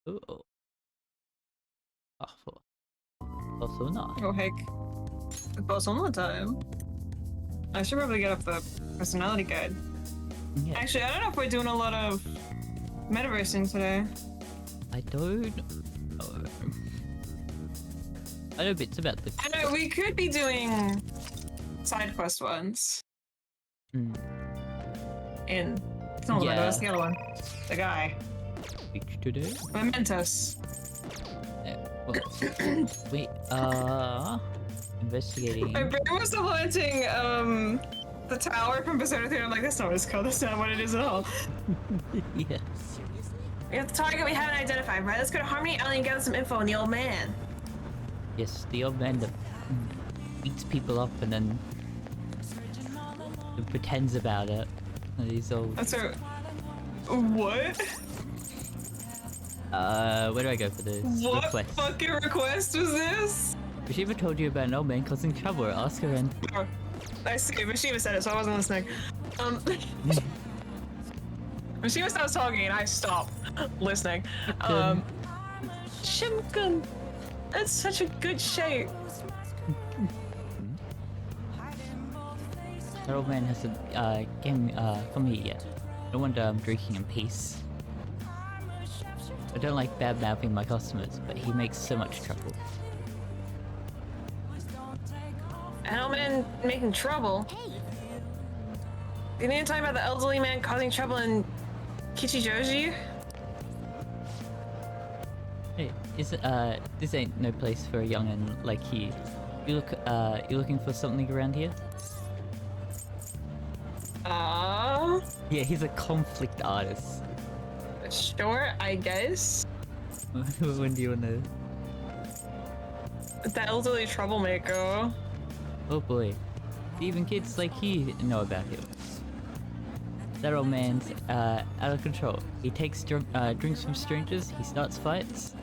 Oh, varför? Persona? Oh heck. It's all the time. I should probably get up the personality guide. Yeah. Actually, I don't know if we're doing a lot of metaversing today. I don't know. I know bits about the. I know we could be doing side quest ones. Hmm. In no, Yeah. that's the other one. The guy. Which to do? Mementos. Yeah. Well, we investigating. My brain was implementing the tower from Persona 3. I'm like, that's not what it's called. That's not what it is at all. Yeah. We have the target we haven't identified, right? Let's go to Harmony Alley and gather some info on the old man. Yes, the old man that beats people up and then pretends about it. And he's all. That's a what? Where do I go for this? What Request. fucking request was this? Shiva told you about an old man causing trouble. Ask her and. Oh, I see. Mashiva said it, so I wasn't listening. Mashiva starts talking and I stop listening. Shimkun. That's such a good shape. That old man hasn't come here yet. No wonder I'm drinking in peace. I don't like bad mouthing my customers, but he makes so much trouble. An old man making trouble. You need to talk about the elderly man causing trouble in Kichijoji? Hey, this ain't no place for a young'un like you. You looking for something around here? Yeah, he's a conflict artist. Sure, I guess. When do you wanna? The elderly troublemaker. Oh boy, even kids like you know about him. That old man's out of control. He takes drinks from strangers, he starts fights,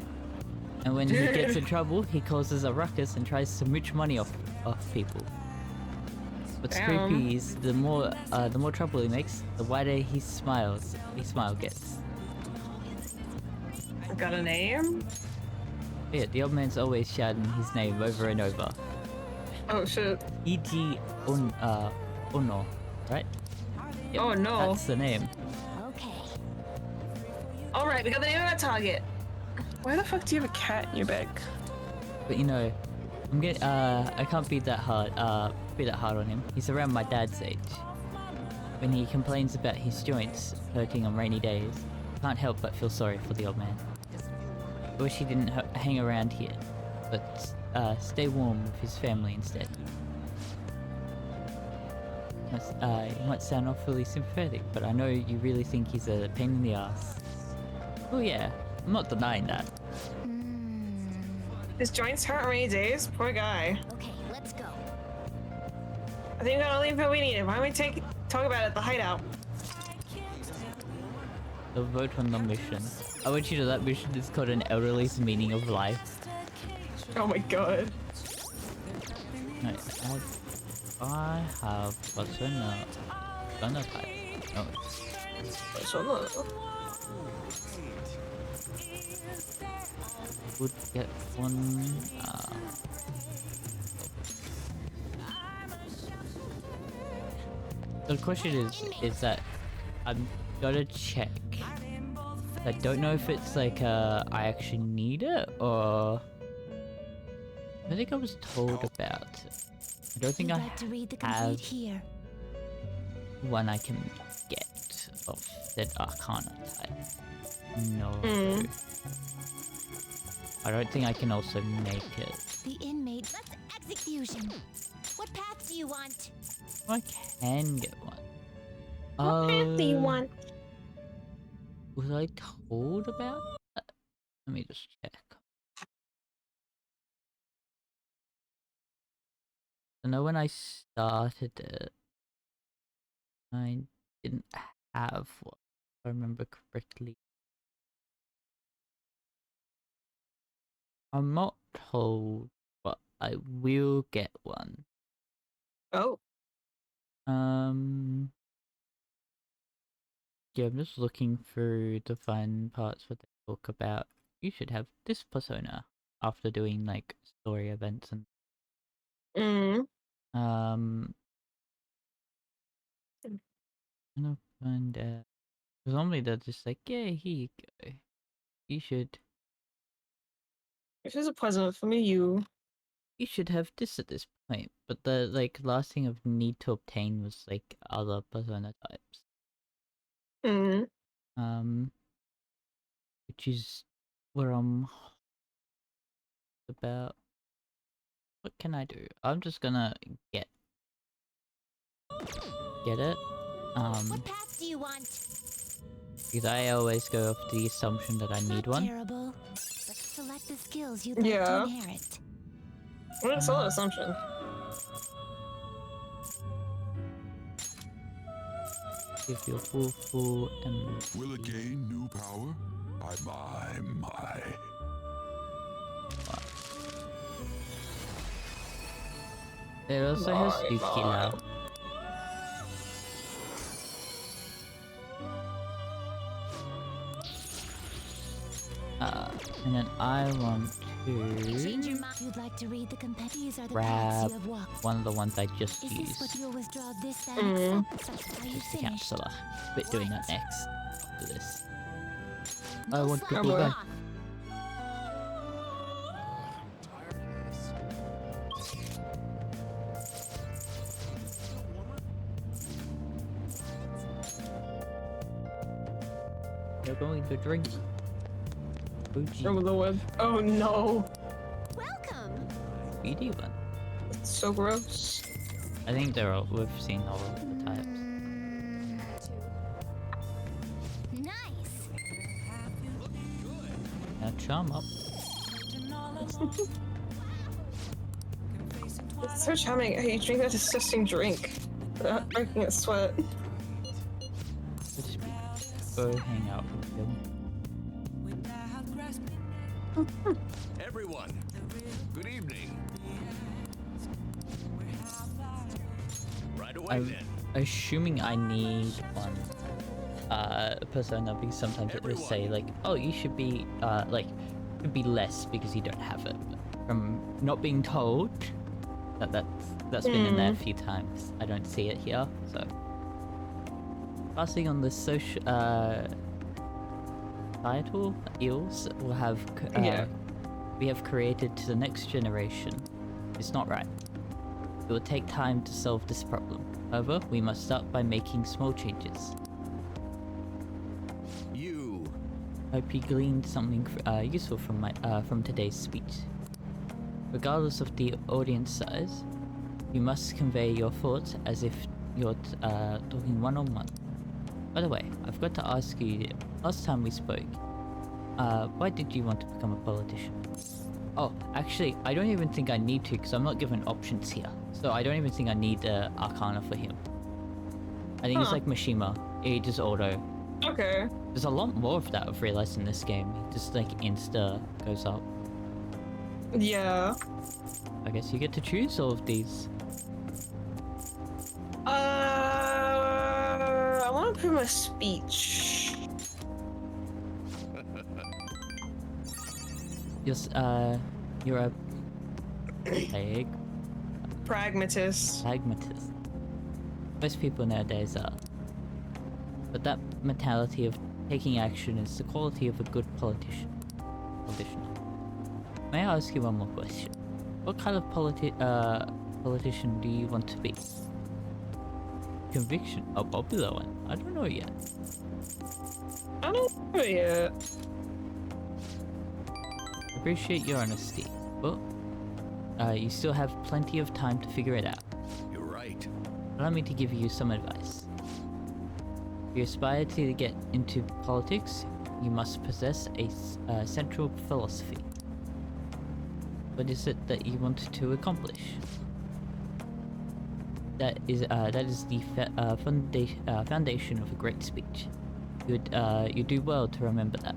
and when he gets in trouble, he causes a ruckus and tries to mooch money off people. What's creepy is the more trouble he makes, the wider his smile gets. Got a name? Yeah, the old man's always shouting his name over and over. Oh shit. E.G. Ono, right? Yep, Oh no. That's the name. Okay. Alright, we got the name of our target. Why the fuck do you have a cat in your bag? But you know, I can't be that hard on him. He's around my dad's age. When he complains about his joints hurting on rainy days, I can't help but feel sorry for the old man. I wish he didn't hang around here, but stay warm with his family instead. He might sound awfully sympathetic, but I know you really think he's a pain in the ass. Oh yeah, I'm not denying that. His joints hurt on rainy days? Poor guy. Okay, let's go. I think we got all the info we needed. Why don't we talk about it at the hideout? The vote on the mission. I want you to know that mission is called An Elderly's Meaning of Life. Oh my god. No, I have Persona type. No. Would get one. The question is that I'm gonna check. I don't know if it's like I actually need it or I think I was told about it. I don't think I have here. one I can get of that Arcana type. No. I don't think I can also make it. The inmate. Let's execution. What path do you want? I can get one. What path do you want? Was I told about that? Let me just check. I know when I started it, I didn't have one, if I remember correctly. I'm not told, but I will get one. Oh. Yeah, I'm just looking through to find parts where they talk about you should have this persona after doing like story events and Mm. I'm gonna find because normally they're just like, yeah, here you go. You should This is a present for me, you. have this at this point. But the like last thing of need to obtain was like other persona types. Mm. Which is where I'm about. What can I do? I'm just gonna get it. What path do you want? Because I always go off the assumption that I need Not one. terrible. But select the skills you'd like to Yeah. inherit. What a solid assumption. Give you a full and Will it gain new power? My. it also has My. Yukila. And then I want Change your to mind. You'd like to read the These are the grab paths you have walked. one of the ones I just Is this used. what you'll withdraw this time? Mm. Are you The finished? counselor. We're doing that next after this. I No want to slack go back. off. You're going to drink. Over the web. Oh no. Welcome. BD one. It's so gross. I think they're all, we've seen all of the types. Nice. Now charm up. It's so charming how you drink that disgusting drink without breaking a sweat. Just go hang out with them. Everyone, good evening. Right away I'm then. assuming I need one persona because sometimes it will say like, oh, you should be like could be less because you don't have it. But from not being told that's been in there a few times. I don't see it here, so passing on the social title eels will have we have created to the next generation. It's not right. It will take time to solve this problem. However, we must start by making small changes. You. Hope you gleaned something useful from my from today's speech. Regardless of the audience size, you must convey your thoughts as if you're talking one-on-one. By the way, I've got to ask you, last time we spoke, why did you want to become a politician? Oh, actually, I don't even think I need to because I'm not given options here. So I don't even think I need the Arcana for him. I think it's like Mishima. He just auto. Okay. There's a lot more of that I've realized in this game. He just like insta goes up. Yeah. I guess you get to choose all of these. I want to prove my speech. You're a Pragmatist. pragmatist. Most people nowadays are. But that mentality of taking action is the quality of a good politician. May I ask you one more question? What kind of politician do you want to be? Conviction? A popular one? I don't know yet. I don't know yet. Appreciate your honesty, but you still have plenty of time to figure it out. You're right. Allow me to give you some advice. If you aspire to get into politics, you must possess a central philosophy. What is it that you want to accomplish? That is the foundation of a great speech. You do well to remember that.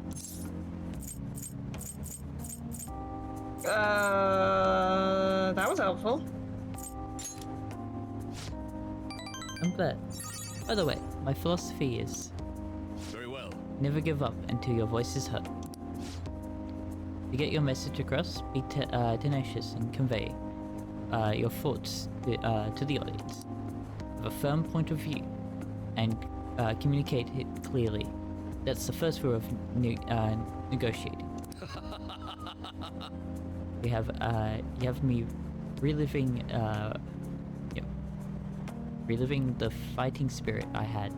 That was helpful. I'm glad. By the way, my philosophy is Very well. never give up until your voice is heard. To get your message across, be tenacious and convey your thoughts to the audience. Have a firm point of view and communicate it clearly. That's the first rule of negotiating. You have me reliving reliving the fighting spirit I had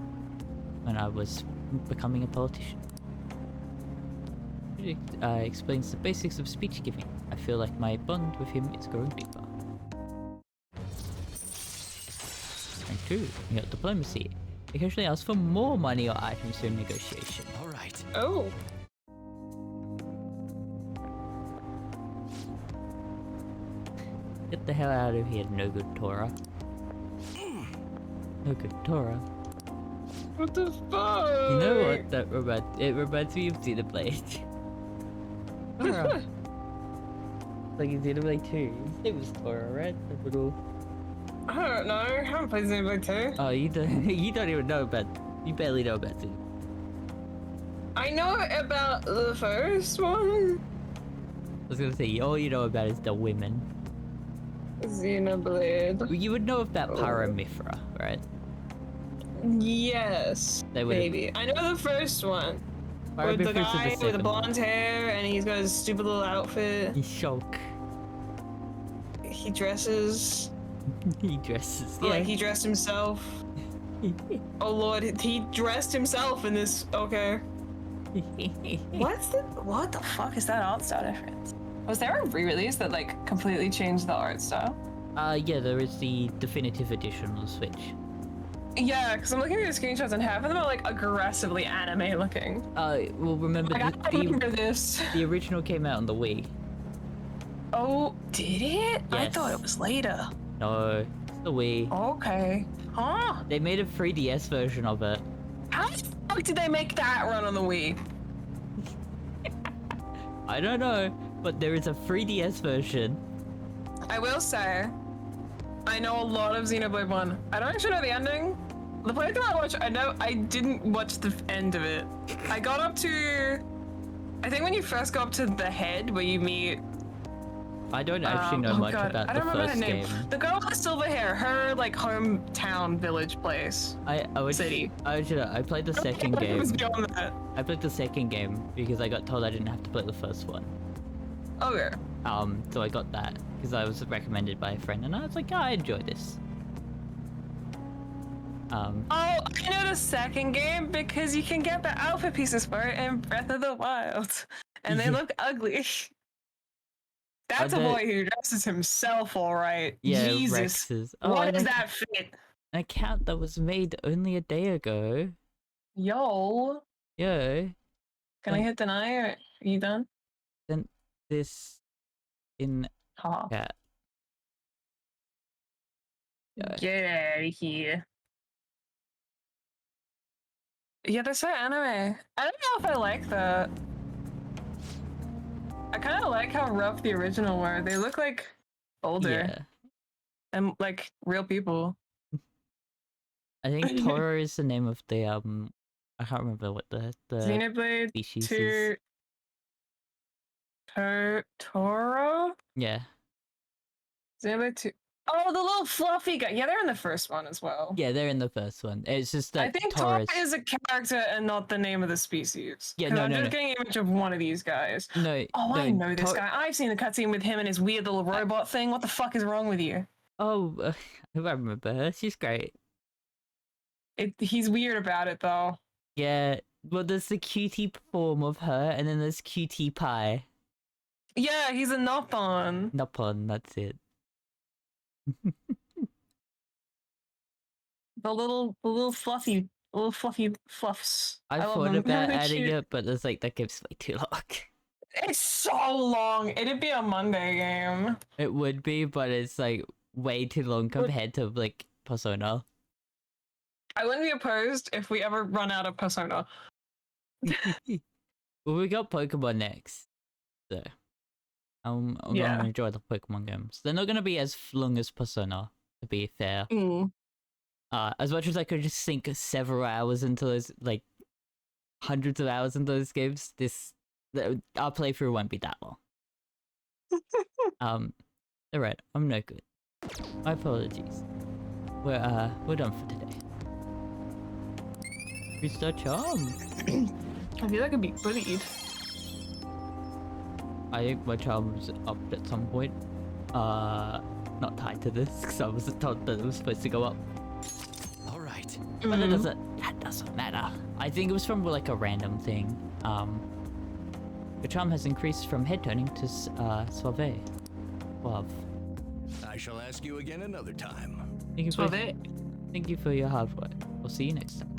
when I was becoming a politician. It explains the basics of speech giving. I feel like my bond with him is growing deeper. And 2, you got diplomacy. Occasionally ask for more money or items during negotiation. All right. Oh. Get the hell out of here, no good Torah. No good Torah. What the fuck? You know what? It reminds me of Xenoblade. Torah. Like in Xenoblade 2. His name was Torah, right? The little... I don't know. I haven't played Xenoblade 2. Oh, you don't even know about... You barely know about it. I know about the first one. I was gonna say, all you know about is the women. Xenoblade. You would know about Paramithra, right? Yes. They would've- Maybe. I know the first one. With the Paramithra's in guy with the second one. blonde hair and he's got his stupid little outfit. He's Shulk. He dresses. He dresses. Like he dressed himself. Oh lord, he dressed himself in this. Okay. What the fuck is that art style difference? Was there a re-release that like completely changed the art style? Yeah, there is the definitive edition on the Switch. Yeah, because I'm looking at the screenshots and half of them are like aggressively anime looking. Well, remember Like, I remember this. the original came out on the Wii. Oh, did it? I Yes. thought it was later. No, it's the Wii. Okay. Huh? They made a 3DS version of it. How the fuck did they make that run on the Wii? I don't know, but there is a 3DS version. I will say, I know a lot of Xenoblade 1. I don't actually know the ending. The playthrough I watched, I didn't watch the end of it. I got up to, I think when you first go up to the head where you meet. I don't actually know much about I the don't remember first her name. game. The girl with the silver hair, her like hometown village place. I would City. I played the second It was game. beyond that. I played the second game because I got told I didn't have to play the first one. Okay. So I got that because I was recommended by a friend, and I was like, I enjoy this. Oh, I know the second game because you can get the outfit pieces for it in Breath of the Wild, and they look ugly. That's a boy who dresses himself all right. Yeah, Jesus. Rex's. Oh, What and does that fit? an account that was made only a day ago. Yo. Yo, Can I hit deny or are you done? sent this in Ha. chat. Yeah. Get out of here. Yeah, they're so anime. I don't know if I like that. I kind of like how rough the original were. They look like older Yeah. and like real people. I think Toro is the name of the I can't remember what the Xenoblade species 2 is. Toro? Yeah. Xenoblade 2. Oh, the little fluffy guy. Yeah, they're in the first one as well. Yeah, they're in the first one. It's just that I think Taurus. Toro is a character and not the name of the species. Yeah, 'Cause no, I'm no, just no. getting an image of one of these guys. No. Oh, no, I know this Tor- guy. I've seen the cutscene with him and his weird little robot thing. What the fuck is wrong with you? Oh, I remember her. She's great. He's weird about it though. Yeah. Well, there's the cutie form of her, and then there's Cutie Pie. Yeah, he's a Nopon. Nopon, that's it. The little fluffy fluffs. I love thought them. about They're adding cute. it, but it's like that game's way too long. It's so long. It'd be a Monday game. It would be, but it's like way too long compared to like Persona. I wouldn't be opposed if we ever run out of Persona. Well, we got Pokemon next, so I'm Yeah. gonna enjoy the Pokemon games. They're not gonna be as long as Persona, to be fair. Mm. As much as I could just sink several hours into those, like hundreds of hours into those games, this Our playthrough won't be that long. Alright, I'm no good. My apologies. We're done for today. Restart charm. I feel like I'd be bullied. I think my charm was up at some point. Not tied to this because I was told that it was supposed to go up. All right. But that doesn't matter. I think it was from like a random thing. The charm has increased from head turning to suave. Love. I shall ask you again another time. Thank you, Suave. thank you for your hard work. We'll see you next time.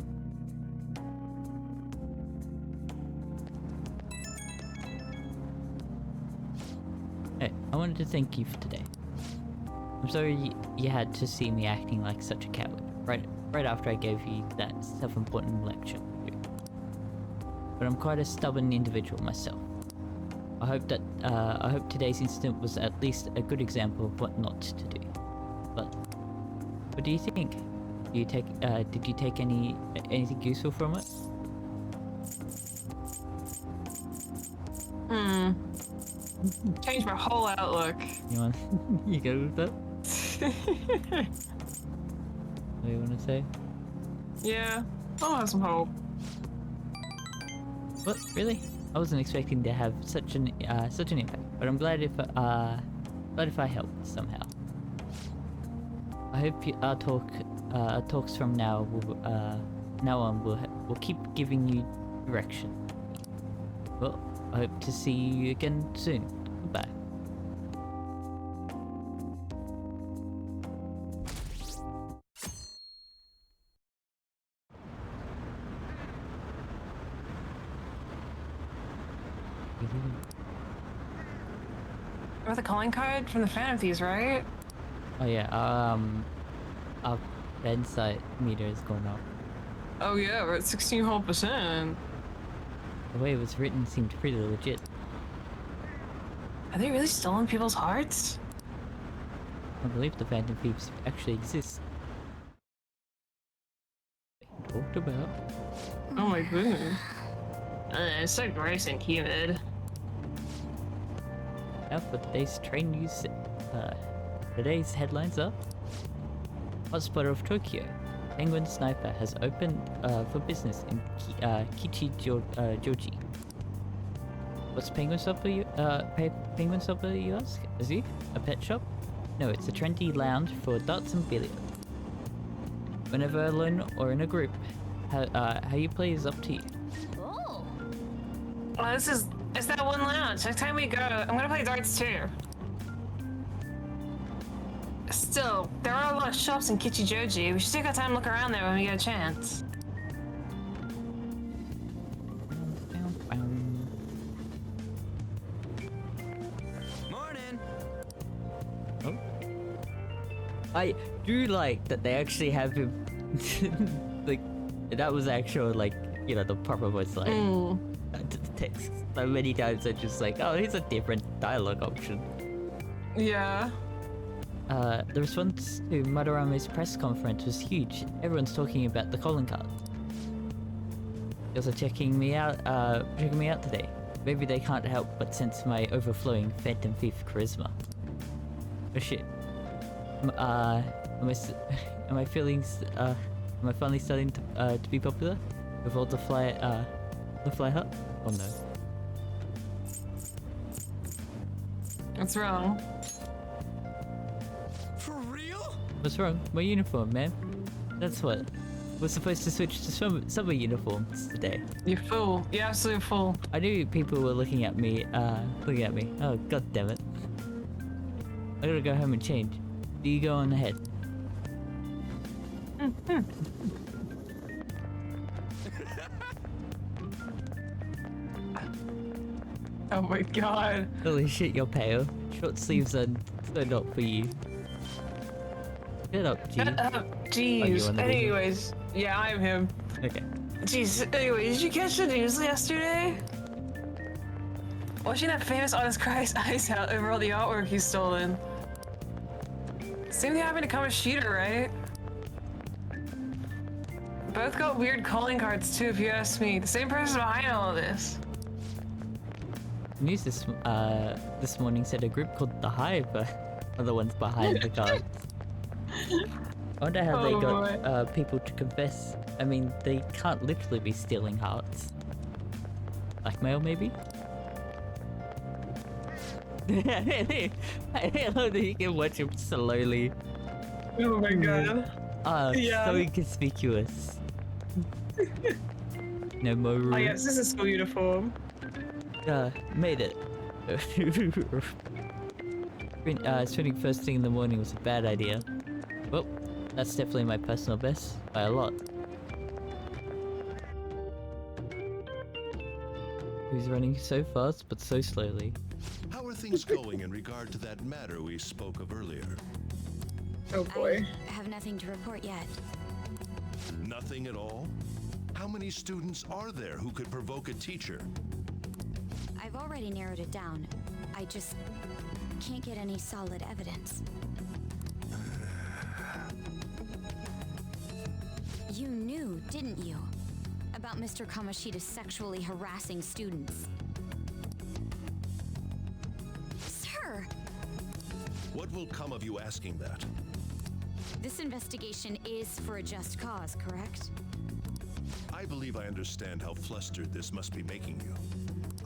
Hey, I wanted to thank you for today. I'm sorry you had to see me acting like such a coward right after I gave you that self-important lecture. But I'm quite a stubborn individual myself. I hope today's incident was at least a good example of what not to do. But what do you think? Did you take anything useful from it? Changed my whole outlook. You want you go with that? What do you want to say? Yeah, I'll have some hope. What? Really? I wasn't expecting to have such an impact, but I'm glad if I helped somehow. I hope our talks from now on will keep giving you direction. Well, I hope to see you again soon. Goodbye. With the calling card from the Phantom Thieves, right? Oh yeah, our bedside meter is going up. Oh yeah, we're at 16 whole percent. The way it was written seemed pretty legit. Are they really stealing people's hearts? I believe the Phantom Thieves actually exist. Talked about. Oh my goodness. It's so gross and humid. Now for today's train news. Today's headlines are: Hotspot of Tokyo. Penguin Sniper has opened for business in Kichijoji. What's Penguin Shop, Penguin Shop, you ask? Is it a pet shop? No, it's a trendy lounge for darts and billiards. Whenever alone or in a group, how you play is up to you. Oh. Well, it's that one lounge. Next time we go, I'm gonna play darts too. Still, there are a lot of shops in Kichijoji. We should take our time and look around there when we get a chance. Morning. Oh. I do like that they actually have him. Like, that was actual, like, you know, the proper voice line. To the text. So many times they're just like, oh, here's a different dialogue option. Yeah. The response to Madarame's press conference was huge. Everyone's talking about the calling card. They're also checking me out today. Maybe they can't help but sense my overflowing Phantom Thief charisma. Oh shit. Am I finally starting to be popular with all the fly hut? Oh no. What's wrong? For real? What's wrong? My uniform, man. That's what. We're supposed to switch to summer uniforms today. You fool. You absolute fool. I knew people were looking at me. Oh, god damn it. I gotta go home and change. Do you go on ahead? Oh my god. Holy shit, you're pale. Short sleeves are not for you. Shut up, G. Jeez. on the video? Anyways, yeah, I'm him. Okay. Jeez. Anyway, did you catch the news yesterday? Watching that famous artist cries eyes out over all the artwork he's stolen. Same thing happened to Kamoshida, right? Both got weird calling cards too, if you ask me. The same person behind all of this. News this morning said a group called the Hive are the ones behind the cards. I wonder how they got people to confess. I mean, they can't literally be stealing hearts. Blackmail, maybe? I love that you can watch him slowly. Oh my god. Yeah. So inconspicuous. No more room. Oh yes, this is school uniform. Made it. Sprinting first thing in the morning was a bad idea. Well, that's definitely my personal best by a lot. Who's running so fast but so slowly? How are things going in regard to that matter we spoke of earlier? Oh boy. I have nothing to report yet. Nothing at all? How many students are there who could provoke a teacher? I've already narrowed it down. I just can't get any solid evidence. You knew, didn't you? About Mr. Kamashita sexually harassing students. Sir! What will come of you asking that? This investigation is for a just cause, correct? I believe I understand how flustered this must be making you.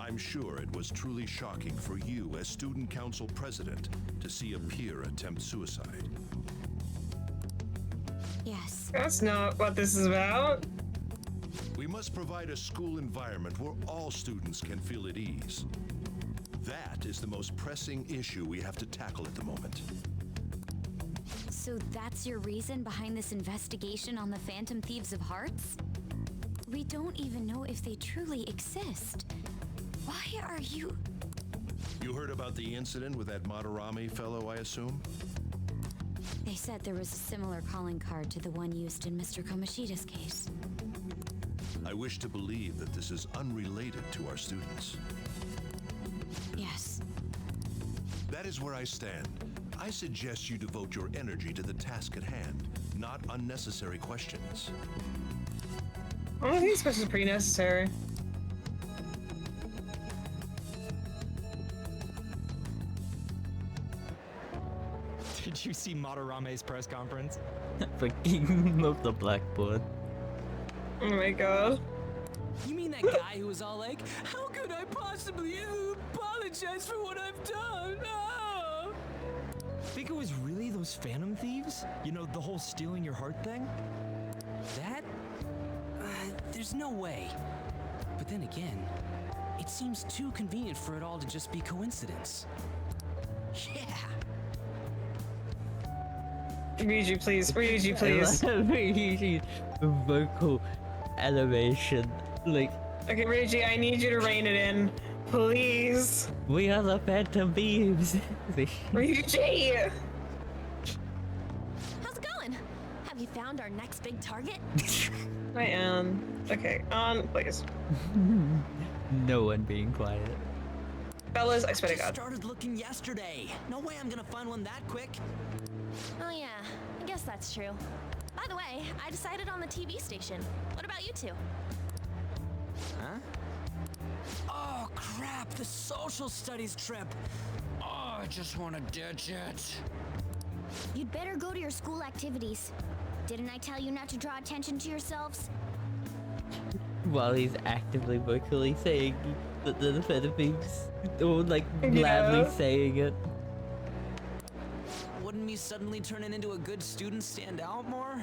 I'm sure it was truly shocking for you as student council president to see a peer attempt suicide. Yes. That's not what this is about. We must provide a school environment where all students can feel at ease. That is the most pressing issue we have to tackle at the moment. So that's your reason behind this investigation on the Phantom Thieves of Hearts? We don't even know if they truly exist. Why are you... You heard about the incident with that Madarame fellow, I assume? They said there was a similar calling card to the one used in Mr. Kamashita's case. I wish to believe that this is unrelated to our students. Yes. That is where I stand. I suggest you devote your energy to the task at hand, not unnecessary questions. I think this question's pretty necessary. Did you see Madarame's press conference? Fucking love the blackboard. Oh my god. You mean that guy who was all like, how could I possibly apologize for what I've done? Oh. Think it was really those Phantom Thieves? You know, the whole stealing your heart thing? That? There's no way. But then again, it seems too convenient for it all to just be coincidence. Yeah. Ryuji, please. Ryuji, please. Ryuji's vocal animation. Like, Okay, Ryuji, I need you to rein it in. Please. we are the Phantom Thieves. Ryuji! How's it going? Have you found our next big target? I am. Okay, on, please. No one being quiet. Fellas, I swear to Just God. started looking yesterday. No way I'm gonna find one that quick. Oh yeah, I guess that's true. By the way, I decided on the TV station. What about you two? Huh? Oh crap, the social studies trip. Oh, I just wanna ditch it. You'd better go to your school activities. Didn't I tell you not to draw attention to yourselves? While he's actively vocally saying that the Phantom Thieves, or like Yeah. loudly saying it. Wouldn't me suddenly turning into a good student stand out more?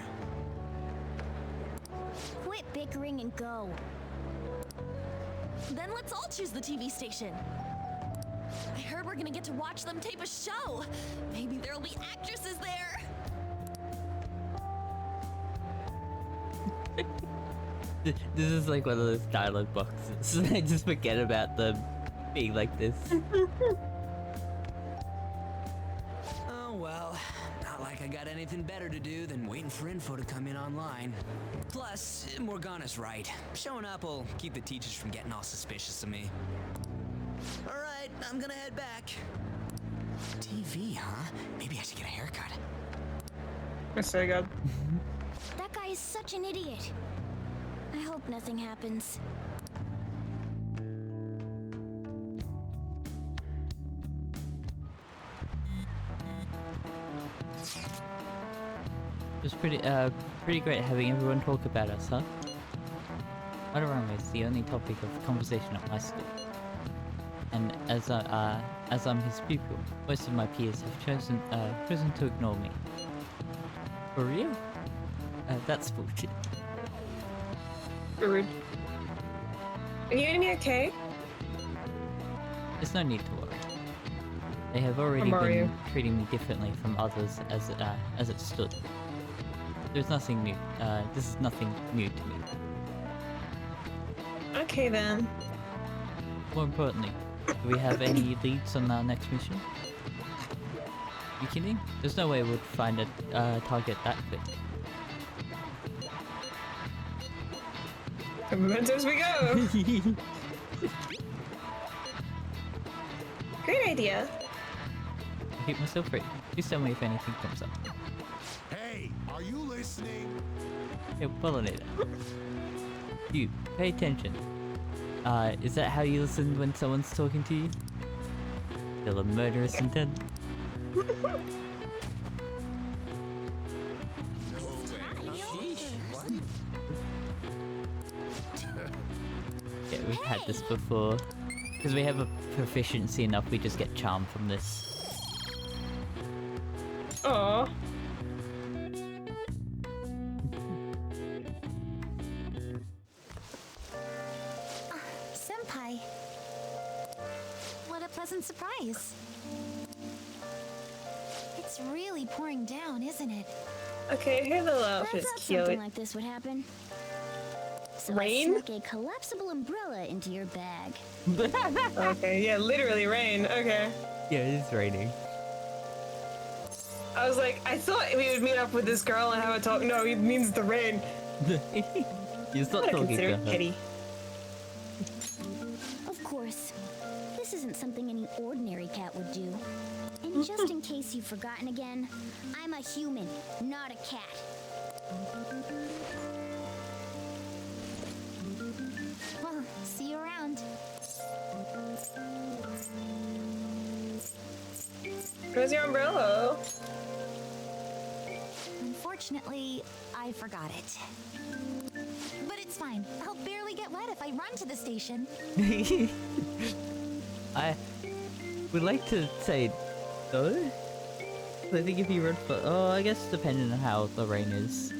Quit bickering and go. Then let's all choose the TV station. I heard we're gonna get to watch them tape a show. Maybe there'll be actresses there. This is like one of those dialogue boxes. I just forget about them being like this. Oh well, not like I got anything better to do than waiting for info to come in online. Plus, Morgana's right. Showing up will keep the teachers from getting all suspicious of me. Alright, I'm gonna head back. TV, huh? Maybe I should get a haircut. I swear to God. That guy is such an idiot. I hope nothing happens. It was pretty great having everyone talk about us, huh? Autorama is the only topic of conversation at my school. And as I'm his pupil, most of my peers have chosen to ignore me. For real? That's bullshit. Rude. Are you gonna be okay? There's no need to worry. They have already Mario. been treating me differently from others as it stood. There's nothing new. This is nothing new to me. Okay then. More importantly, do we have any leads on our next mission? You kidding? There's no way we'd find a target that quick. Mementos we go! Great idea. I keep myself free. Please tell me if anything comes up. Hey, are you listening? Hey, pollinator. You, pay attention. Is that how you listen when someone's talking to you? Feel a murderous intent? Yeah, we've had this before. Because we have a proficiency enough, we just get charm from this. Aww. Senpai. What a pleasant surprise. It's really pouring down, isn't it? Okay, her little I outfit's thought something cute. like this would happen. So Rain? I snuck a collapsible umbrella into your bag. Okay, yeah, literally rain. Okay. Yeah, it's raining. I was like, I thought we would meet up with this girl and have a talk. No, it means the rain. You stop I talking consider to it her. kitty. Of course, this isn't something any ordinary cat would do. And just in case you've forgotten again, I'm a human, not a cat. Well, see you around. Where's your umbrella? Unfortunately, I forgot it. But it's fine. I'll barely get wet if I run to the station. I would like to say no. I think if you run for I guess depending on how the rain is.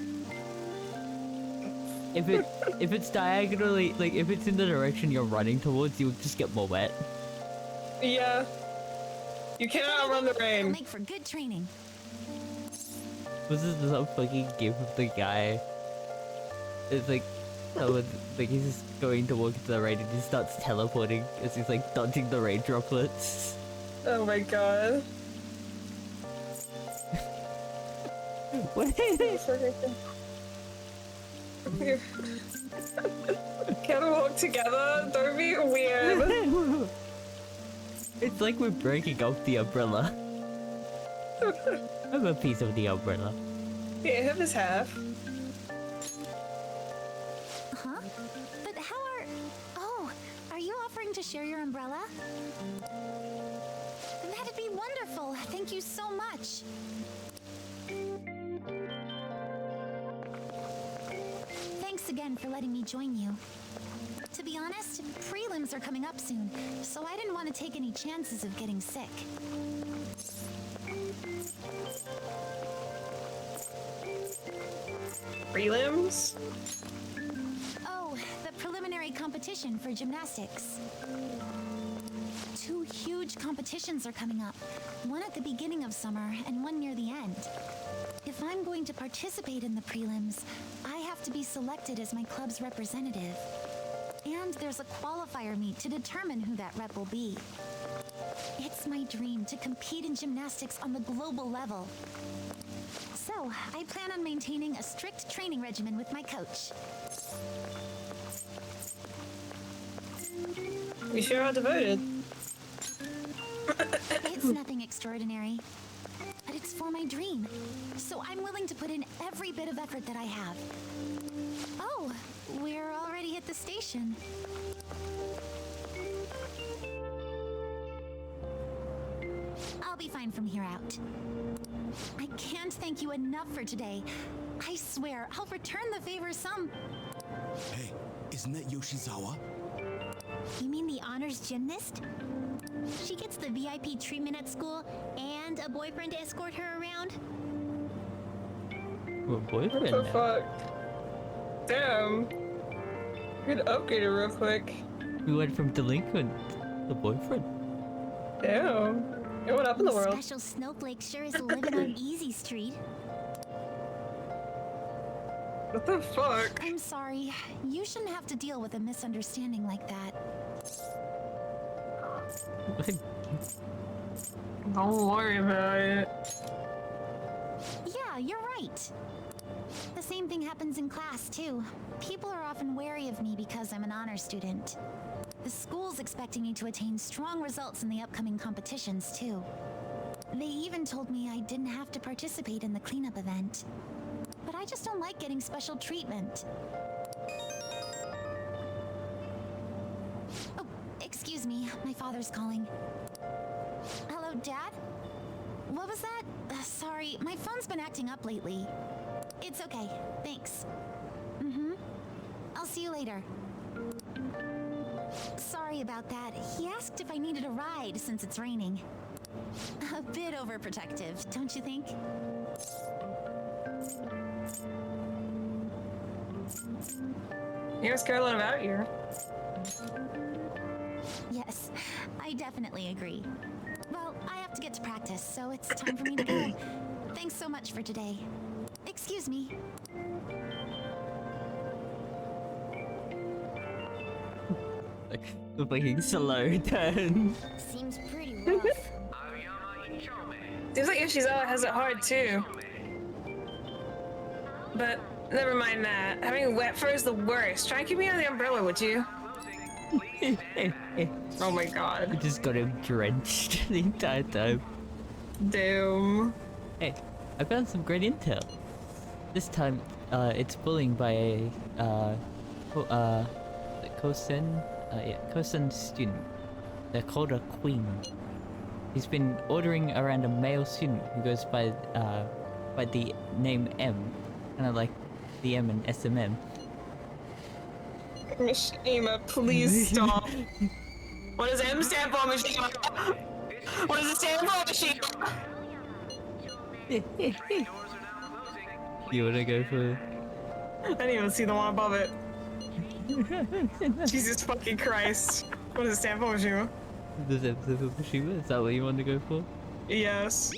If it's diagonally, like if it's in the direction you're running towards, you would just get more wet. Yeah. You cannot run the It'll rain. make for good training. Was this some fucking gif of the guy? It's like someone like he's just going to walk into the rain and he starts teleporting as he's like dodging the rain droplets. Oh my god. What is it? Can we walk together? Don't be weird. It's like we're breaking up the umbrella. I'm a piece of the umbrella. Yeah, half is half. Huh? But how are... Oh, are you offering to share your umbrella? That'd be wonderful. Thank you so much. Thanks again for letting me join you. To be honest, prelims are coming up soon, so I didn't want to take any chances of getting sick. Prelims? Oh, the preliminary competition for gymnastics. 2 huge competitions are coming up. One at the beginning of summer and one near the end. If I'm going to participate in the prelims, I have to be selected as my club's representative. And there's a qualifier meet to determine who that rep will be. It's my dream to compete in gymnastics on the global level. So, I plan on maintaining a strict training regimen with my coach. You sure are devoted. It's nothing extraordinary, but it's for my dream. So I'm willing to put in every bit of effort that I have. Oh, we're already at the station. I'll be fine from here out. I can't thank you enough for today. I swear, I'll return the favor some. Hey, isn't that Yoshizawa? You mean the honors gymnast? She gets the VIP treatment at school and a boyfriend to escort her around? Well, boyfriend What the now. fuck? Damn. Good upgrader real quick. We went from delinquent to boyfriend. Damn. Hey, what up in the world? Special Snowflake sure is living on Easy Street. What the fuck? I'm sorry. You shouldn't have to deal with a misunderstanding like that. Don't worry about it. Yeah, you're right. The same thing happens in class, too. People are often wary of me because I'm an honor student. The school's expecting me to attain strong results in the upcoming competitions, too. They even told me I didn't have to participate in the cleanup event. But I just don't like getting special treatment. Oh, excuse me. My father's calling. Hello, Dad? What was that? Sorry, my phone's been acting up lately. It's okay. Thanks. Mm-hmm. I'll see you later. Sorry about that. He asked if I needed a ride since it's raining. A bit overprotective, don't you think? You guys care a lot about you. Yes, I definitely agree. Well, I have to get to practice, so it's time for me to go. Thanks so much for today. Excuse me. The fucking slow turn. Seems pretty rough. Seems like Yoshizawa has it hard too. But never mind that. Having wet fur is the worst. Try and keep me under the umbrella, would you? Oh my god. I just got him drenched the entire time. Damn. Hey, I found some great intel. This time, it's bullying by a Kosen student. They're called a queen. He's been ordering around a male student who goes by the name M, kind of like the M in SMM. Mishima, please stop. What does M stand for, Mishima? What does it stand for, Mishima? You wanna go for? I didn't even see the one above it. Jesus fucking Christ. What does it stand for, Mishima? Does it for Fukushima? Is that what you want to go for? Yes.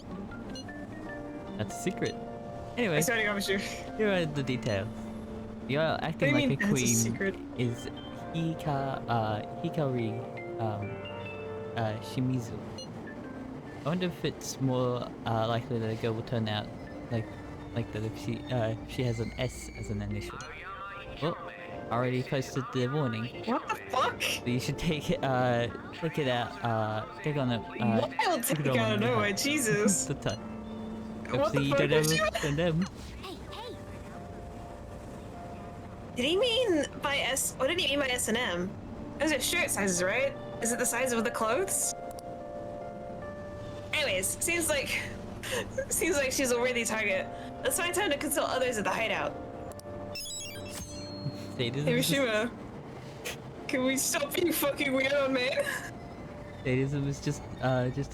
That's a secret. I Anyway, started off Mishima. here are the details. You're acting What do you like mean a that's a queen secret? is Hikari Shimizu. I wonder if it's more likely that a girl will turn out like that if she has an S as an initial. Well, I already posted the warning. What the fuck? So you should take it out, take on it. Wild take take it on out of nowhere, Jesus. the time. What the Hopefully you fuck, don't ever Mishima? send them. Hey, hey! Did he mean by S? What did he mean by S and M? Those are shirt sizes, right? Is it the size of the clothes? Anyways, seems like she's a worthy target. Let's find time to consult others at the hideout. Sadism Hey, is just- Mishima, can we stop being fucking weirdo, man? Sadism is just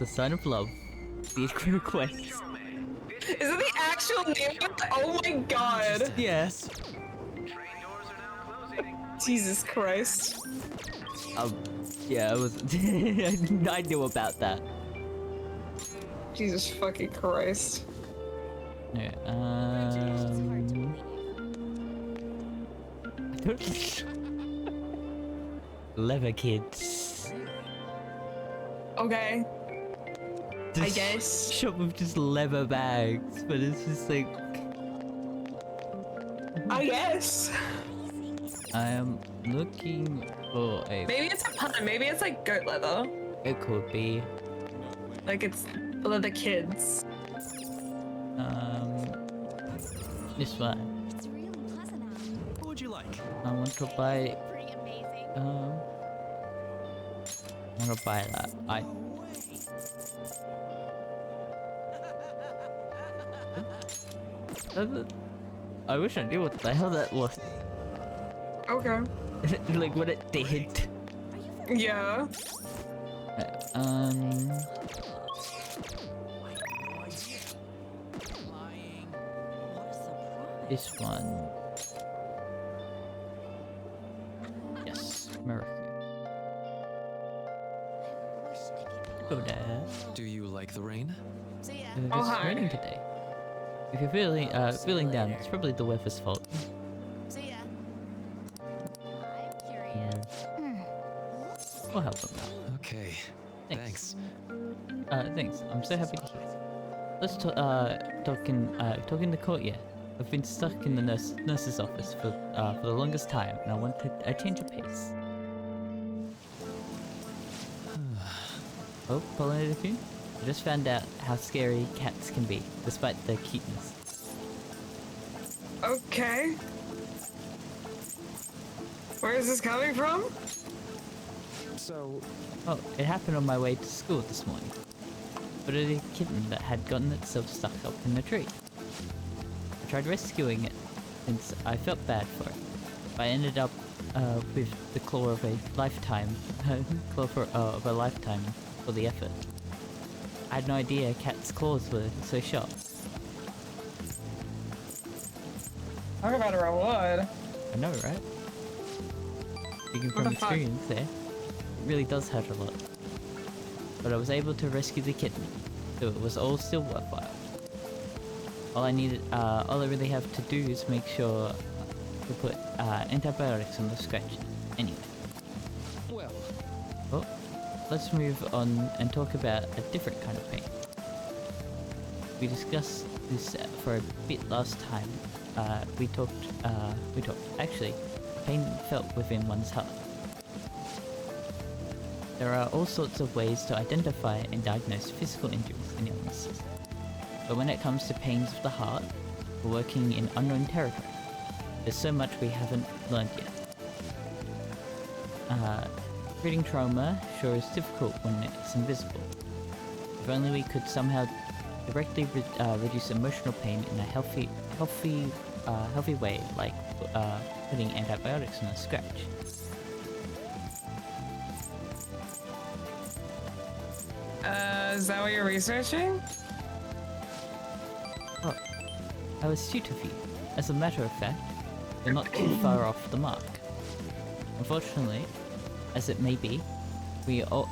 a sign of love. These requests. Is it the actual name? Oh my god. Yes. Jesus Christ. Yeah, I was. I knew about that. Jesus fucking Christ. Yeah, Leather kids. Okay. I Just guess. shop with just leather bags, but it's just like I guess. I am looking for a. Maybe it's a pun. Maybe it's like goat leather. It could be. Like it's leather kids. This one. It's really pleasant out. What would you like? I want to buy. Pretty amazing. I want to buy that. I wish I knew what the hell that was. Okay. Like what it did. Yeah. This one. Yes, America. Go there. Do you like the rain? See ya. Oh, It's hi. raining today. If you're feeling down, it's probably the weather's fault. See ya. I'm curious. We'll help them out. Okay. Thanks. Thanks. Thanks. I'm so happy to hear it. Let's talk in the courtyard. I've been stuck in the nurse's office for the longest time, and I wanted a change of pace. Oh, pollinated food? I just found out how scary cats can be, despite their cuteness. Okay. Where is this coming from? So, Oh, it happened on my way to school this morning. But a kitten that had gotten itself stuck up in the tree. I tried rescuing it, since I felt bad for it. But I ended up with the claw of a lifetime, of a lifetime for the effort. I had no idea cats' claws were so sharp. Talk about a reward. I know, right? Speaking from the fuck? experience there, it really does hurt a lot. But I was able to rescue the kitten, so it was all still worthwhile. All I really have to do is make sure to put antibiotics on the scratch anyway. Well, Well, let's move on and talk about a different kind of pain. We discussed this for a bit last time. We talked. Actually, pain felt within one's heart. There are all sorts of ways to identify and diagnose physical injuries and illnesses. But when it comes to pains of the heart, we're working in unknown territory. There's so much we haven't learned yet. Treating trauma sure is difficult when it's invisible. If only we could somehow directly reduce emotional pain in a healthy way, like putting antibiotics on a scratch. Is that what you're researching? Oh, I was tutor feet. As a matter of fact, you're not too far off the mark. Unfortunately, as it may be, we all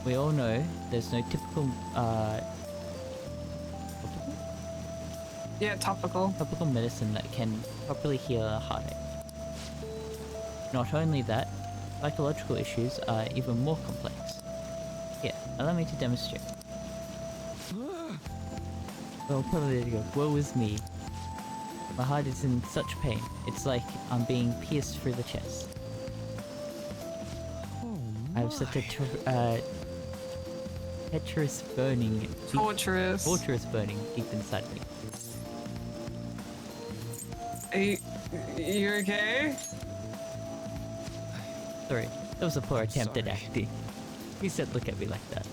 know there's no typical Yeah, topical. medicine that can properly heal a heartache. Not only that, psychological issues are even more complex. Here, allow me to demonstrate. Well, there you go. Woe is me. My heart is in such pain. It's like I'm being pierced through the chest. I have such a treacherous burning, Torturous. burning deep inside me. You okay? Sorry, that was a poor attempt at Sorry. acting. He said look at me like that.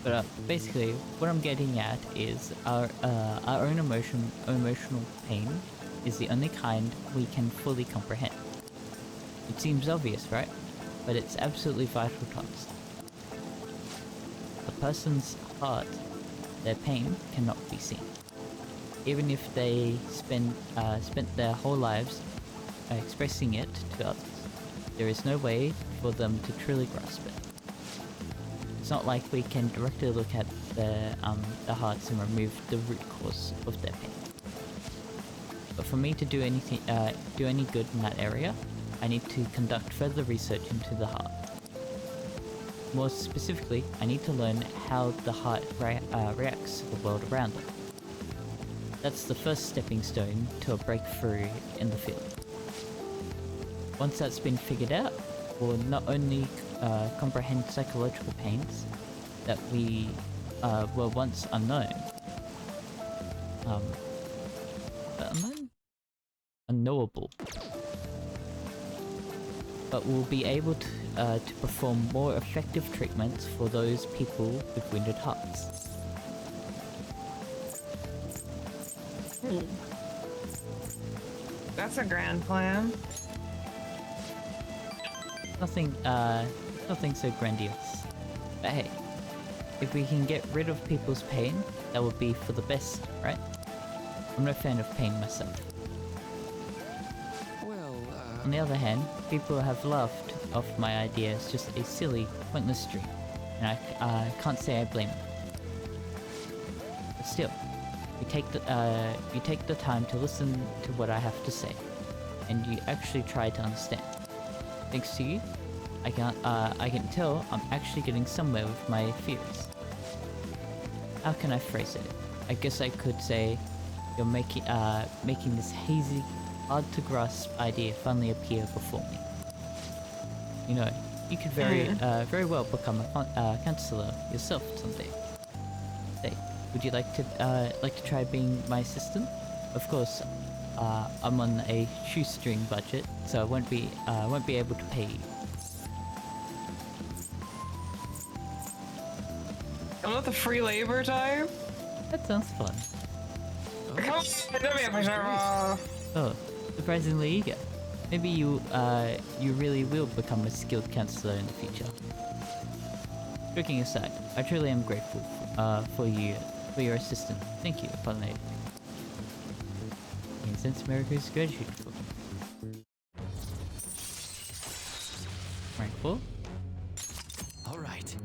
But basically, what I'm getting at is our own emotional pain is the only kind we can fully comprehend. It seems obvious, right? But it's absolutely vital to understand. A person's heart, their pain cannot be seen. Even if they spent their whole lives expressing it to others, there is no way for them to truly grasp it. It's not like we can directly look at the hearts and remove the root cause of their pain. But for me to do any good in that area, I need to conduct further research into the heart. More specifically, I need to learn how the heart reacts to the world around it. That's the first stepping stone to a breakthrough in the field. Once that's been figured out, we'll not only comprehend psychological pains that were once unknown, unknowable, but we'll be able to perform more effective treatments for those people with wounded hearts. That's a grand plan. Nothing so grandiose. But hey, if we can get rid of people's pain, that would be for the best, right? I'm no fan of pain myself. Well, On the other hand, people have laughed off my idea as just a silly, pointless dream, and I can't say I blame them. But still, you take the time to listen to what I have to say, and you actually try to understand. Thanks to you, I can tell I'm actually getting somewhere with my fears. How can I phrase it? I guess I could say you're making this hazy, hard to grasp idea finally appear before me. You know, you could very well become a counselor yourself someday. Say, would you like to try being my assistant? Of course, I'm on a shoestring budget, so I won't be able to pay you. I'm not the free labor type. That sounds fun. Come on, don't be a pushover. Oh, surprisingly eager. Maybe you really will become a skilled counselor in the future. Joking aside, I truly am grateful for your assistance. Thank you, upon lady. And since America's graduated for rank 4. all right.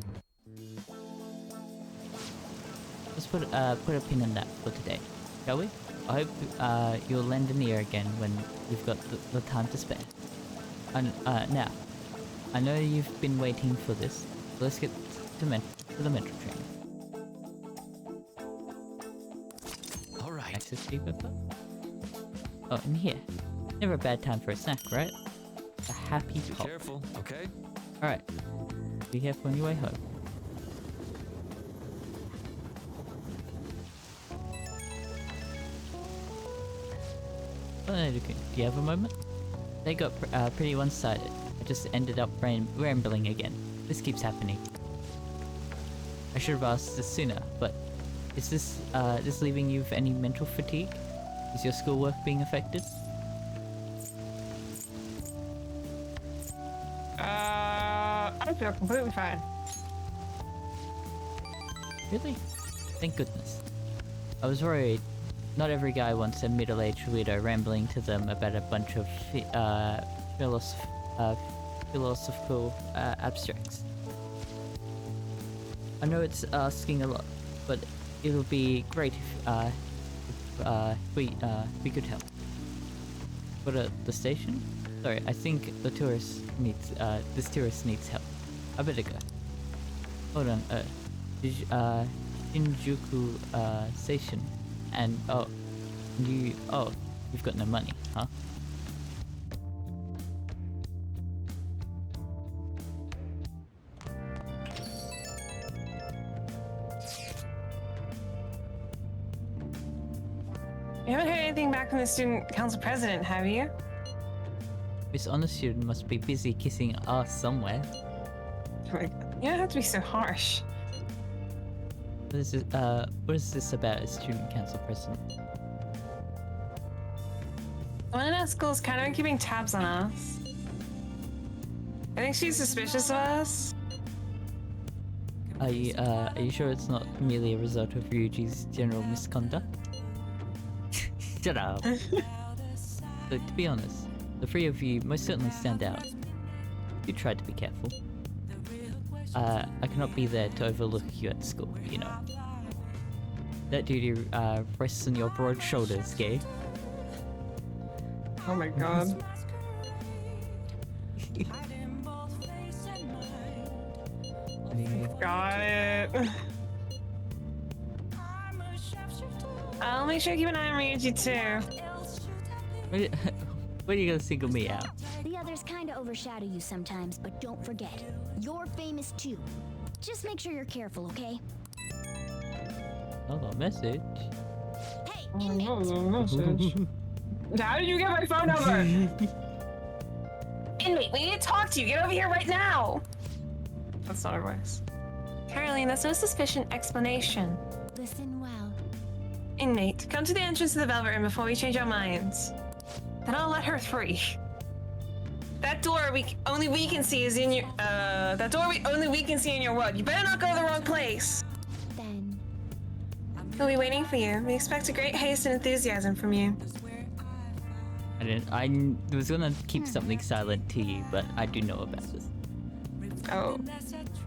Let's put a pin in that for today, shall we? I hope you'll lend an ear again when you've got the time to spare. And now, I know you've been waiting for this, so let's get to the mental training. All right. Access key paper? Oh, in here. Never a bad time for a snack, right? A happy Be pop. careful, okay? Alright. Be careful on your way home. Do you have a moment? They got pretty one-sided. I just ended up rambling again. This keeps happening. I should have asked this sooner, but is this leaving you with any mental fatigue? Is your schoolwork being affected? I feel completely fine. Really? Thank goodness. I was worried. Not every guy wants a middle-aged weirdo rambling to them about a bunch of philosophical abstracts. I know it's asking a lot, but it'll be great if we could help. But at the station? Sorry, I think this tourist needs help. I better go. Hold on, Shinjuku Station. And you've got no money, huh? You haven't heard anything back from the student council president, have you? This honor student must be busy kissing ass somewhere. You don't have to be so harsh. What is this about a student council president? One in our school's kind of keeping tabs on us. I think she's suspicious of us. Are you sure it's not merely a result of Ryuji's general misconduct? Shut up. Look, to be honest, the three of you most certainly stand out. You tried to be careful. I cannot be there to overlook you at school, you know. That duty rests on your broad shoulders, gay. Oh my god. Got it. I'll make sure to keep an eye on Ryuji too. When are you gonna single me out? The others kinda overshadow you sometimes, but don't forget, you're famous too. Just make sure you're careful, okay? Hold on, message. Hey, inmate! Message. How did you get my phone number? Inmate, we need to talk to you. Get over here right now. That's not her voice. Caroline, that's no sufficient explanation. Listen well. Inmate, come to the entrance of the Velvet Room before we change our minds. Then I'll let her free. That door only we can see is in your only we can see in your world. You better not go to the wrong place. Then We'll be waiting for you. We expect a great haste and enthusiasm from you. I was gonna keep something silent to you, but I do know about this. Oh.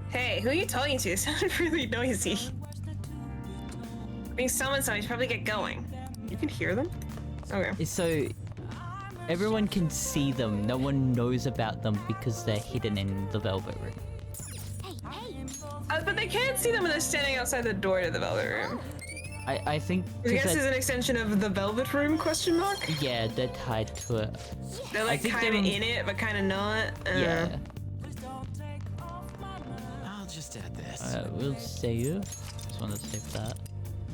Hey, who are you talking to? It sounded really noisy. Being summoned, so I should probably get going. You can hear them? Okay. So everyone can see them. No one knows about them because they're hidden in the Velvet Room. But they can't see them when they're standing outside the door to the Velvet Room. I think. I guess it's an extension of the Velvet Room, question mark? Yeah, they're tied to it. They're like kind of in it, but kind of not. Yeah. I'll just add this. We'll save. Just want to save that.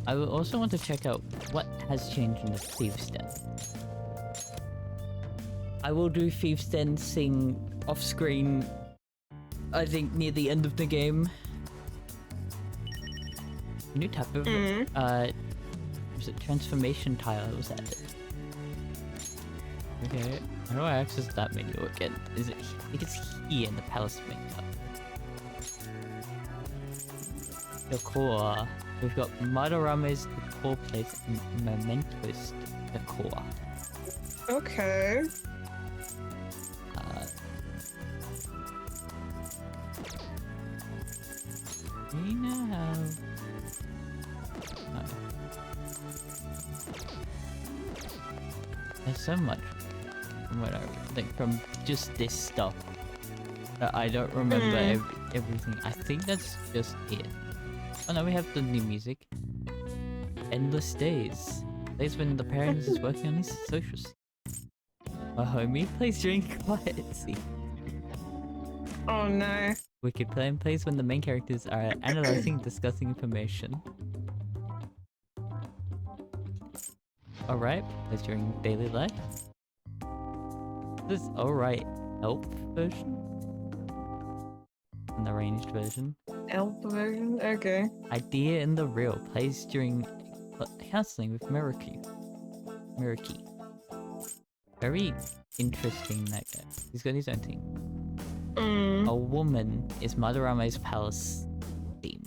I will also want to check out what has changed in the Thieves' Den. I will do Thieves' Den sing off screen, I think near the end of the game. New type of was it transformation tile was added? Okay, how do I access that menu again? Is it? I think it's here in the palace menu. Decor. We've got Madarame's decor place and Mementos decor. Okay. We now have. There's so much from what I think from just this stuff that I don't remember everything. I think that's just it. Oh no, we have the new music. Endless Days. Days when the parents is working on his socials. A homie plays during quiet scene. Oh no. Wicked Plan plays when the main characters are analyzing and discussing information. Alright, plays during daily life. This Alright Elf version? An arranged version. Elf version? Okay. Idea in the Real plays during counseling with Miraky. Very interesting, that guy. He's got his own thing. A Woman is Madarame's palace theme.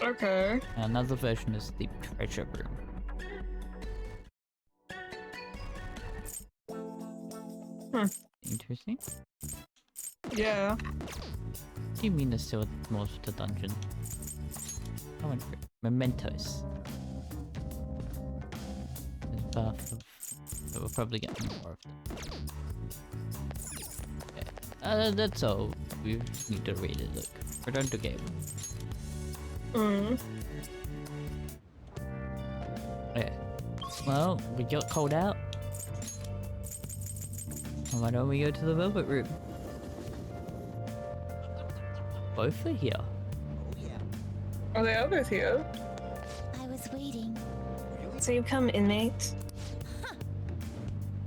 Okay. And another version is the Treasure Room. Interesting. Yeah. What do you mean there's still more to the dungeon? I went for it. Mementos. There's bath of... But we'll probably get more of them. Yeah. That's all. We need to read it. Look. Return to game. Yeah. Well, we got called out. Why don't we go to the Velvet Room? Both are here. Are they all both here? I was waiting. So you come, inmate.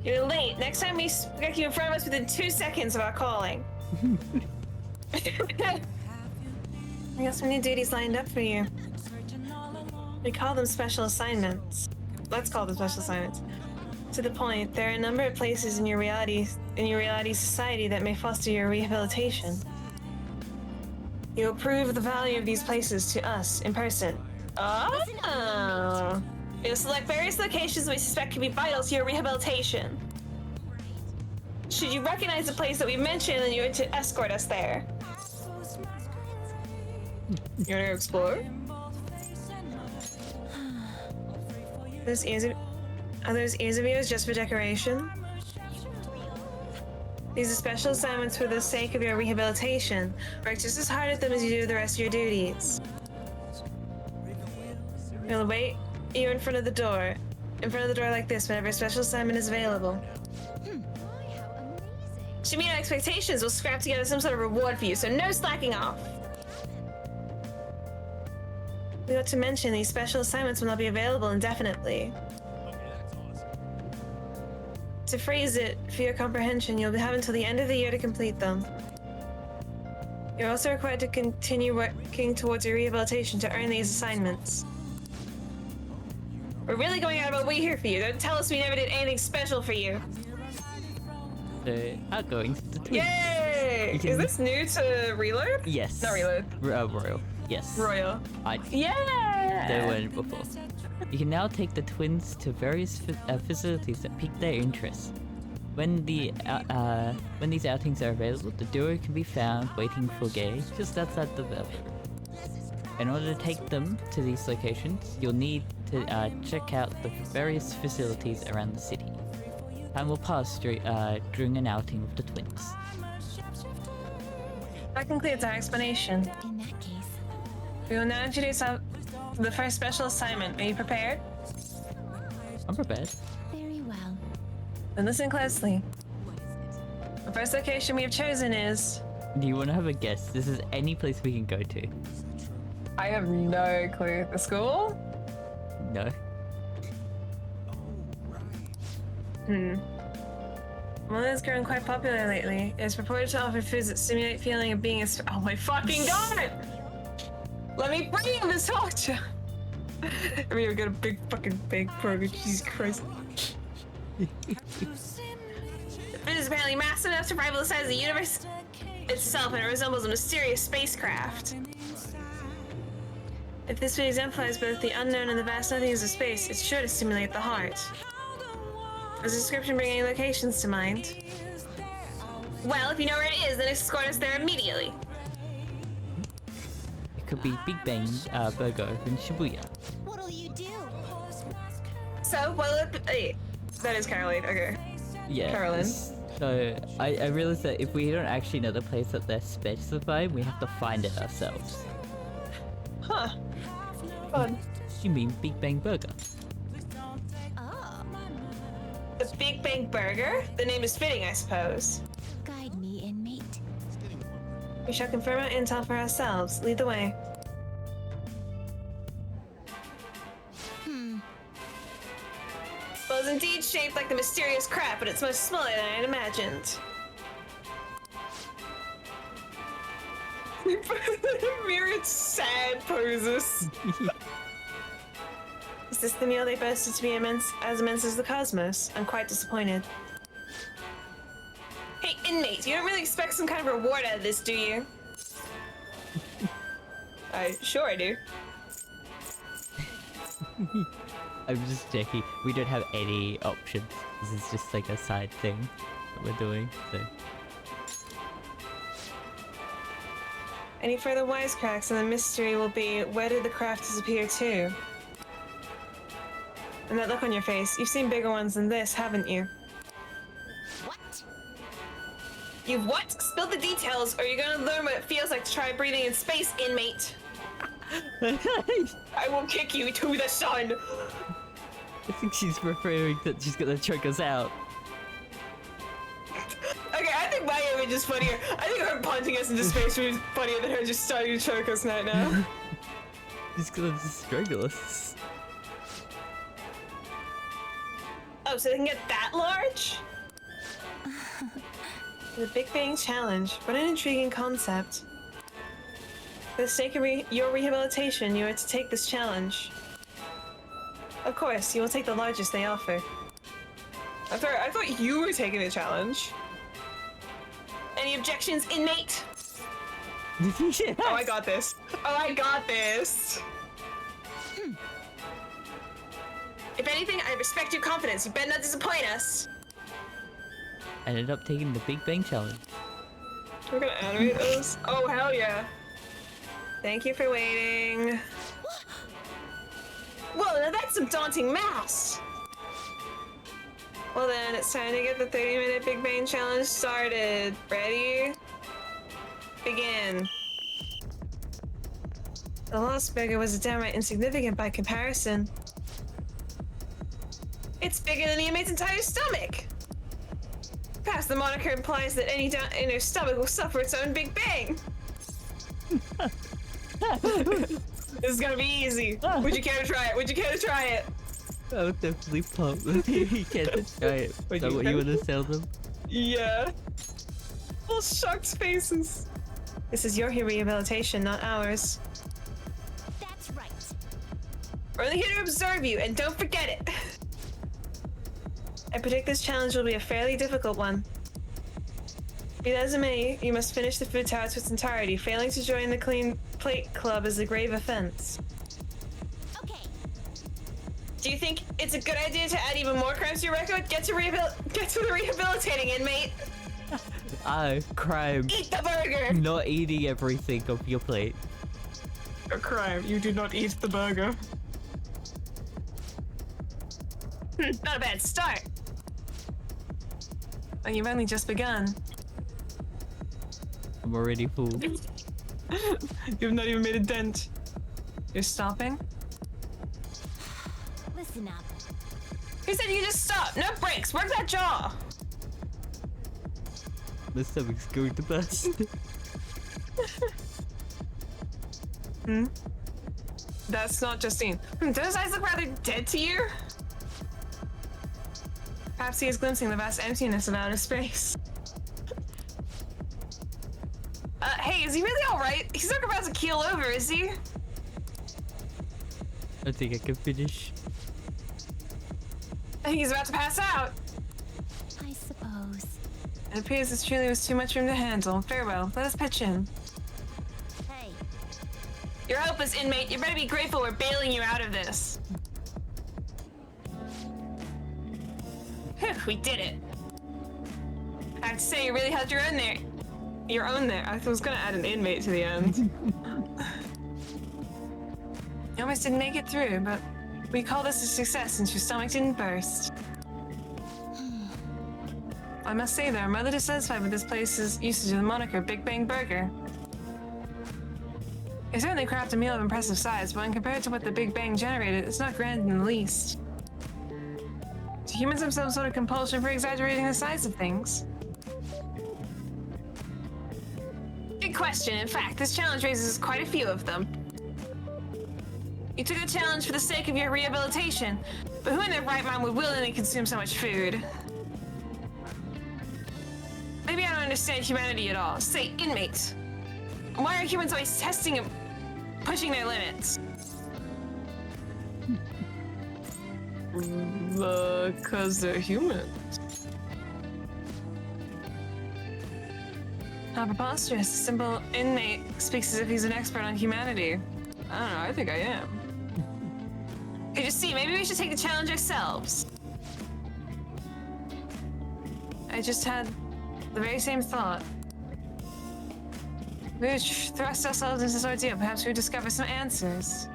You're late. Next time we expect you in front of us within 2 seconds of our calling. I got some new duties lined up for you. We call them special assignments. Let's call them special assignments. To the point, there are a number of places in your reality society that may foster your rehabilitation. You will prove the value of these places to us in person. Oh! You'll select various locations we suspect could be vital to your rehabilitation. Should you recognize the place that we mentioned, then you are to escort us there. You want to explore? Are those ears of yours just for decoration? These are special assignments for the sake of your rehabilitation. Work just as hard at them as you do the rest of your duties. We'll wait you in front of the door. In front of the door like this whenever a special assignment is available. To meet our expectations, we'll scrap together some sort of reward for you, so no slacking off. We ought to mention these special assignments will not be available indefinitely. To phrase it for your comprehension, you'll have until the end of the year to complete them. You're also required to continue working towards your rehabilitation to earn these assignments. We're really going out of our way here for you. Don't tell us we never did anything special for you. The outgoings of the twins. Yay! You can- Is this new to Reload? Yes. Not Reload. Royal. Yes. Royal. They Yeah! weren't before. You can now take the twins to various facilities that pique their interest. When these outings are available, the duo can be found waiting for Gay just outside the velvet room. In order to take them to these locations, you'll need to check out the various facilities around the city. Time will pass during an outing with the twins. That concludes our explanation. In that case, We will now introduce the first special assignment. Are you prepared? I'm prepared. very well. Then listen closely. The first location we have chosen is... Do you want to have a guess? This is any place we can go to. I have no clue. The school? No. One that's grown quite popular lately. It is purported to offer foods that stimulate feeling of being oh my fucking god! Let me bring him this torture! I mean, we got a big fucking big burger, Jesus Christ. The food is apparently massive enough to rival the size of the universe itself, and it resembles a mysterious spacecraft. If this food exemplifies both the unknown and the vast nothingness of space, it's sure to stimulate the heart. Does the description bring any locations to mind? Well, if you know where it is, then escort us there immediately. It could be Big Bang Burger in Shibuya. What'll you do? So, well, that is Caroline, okay. Yeah. Carolyn. So I realized that if we don't actually know the place that they're specifying, we have to find it ourselves. Huh. Fun. You mean Big Bang Burger? Oh, The Big Bang Burger? The name is fitting, I suppose. Guide me, inmate. We shall confirm our intel for ourselves. Lead the way. Well, it's indeed shaped like the mysterious crab, but it's much smaller than I had imagined. Mirrored sad poses. Is this the meal they boasted to be as immense as the cosmos? I'm quite disappointed. Hey, inmate, you don't really expect some kind of reward out of this, do you? Sure I do. I'm just checking. We don't have any options. This is just like a side thing that we're doing. So Any further wisecracks and the mystery will be, where did the craft disappear to? And that look on your face, you've seen bigger ones than this, haven't you? what? You've what? Spill the details, or you're gonna learn what it feels like to try breathing in space, inmate! I will kick you to the sun! I think she's referring that she's gonna choke us out. Okay, I think my image is funnier. I think her punching us into space is funnier than her just starting to choke us right now. She's gonna just strangle us. Oh, so they can get that large? The Big Bang Challenge. What an intriguing concept. For the sake of your rehabilitation, you are to take this challenge. Of course, you will take the largest they offer. I thought you were taking the challenge. Any objections, inmate? Yeah. Oh, I got this. Oh, I got this. If anything, I respect your confidence. You better not disappoint us. I ended up taking the Big Bang Challenge. We're gonna animate those? Oh, hell yeah. Thank you for waiting. Whoa, now that's some daunting maths! Well then, it's time to get the 30-minute Big Bang Challenge started. Ready? Begin. The Lost Burger was downright insignificant by comparison. It's bigger than the inmate's entire stomach! Perhaps the moniker implies that any inner stomach will suffer its own Big Bang! This is gonna be easy. Would you care to try it? Would you care to try it? I would definitely pump. You can't try it. Is that what you want to sell them? Yeah. All shocked faces. This is your rehabilitation, not ours. That's right. We're only here to observe you, and don't forget it. I predict this challenge will be a fairly difficult one. Be that as it may, you must finish the food tower to its entirety. Failing to join the Clean Plate Club is a grave offense. Okay. Do you think it's a good idea to add even more crimes to your record? Get to the rehabilitating, inmate. Crime. Eat the burger. Not eating everything off your plate. A crime. You do not eat the burger. Not a bad start. Well, you've only just begun. I'm already full. You've not even made a dent. You're stopping? Listen up. Who said you just stop? No breaks. Work that jaw. My stomach's going to burst. That's not Justine. Those eyes look rather dead to you? Perhaps he is glimpsing the vast emptiness of outer space. Hey, is he really alright? He's not about to keel over, is he? I think I can finish. I think he's about to pass out. I suppose. It appears this truly was too much for him to handle. Farewell. Let us pitch in. Hey. You're helpless, inmate. You better be grateful we're bailing you out of this. Whew, we did it. I have to say, you really held your own there. Your own there. I was gonna add an inmate to the end. You almost didn't make it through, but we call this a success since your stomach didn't burst. I must say, though, I'm rather dissatisfied with this place's usage of the moniker Big Bang Burger. They certainly craft a meal of impressive size, but when compared to what the Big Bang generated, it's not grand in the least. Do humans have some sort of compulsion for exaggerating the size of things? Good question. In fact, this challenge raises quite a few of them. You took the challenge for the sake of your rehabilitation, but who in their right mind would willingly consume so much food? Maybe I don't understand humanity at all. Say, inmates. Why are humans always testing and pushing their limits? Because they're humans. How preposterous. A simple inmate speaks as if he's an expert on humanity. I don't know, I think I am. Okay, just see, maybe we should take the challenge ourselves. I just had the very same thought. We would thrust ourselves into this ordeal. Perhaps we would discover some answers.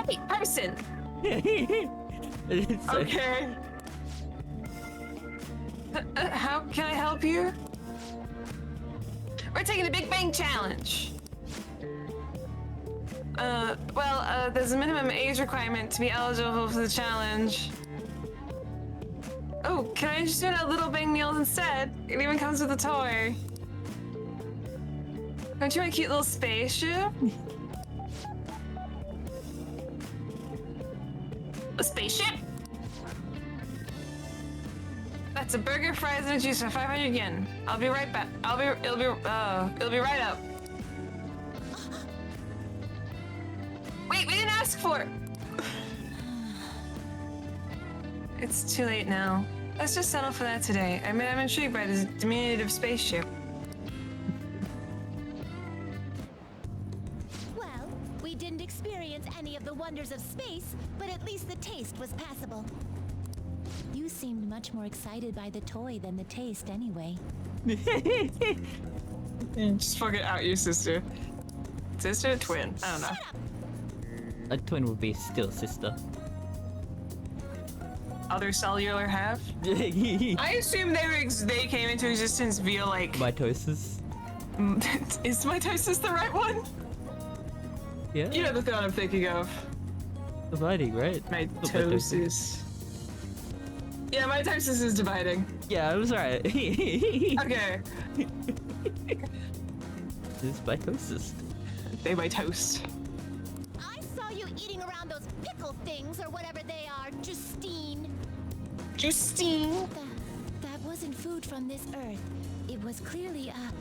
Hey, person! Okay. How can I help you? We're taking the Big Bang Challenge. There's a minimum age requirement to be eligible for the challenge. Oh, can I just do a little bang meal instead? It even comes with a toy. Don't you want a cute little spaceship? A spaceship? That's a burger, fries, and a juice for 500 yen. I'll be right back. It'll be right up. Wait, we didn't ask for it. It's too late now. Let's just settle for that today. I'm intrigued by this diminutive spaceship. Well, we didn't experience any of the wonders of space, but at least the taste was passable. You seemed much more excited by the toy than the taste anyway. Just fucking out your sister. Sister or twin? I don't know. A twin would be still sister. Other cellular half? I assume they came into existence via like Mitosis. Is mitosis the right one? Yeah. You know the thought I'm thinking of. Dividing, right? Mitosis. Yeah, mitosis is dividing. Yeah, I was right. Okay. It's mitosis. They mitoast. I saw you eating around those pickle things or whatever they are, Justine. Justine? That wasn't food from this earth. It was clearly a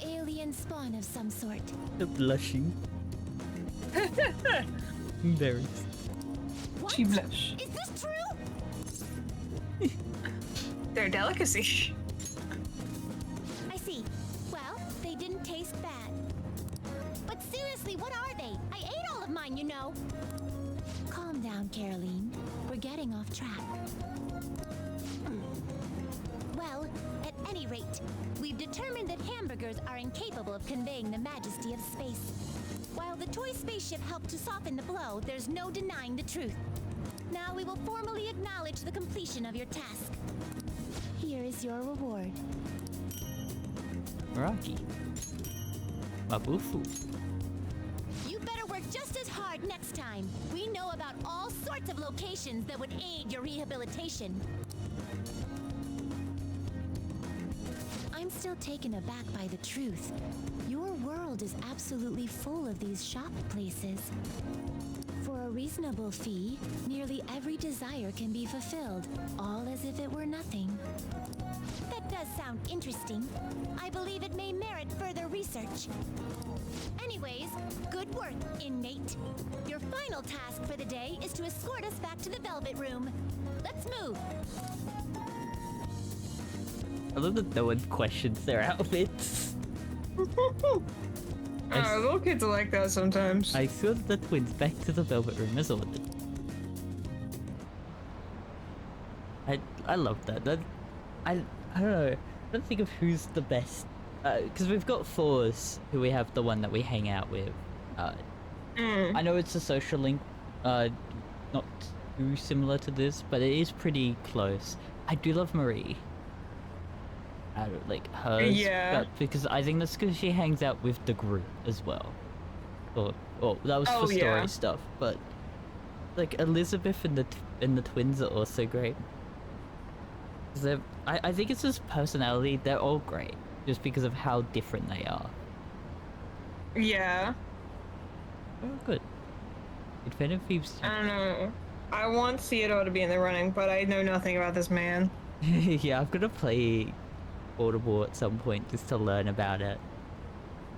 alien spawn of some sort. The blushing. Berries. What? She blush. Is this true? They're a delicacy. I see. Well, they didn't taste bad. But seriously, what are they? I ate all of mine, you know. Calm down, Caroline. We're getting off track. Well, at any rate, we've determined that hamburgers are incapable of conveying the majesty of space. While the toy spaceship helped to soften the blow, there's no denying the truth. Now we will formally acknowledge the completion of your task. Here is your reward. Rocky. Mabufu. You better work just as hard next time. We know about all sorts of locations that would aid your rehabilitation. I'm still taken aback by the truth. Your world is absolutely full of these shop places. For a reasonable fee, nearly every desire can be fulfilled, all as if it were nothing. That does sound interesting. I believe it may merit further research. Anyways, good work, inmate. Your final task for the day is to escort us back to the Velvet Room. Let's move. I love that no one questions their outfits. Little kids are like that sometimes. I saw the twins back to the Velvet Room as ordered. I love that. I don't know. I don't think of who's the best. Because we've got fours, who we have the one that we hang out with. I know it's a social link, not too similar to this, but it is pretty close. I do love Marie. Like hers, Yeah. but because I think that's because she hangs out with the group as well. Or that was for story yeah. stuff, but like Elizabeth and the twins are also great. I think it's just personality. They're all great, just because of how different they are. Yeah. Oh, good. Infinite Thieves. I don't know. I want Theodore to be in the running, but I know nothing about this man. Yeah, I'm gonna play Audible at some point just to learn about it,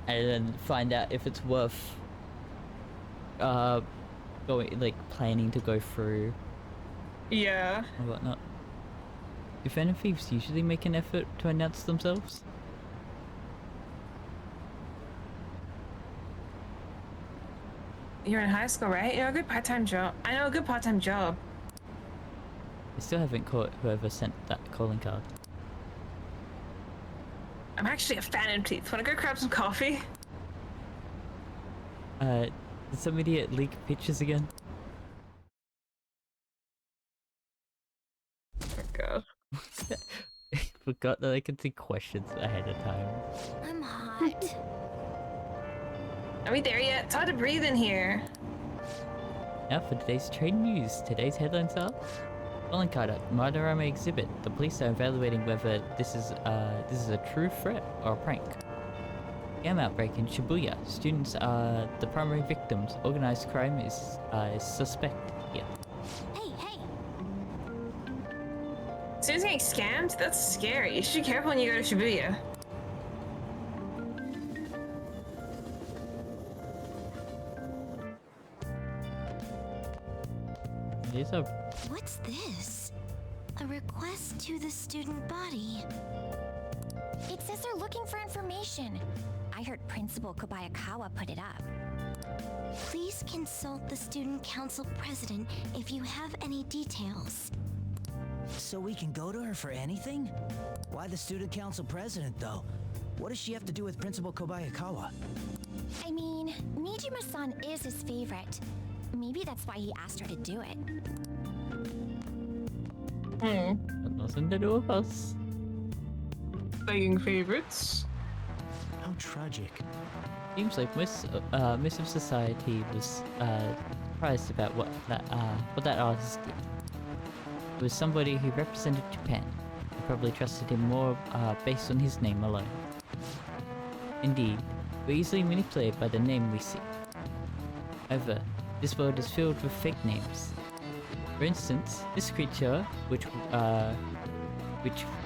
and then find out if it's worth planning to go through. Yeah. Or whatnot. Do Phantom Thieves usually make an effort to announce themselves? You're in high school, right? You know, a good part-time job. I know a good part-time job. I still haven't caught whoever sent that calling card. I'm actually a Phantom Thief. Wanna go grab some coffee? Did somebody leak pictures again? Oh god. Forgot that I could see questions ahead of time. I'm hot. Are we there yet? It's hard to breathe in here. Now for today's trade news. Today's headlines are: calling card at Madarame exhibit. The police are evaluating whether this is a true threat or a prank. Scam outbreak in Shibuya. Students are the primary victims. Organized crime is suspect here. Hey, hey! Students getting scammed? That's scary. You should be careful when you go to Shibuya. These are What's this? A request to the student body. It says they're looking for information. I heard Principal Kobayakawa put it up. Please consult the student council president if you have any details. So we can go to her for anything? Why the student council president, though? What does she have to do with Principal Kobayakawa? I mean, Nijima-san is his favorite. Maybe that's why he asked her to do it. got nothing to do with us. Playing favorites. How tragic. Seems like Miss of Society was surprised about what that artist did. It was somebody who represented Japan. They probably trusted him more based on his name alone. Indeed, we're easily manipulated by the name we see. However, this world is filled with fake names. For instance, this creature, which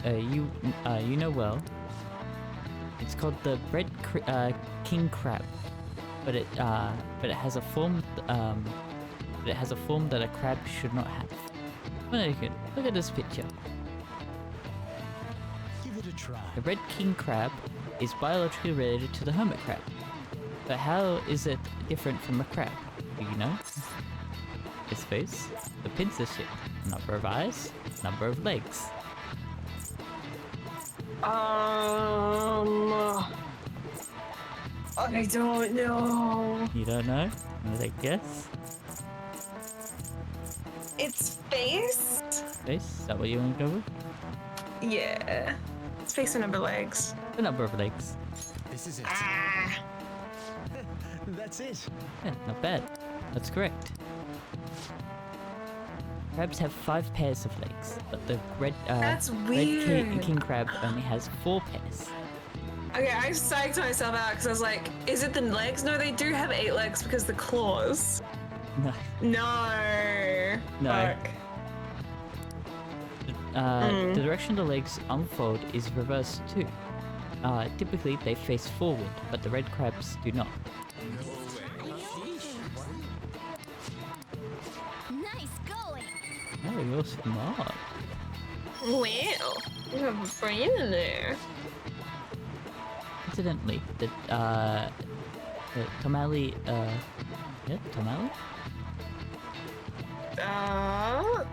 you know well, it's called the King Crab. but it has a form that a crab should not have. Well, you can look at this picture. Give it a try. The red king crab is biologically related to the hermit crab. But how is it different from a crab? Do you know? Its face, the pincer shape, number of eyes, number of legs. I don't know. You don't know? Want to take a guess? It's face? Face? Is that what you want to go with? Yeah. It's face and number of legs. The number of legs. This is it. Ah. That's it. Yeah, not bad. That's correct. Crabs have 5 pairs of legs, but the red That's red weird. king crab only has 4 pairs. Okay, I psyched myself out because I was like, is it the legs? No, they do have 8 legs because the claws. No. No. No. Fuck. The direction the legs unfold is reversed too. Typically they face forward, but the red crabs do not. Nice going. Oh, you're smart. Well, you have a brain in there. Incidentally, the tamale, tamale?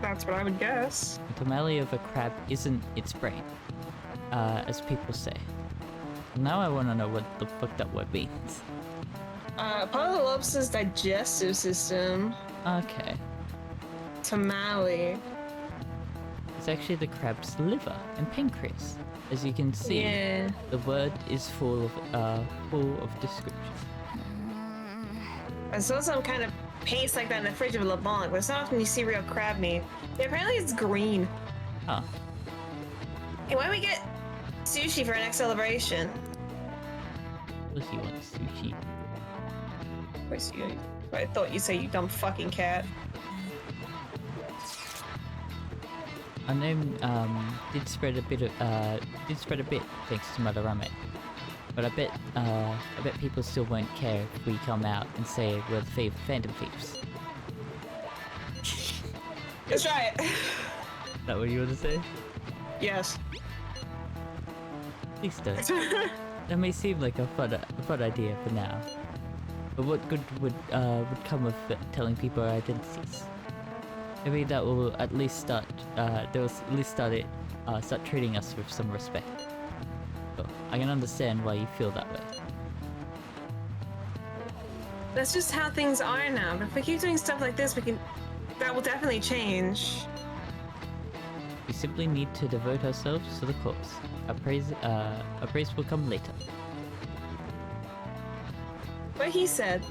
That's what I would guess. The tamale of a crab isn't its brain, as people say. Now I want to know what the fuck that word means. Part of the lobster's digestive system. Okay. Tamale. It's actually the crab's liver and pancreas. As you can see, Yeah. the word is full of description. I saw some kind of paste like that in the fridge of LeBlanc, but it's not often you see real crab meat. Yeah, apparently it's green. Huh. Hey, why don't we get sushi for our next celebration? Of course you want sushi. Of course you. I thought you'd say, you dumb fucking cat. Our name did spread a bit thanks to Madarame. But I bet people still won't care if we come out and say we're the Phantom Thieves. Let's try it. Is that what you want to say? Yes. Please don't. That may seem like a fun idea for now. But what good would come of telling people our identities? Maybe that will at least start start treating us with some respect. So I can understand why you feel that way. That's just how things are now. But if we keep doing stuff like this, that will definitely change. We simply need to devote ourselves to the cause. Our praise will come later. What he said.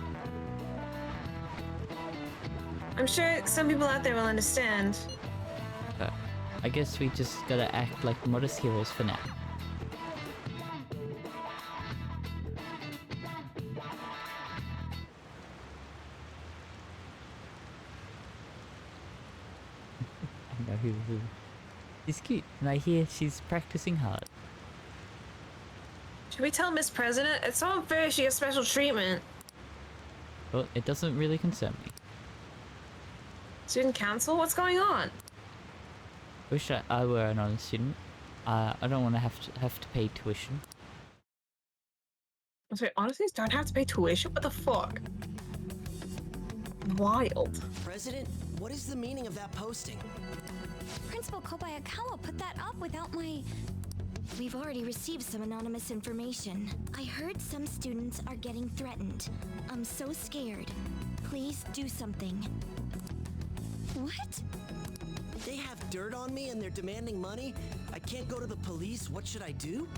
I'm sure some people out there will understand. I guess we just gotta act like modest heroes for now. I know who. She's cute, and I hear she's practicing hard. Should we tell Miss President? It's so unfair she gets special treatment. Well, it doesn't really concern me. Student council? What's going on? Wish I were an honest student. I don't want to have to pay tuition. Wait, honestly, don't have to pay tuition? What the fuck? Wild. President, what is the meaning of that posting? Principal Kobayakawa put that up without my... We've already received some anonymous information. I heard some students are getting threatened. I'm so scared. Please do something. What? They have dirt on me and they're demanding money? I can't go to the police, what should I do?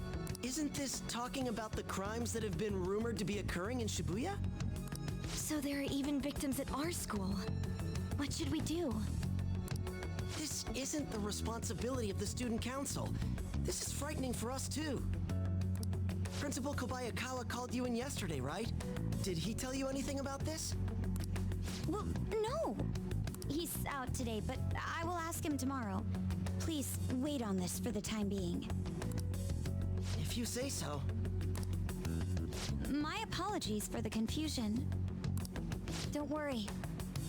Isn't this talking about the crimes that have been rumored to be occurring in Shibuya? So there are even victims at our school. What should we do? This isn't the responsibility of the student council. This is frightening for us too. Principal Kobayakawa called you in yesterday, right? Did he tell you anything about this? Well, no. He's out today, but I will ask him tomorrow. Please wait on this for the time being. If you say so. My apologies for the confusion. Don't worry.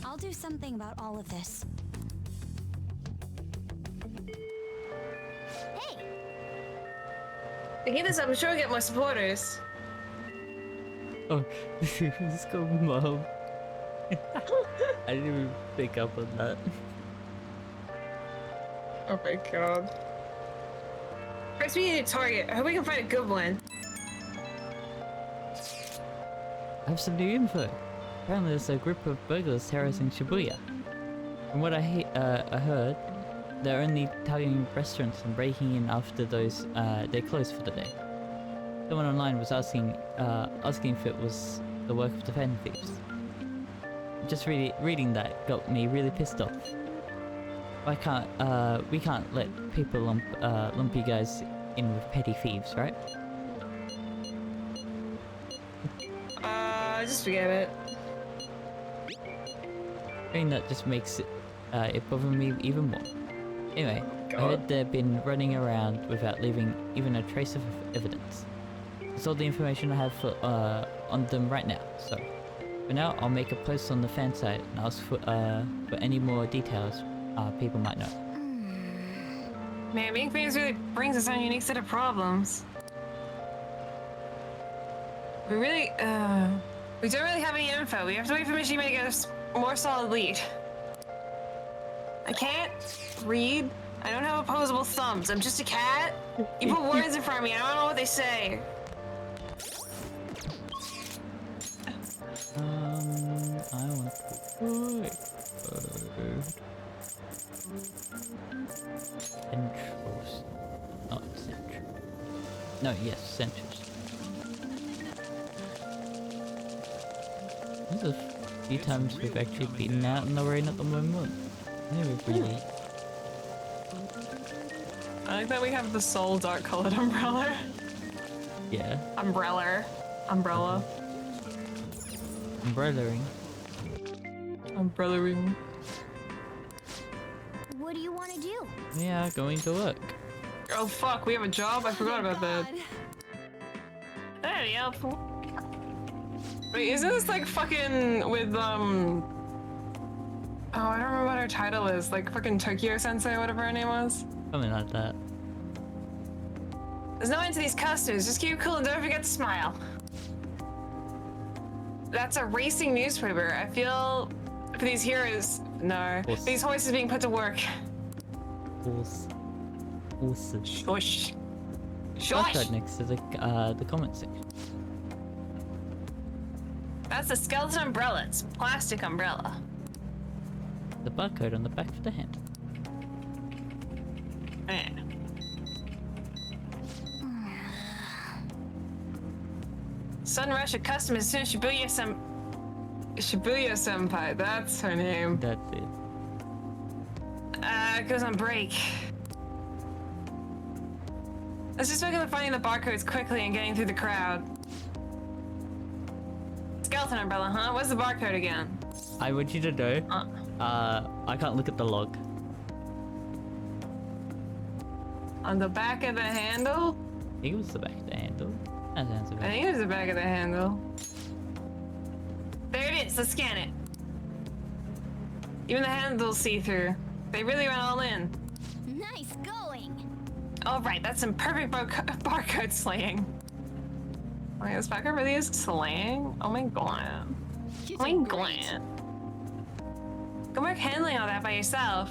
I'll do something about all of this. Hey! To keep this up, I'm sure we'll get more supporters. Oh, let's go, Mom. I didn't even pick up on that. Oh my god. First, we need a target. I hope we can find a good one. I have some new info. Apparently there's a group of burglars terrorizing Shibuya. From what I heard, they're only targeting restaurants and breaking in after those they're closed for the day. Someone online was asking if it was the work of the Phantom Thieves. Just reading that got me really pissed off. We can't let people lump you guys in with petty thieves, right? Just forget it. Hearing that just makes it bother me even more. Anyway, I heard they've been running around without leaving even a trace of evidence. That's all the information I have for, on them right now, so for now I'll make a post on the fan site and ask for any more details people might know. Man, being famous really brings us on a unique set of problems. We don't really have any info. We have to wait for Mishima to get us a more solid lead. I can't read. I don't have opposable thumbs. I'm just a cat. You put words in front of me. I don't know what they say. I want to Centrals. Not central. No, yes, centrals. There's a few times we've actually been out in the rain at the moment. Never really. I like that we have the soul dark colored umbrella. Yeah. Umbrella. Umbrellaing. Umbrellaing. What do you want to do? Yeah, going to work. Oh fuck, we have a job? I forgot about that. That'd be helpful. Wait, isn't this like fucking with oh, I don't remember what her title is. Like fucking Tokyo Sensei or whatever her name was. Something like that. There's no end to these customers. Just keep cool and don't forget to smile. That's a racing newspaper. I feel for these heroes. No. Horse. These horses being put to work. Horses. Shush. That's Shush! right next to the comment section. That's a skeleton umbrella. It's a plastic umbrella. The barcode on the back of the hand. Man. Sudden rush of customers as soon as Shibuya Senpai, that's her name. That's it. Goes on break. Let's just focus on finding the barcodes quickly and getting through the crowd. Skeleton umbrella, huh? What's the barcode again? I want you to know. I can't look at the log. On the back of the handle? I think it was the back of the handle. That sounds I about think it was the back of the handle. There it is, let's scan it. Even the handle's see-through. They really went all in. Nice going. All right, that's some perfect barcode slaying. Oh my god, this barcode really is slaying? Oh my god. Oh my god. Good work handling all that by yourself.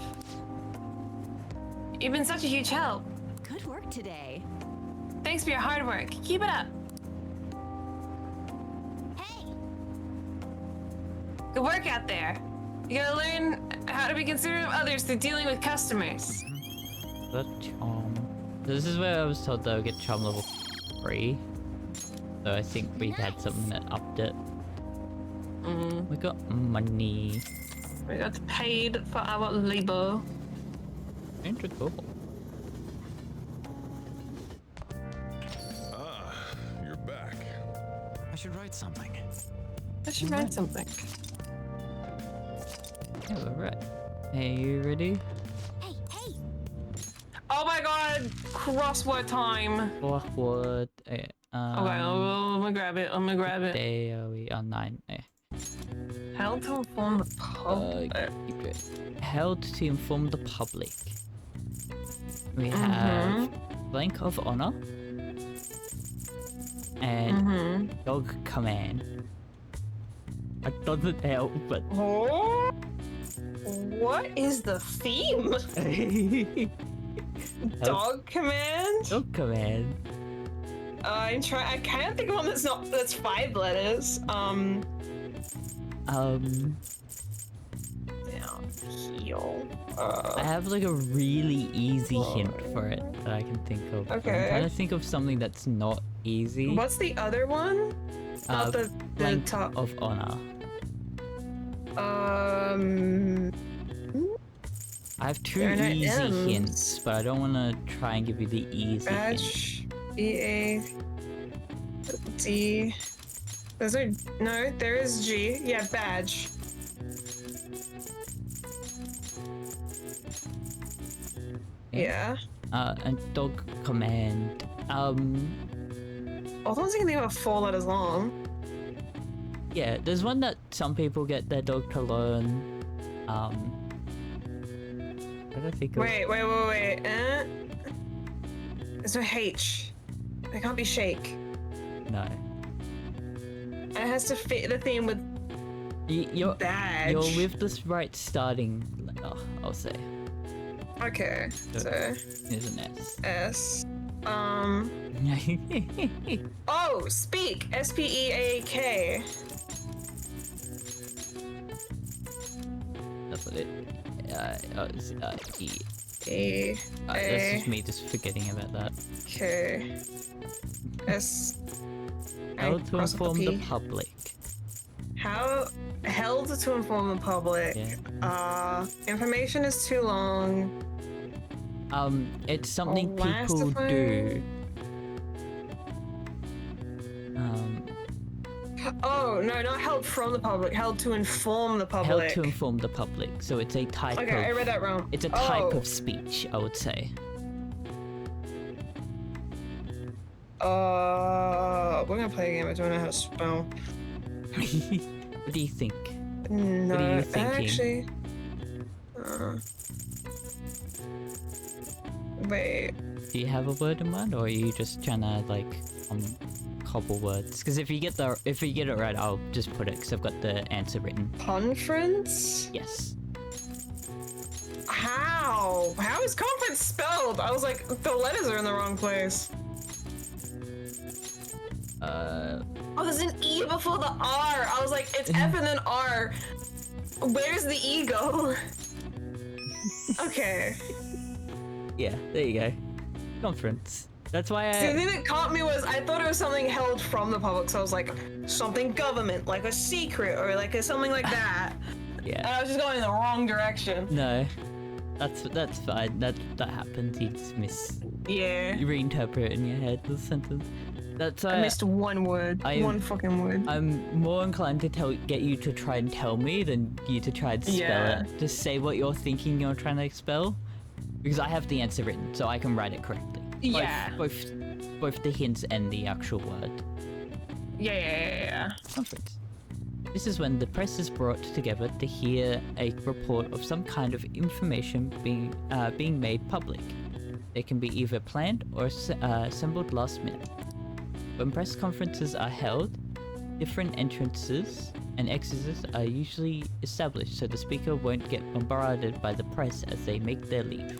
You've been such a huge help. Good work today. Thanks for your hard work. Keep it up. Hey! Good work out there. You gotta learn how to be considerate of others through dealing with customers. the charm. This is where I was told that I would get charm level 3. So I think we had something that upped it. We got money. We got paid for our labor. Integral. Ah, you're back. I should write something. I should write something. Yeah, we're right. Hey, you ready? Hey, hey! Oh my god! Crossword time! What? Okay, gonna grab it. I'm gonna grab it. There we are, 9. Yeah. Held to inform the public. Keep it. Held to inform the public. We have blank of honor and dog command. It doesn't help, but Oh, what is the theme? Dog command. dog command. I'm trying. I can't think of one that's 5 letters. Um. Down, heel. I have like a really easy hint for it that I can think of. Okay. I'm trying to think of something that's not easy. What's the other one? Not the blank top. of honor. I have 2 There are no easy M's. hints, but I don't want to try and give you the easy hint. Badge. B-A-D. Those are... No, there is G. Yeah, badge. Yeah. And dog command. All the ones I can think of are 4 letters long. Yeah, there's one that some people get their dog to learn. What do I think of? Wait. There's no H. It can't be shake. No. And it has to fit the theme with You're badge. You're with this right starting letter, I'll say. Okay, so There's an S. S. Oh, speak. S-P-E-A-K. That's what it. It's, E. A. That's just me just forgetting about that. K. S. How to cross out inform the P. public. How held to inform the public. Yeah. Information is too long. It's something people Elastify. do. Oh no, not held from the public. Held to inform the Held public. to inform the public. So it's a type Okay, of. I read that wrong. It's a type Oh. of speech, I would say. We're gonna play a game. I don't know how to spell. What do you think? No, What are you thinking? actually. Wait. Do you have a word in mind, or are you just trying to like cobble words? Because if you get it right, I'll just put it because I've got the answer written. Conference? Yes. How? How is conference spelled? I was like, the letters are in the wrong place. Oh, there's an E before the R. I was like, it's F and then R. Where's the E go? Okay. Yeah, there you go. Conference. That's why See, the thing that caught me was I thought it was something held from the public, so I was like, something government, like a secret, or like something like that. Yeah. And I was just going in the wrong direction. No. That's fine. That happens. You just Yeah. You reinterpret it in your head the sentence. That's I missed one word. One fucking word. I'm more inclined to get you to try and tell me than you to try and spell it. Just say what you're thinking you're trying to spell, because I have the answer written, so I can write it correctly. Yeah. Both the hints and the actual word. Yeah. Conference. This is when the press is brought together to hear a report of some kind of information being made public. They can be either planned or assembled last minute. When press conferences are held, different entrances and exits are usually established so the speaker won't get bombarded by the press as they make their leave.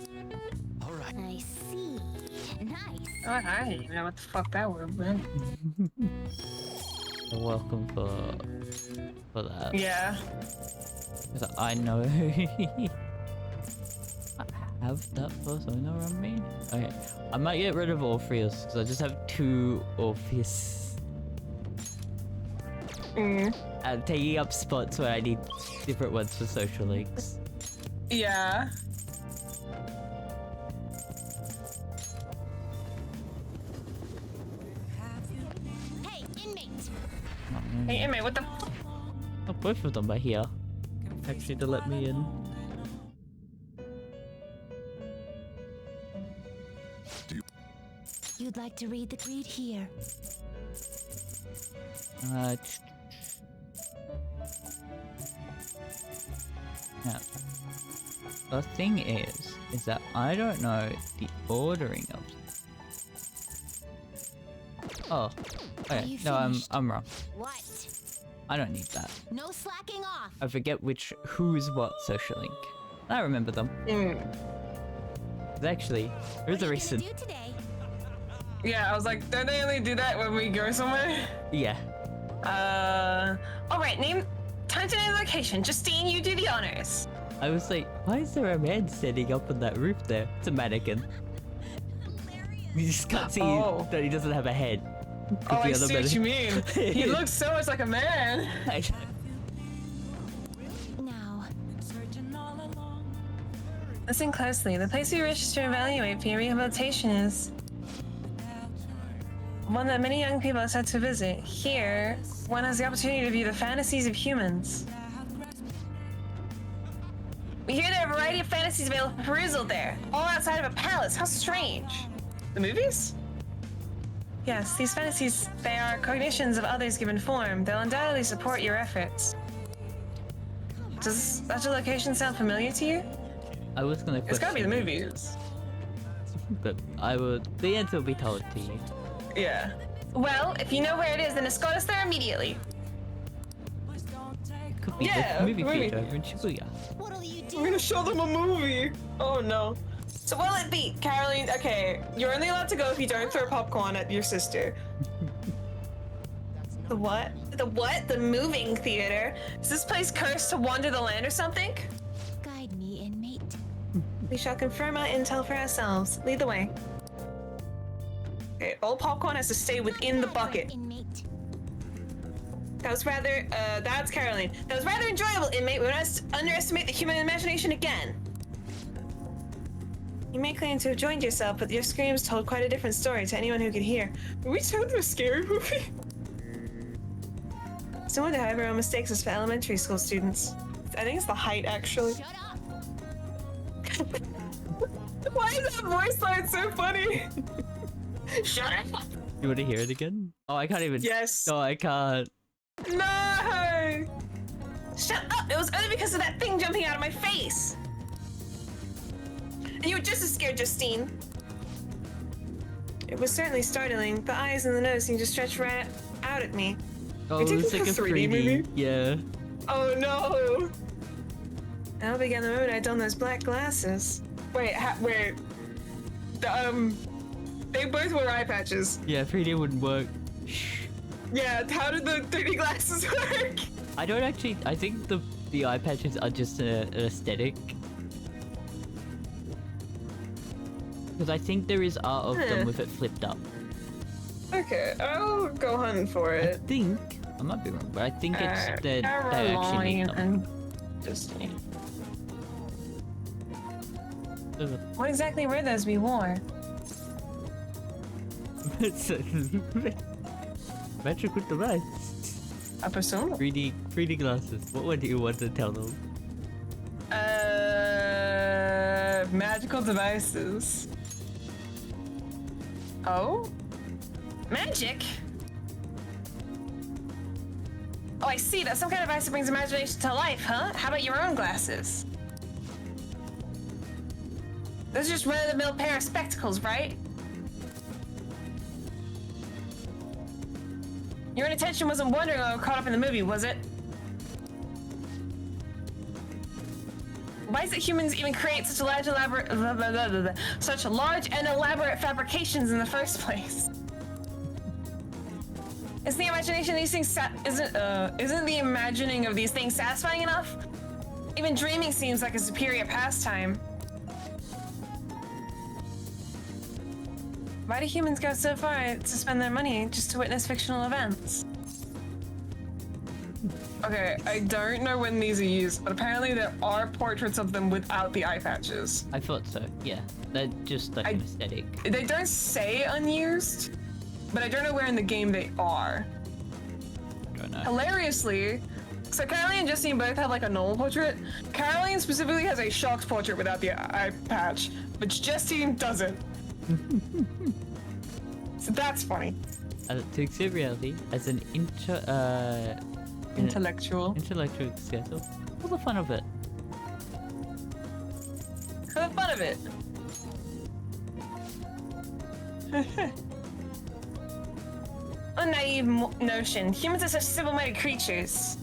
Alright. I see. Nice. Oh, I don't even know what the fuck that word meant. You're welcome for that. Yeah. Because I know I have that persona on me. Okay, I might get rid of Orpheus because I just have 2 Orpheus. I'm taking up spots where I need different ones for social links. Yeah. Hey, inmate! Hey, inmate, what the fuck? Oh, both of them are here. Actually, to let me in. You'd like to read here. Now, the thing is that I don't know the ordering of. Oh, okay. No, I'm wrong. What? I don't need that. No slacking off. I forget who's what social link. I remember them. Actually, there's a reason. Do today? Yeah, I was like, don't they only do that when we go somewhere? Yeah. Alright, time to name the location. Justine, you do the honors. I was like, why is there a man standing up on that roof there? It's a mannequin. You just can't see that he doesn't have a head. Oh, I see what you mean. He looks so much like a man. Now. Listen closely. The place we wish to evaluate for your rehabilitation is one that many young people have said to visit. Here, one has the opportunity to view the fantasies of humans. We hear there are a variety of fantasies available for perusal there, all outside of a palace. How strange. The movies? Yes, these fantasies, they are cognitions of others given form. They'll undoubtedly support your efforts. Does such a location sound familiar to you? I was gonna It's gotta be the movies. But the answer will be told to you. Yeah. Well, if you know where it is, then escort us there immediately. Could be Yeah, the movie movie. theater over in Shibuya. What'll you do? We're gonna show them a movie. Oh no. So what'll it be, Caroline? Okay, you're only allowed to go if you don't throw popcorn at your sister. The what? The what? The moving theater? Is this place cursed to wander the land or something? Guide me, inmate. We shall confirm our intel for ourselves. Lead the way. Okay, all popcorn has to stay within the bucket. Inmate. That was rather, that's Caroline. That was rather enjoyable, inmate. We must underestimate the human imagination again. You may claim to have joined yourself, but your screams told quite a different story to anyone who could hear. Were we told a scary movie? So wonder how everyone mistakes us for elementary school students. I think it's the height, actually. Shut up. Why is that voice line so funny? Shut up! You want to hear it again? Oh, I can't even. Yes. No, I can't. No! Shut up! It was only because of that thing jumping out of my face! And you were just as scared, Justine. It was certainly startling. The eyes and the nose seemed to stretch right out at me. Oh, You're it's taking like a the 3D movie? Yeah. Oh no! That'll begin the moment I don those black glasses. Wait, wait. They both wore eye patches. Yeah, 3D wouldn't work. Shh. Yeah, how did the 3D glasses work? I don't actually. I think the eye patches are just an aesthetic. Because I think there is art of them with it flipped up. Okay, I'll go hunting for I it. think I might be wrong, but I think it's that they actually need them. Justine. What exactly were those we wore? Magical device. A persona? 3D glasses. What do you want to tell them? Magical devices. Oh? Magic? Oh, I see. That's some kind of device that brings imagination to life, huh? How about your own glasses? Those are just run-of-the-mill pair of spectacles, right? Your attention wasn't wandering or caught up in the movie, was it? Why is it humans even create such large and elaborate fabrications in the first place? Isn't the imagination of these things isn't the imagining of these things satisfying enough? Even dreaming seems like a superior pastime. Why do humans go so far to spend their money just to witness fictional events? Okay, I don't know when these are used, but apparently there are portraits of them without the eye patches. I thought so. Yeah, they're just like an aesthetic. They don't say unused, but I don't know where in the game they are. Don't know. Hilariously, so Caroline and Justine both have like a normal portrait. Caroline specifically has a shocked portrait without the eye patch, but Justine doesn't. So that's funny. to accept reality as an Intellectual. intellectual schedule for the fun of it. For the fun of it. A naive notion. Humans are such simple-minded creatures.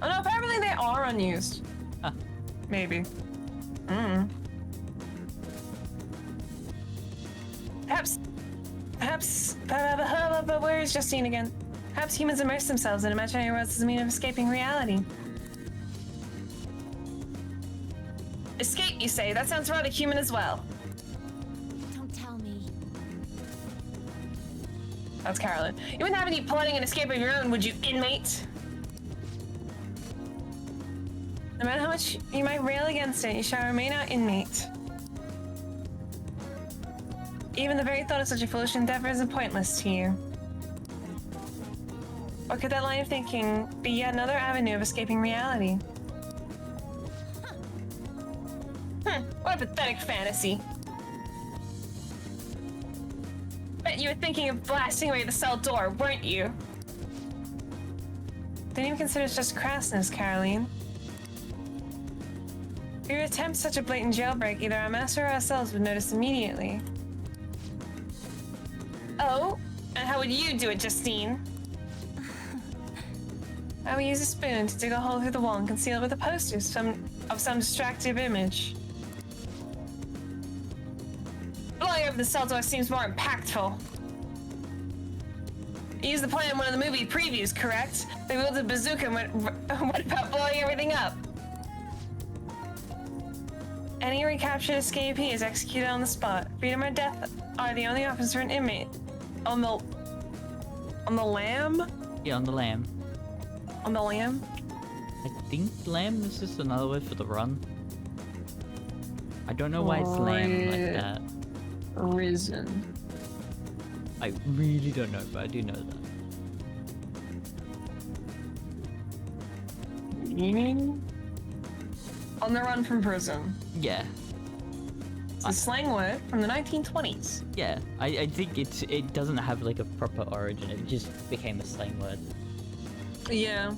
Oh no, apparently they are unused. Huh. Maybe. Perhaps, but where is Justine again? Perhaps humans immerse themselves in imaginary worlds as a means of escaping reality. Escape, you say? That sounds rather human as well. Don't tell me. That's Carolyn. You wouldn't have any plotting and escape of your own, would you, inmate? No matter how much you might rail against it, you shall remain our inmate. Even the very thought of such a foolish endeavor is pointless to you. Or could that line of thinking be yet another avenue of escaping reality? What a pathetic fantasy. Bet you were thinking of blasting away the cell door, weren't you? Didn't even consider it just crassness, Caroline. If you attempt such a blatant jailbreak, either our master or ourselves would notice immediately. Oh, and how would you do it, Justine? I would use a spoon to dig a hole through the wall and conceal it with a poster of some distractive image. Blowing over the cell door seems more impactful. You used the plan in one of the movie previews, correct? They wielded a bazooka and what about blowing everything up? Any recaptured escapee is executed on the spot. Freedom or death are the only options for an inmate. On the lamb? Yeah, on the lamb. On the lamb? I think lamb is just another word for the run. I don't know why it's lamb like that. Risen. I really don't know, but I do know that. Meaning? On the run from prison. Yeah. It's a slang word from the 1920s. Yeah, I think it doesn't have like a proper origin. It just became a slang word. Yeah.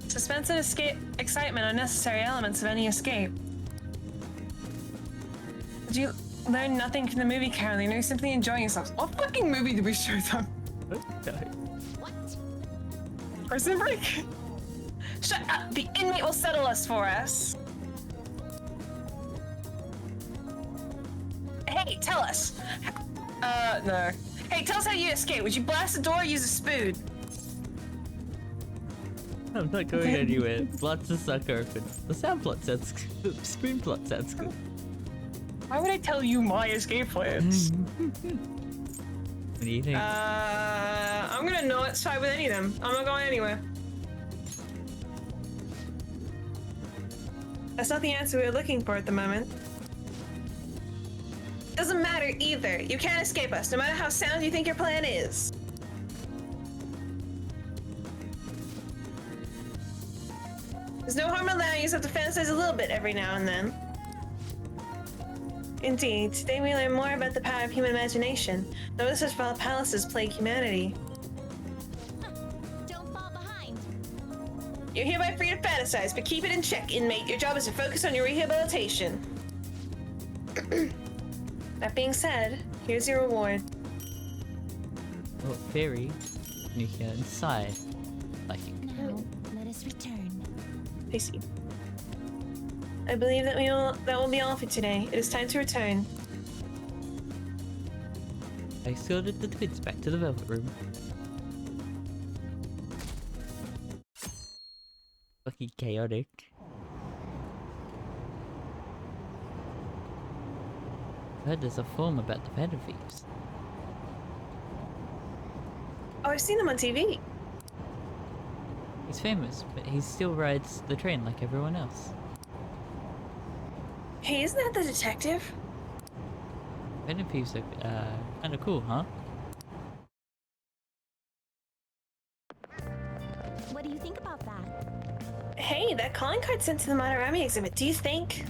Suspense and escape, excitement are necessary elements of any escape. Did you learn nothing from the movie, Caroline? Are you simply enjoying yourselves? What fucking movie did we show them? What? Prison Break? Shut up! The inmate will settle us for us. Hey, tell us. No. Hey, tell us how you escape. Would you blast the door or use a spoon? I'm not going anywhere. Plots are suck open. The sound plot sounds good. The spoon plot sounds good. Why would I tell you my escape plans? What do you think? I'm gonna not side with any of them. I'm not going anywhere. That's not the answer we were looking for at the moment. Doesn't matter either. You can't escape us, no matter how sound you think your plan is. There's no harm in allowing yourself to fantasize a little bit every now and then. Indeed, today we learn more about the power of human imagination. No such palaces plague humanity. Don't fall behind. You're hereby free to fantasize, but keep it in check, inmate. Your job is to focus on your rehabilitation. That being said, here's your reward. Oh, fairy. You can inside. Like Now, let us return. I see. I believe that will be all for today. It is time to return. I escorted the twins back to the velvet room. Fucking chaotic. I heard there's a film about the Phantom Thieves. Oh, I've seen them on TV. He's famous, but he still rides the train like everyone else. Hey, isn't that the detective? Phantom Thieves are kinda cool, huh? What do you think about that? Hey, that calling card sent to the Madarami exhibit. Do you think?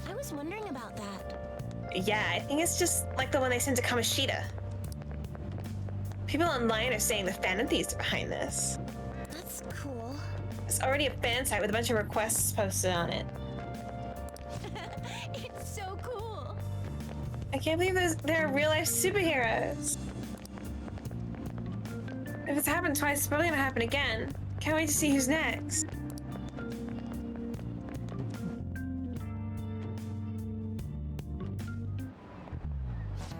I was wondering about that. Yeah, I think it's just like the one they sent to Kamoshida. People online are saying the Phantom Thieves are behind this. That's cool. It's already a fan site with a bunch of requests posted on it. It's so cool. I can't believe they're real-life superheroes. If it's happened twice, it's probably gonna happen again. Can't wait to see who's next.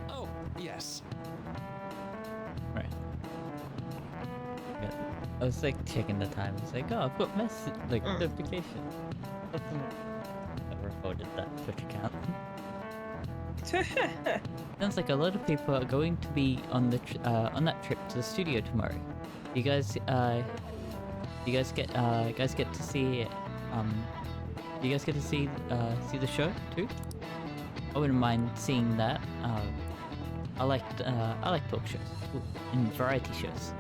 Oh, yes. Right. Yeah. I was like checking the time. It's like, oh, I've got notification. I recorded that Twitch account. Sounds like a lot of people are going to be on the on that trip to the studio tomorrow. You guys get to see you guys get to see the show too? I wouldn't mind seeing that. I like talk shows and variety shows.